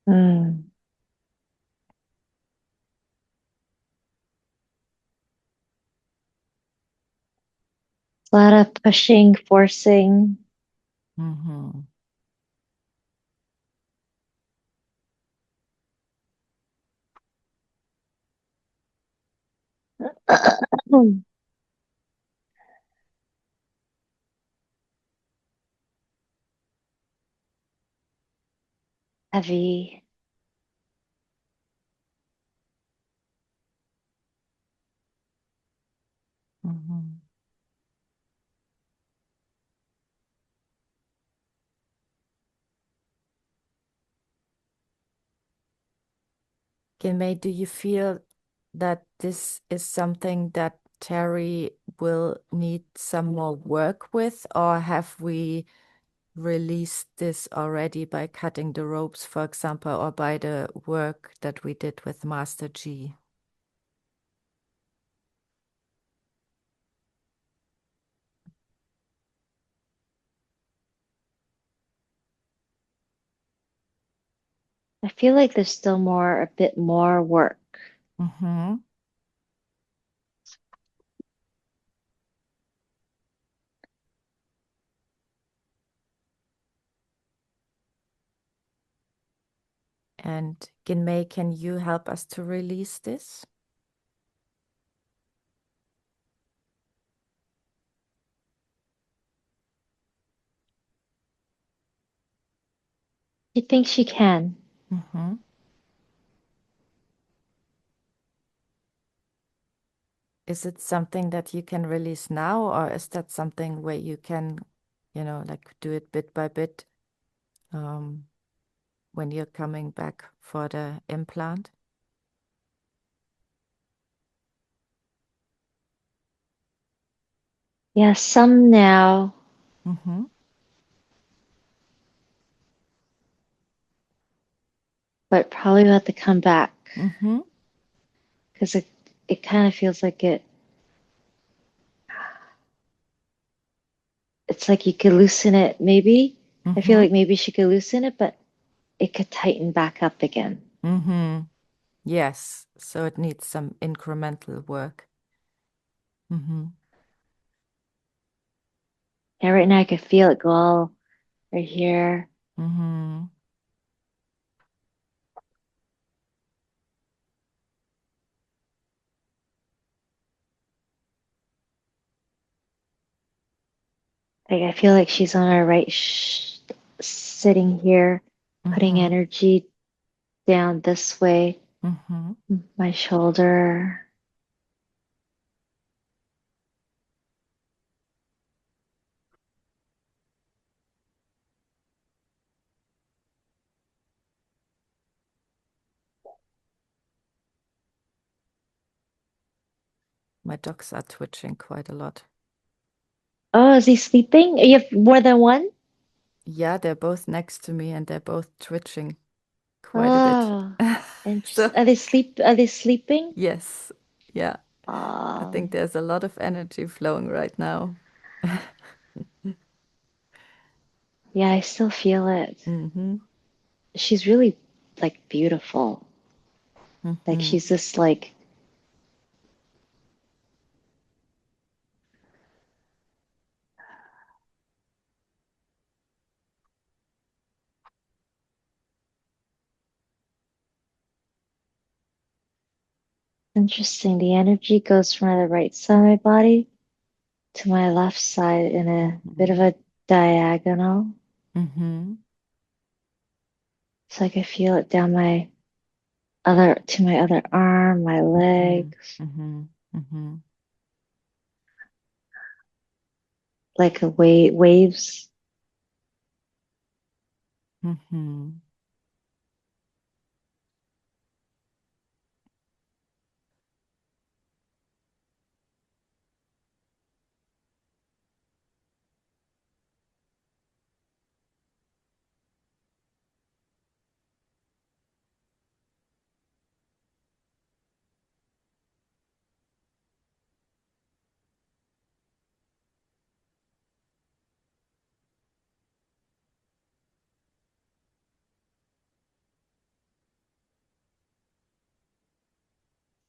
Mm. A lot of pushing, forcing. Mm-hmm. Heavy. Mm-hmm. May, do you feel that this is something that Terry will need some more work with, or have we released this already by cutting the ropes, for example, or by the work that we did with Master G? I feel like there's still a bit more work. Mm-hmm. And Ginmei, can you help us to release this? You think she can? Mm-hmm. Is it something that you can release now, or is that something where you can, like do it bit by bit, um, when you're coming back for the implant? Yeah, some now, Mm-hmm. but probably will have to come back Mm-hmm. because it kind of feels like it's like you could loosen it maybe. I feel Mm-hmm. like maybe she could loosen it, but it could tighten back up again. Mm-hmm. Yes. So it needs some incremental work. Mm-hmm. Yeah, right now I could feel it go all right here. Mm-hmm. Like I feel like she's on her right, sitting here, putting Mm-hmm. energy down this way, Mm-hmm. my shoulder. My dogs are twitching quite a lot. Oh, is he sleeping? You have more than one? Yeah, they're both next to me and they're both twitching quite a bit. Oh, So, interesting. Are they sleeping? yes, yeah, I think Um, there's a lot of energy flowing right now. yeah, I still feel it. Mm-hmm. She's really like beautiful. Like Mm-hmm. she's just like interesting. The energy goes from the right side of my body to my left side in a bit of Mm-hmm. a diagonal. Mm-hmm. So I can feel it down my other to my other arm, my Mm-hmm. legs, Mm-hmm. Mm-hmm. like a waves. Mm-hmm.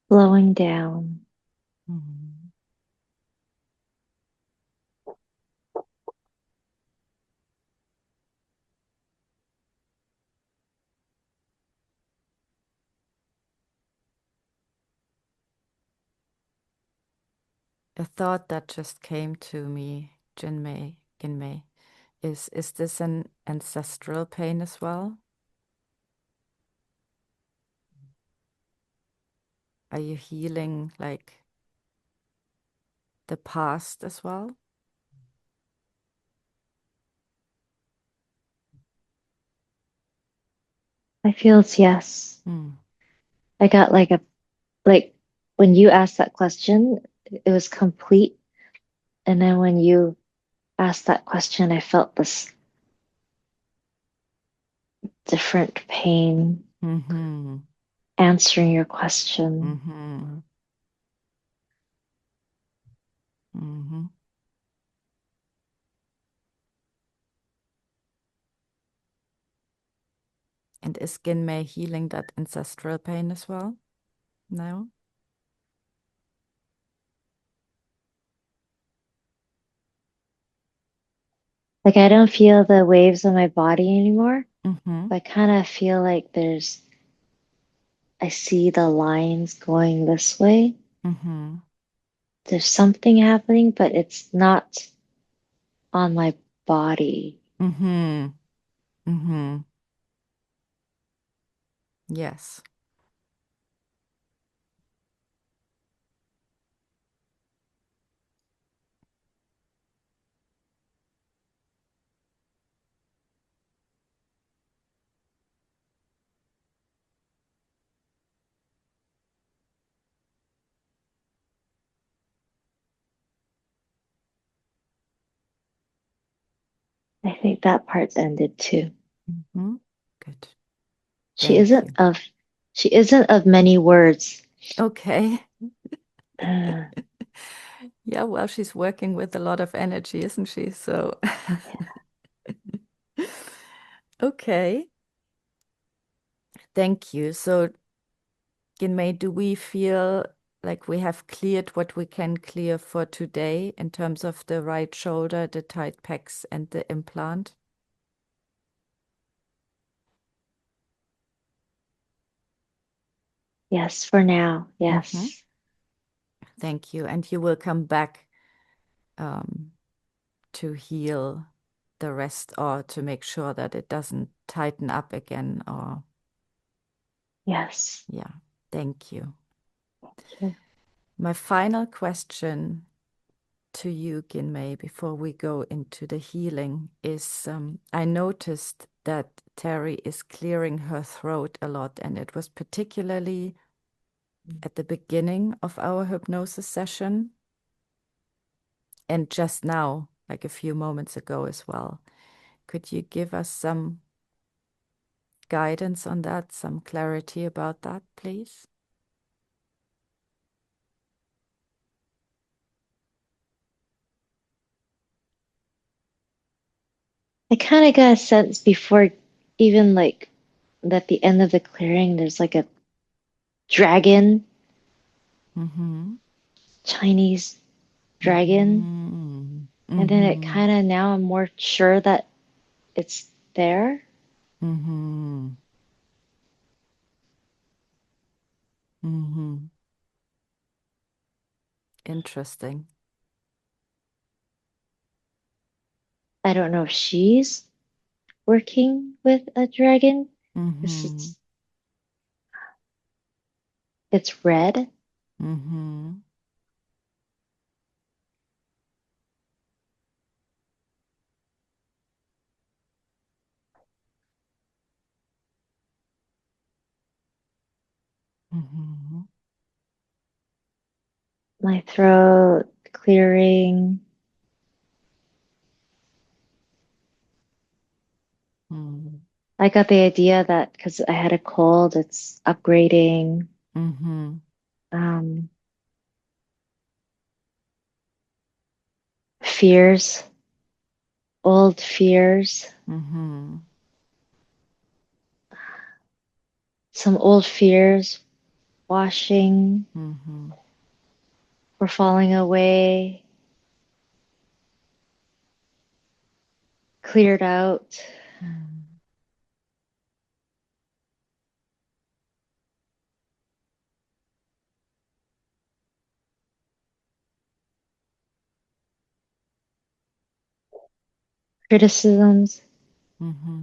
Flowing down. Mm-hmm. A thought that just came to me, Ginmei, is this an ancestral pain as well? Are you healing like the past as well? I feel it's yes. Mm. I got like when you asked that question, it was complete. And then when you asked that question, I felt this different pain Mm-hmm. answering your question. Mm-hmm. Mm-hmm. And is Ginmei healing that ancestral pain as well now? Like I don't feel the waves on my body anymore. Mm-hmm. But I kind of feel like I see the lines going this way. Mm-hmm. There's something happening, but it's not on my body. Mm-hmm. Mm-hmm. Yes. I think that part's ended too. Mm-hmm. Good. She Thank isn't you. of she isn't of many words. Okay. Uh, Yeah, well, she's working with a lot of energy, isn't she? So, okay. Thank you. So, Ginmei, do we feel like we have cleared what we can clear for today in terms of the right shoulder, the tight pecs, and the implant? yes, for now. Mm-hmm. Yes. Thank you. And you will come back um, to heal the rest or to make sure that it doesn't tighten up again or, Yes. yeah. Thank you. Sure. My final question to you, Ginmei, before we go into the healing is I noticed that Terry is clearing her throat a lot, and it was particularly at the beginning of our hypnosis session and just now, like a few moments ago as well. Could you give us some guidance on that, some clarity about that, please? I kind of got a sense before even like at the end of the clearing, there's like a dragon, Mm-hmm. Chinese dragon. Mm-hmm. And then it Mm-hmm. kind of now I'm more sure that it's there. Mm-hmm. Mm-hmm. Interesting. I don't know if she's working with a dragon. This Mm-hmm. it's red. Mm-hmm. Mm-hmm. My throat clearing. Mm-hmm. I got the idea that because I had a cold, it's upgrading. Mm-hmm. Um, fears, old fears, Mm-hmm. some old fears washing Mm-hmm. or falling away, cleared out. Mm-hmm. Criticisms, Mm-hmm.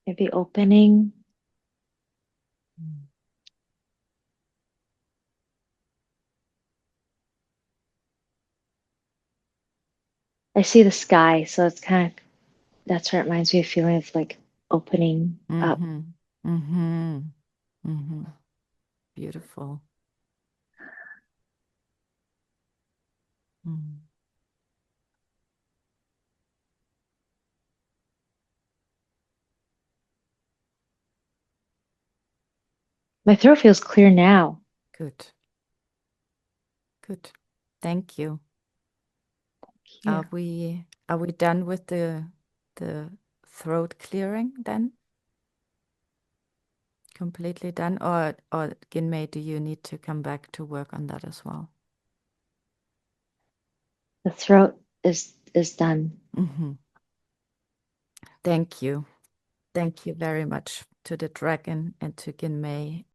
maybe opening. I see the sky, so it's kind of that's what it reminds me of feeling of like opening up. Mm-hmm. Mm-hmm. Mm-hmm. Beautiful. Mm. My throat feels clear now. Good. Good. Thank you. Yeah. Are we done with the throat clearing then? Completely done? Or Ginmei, do you need to come back to work on that as well? The throat is done. Mm-hmm. Thank you. Thank you very much to the dragon and to Ginmei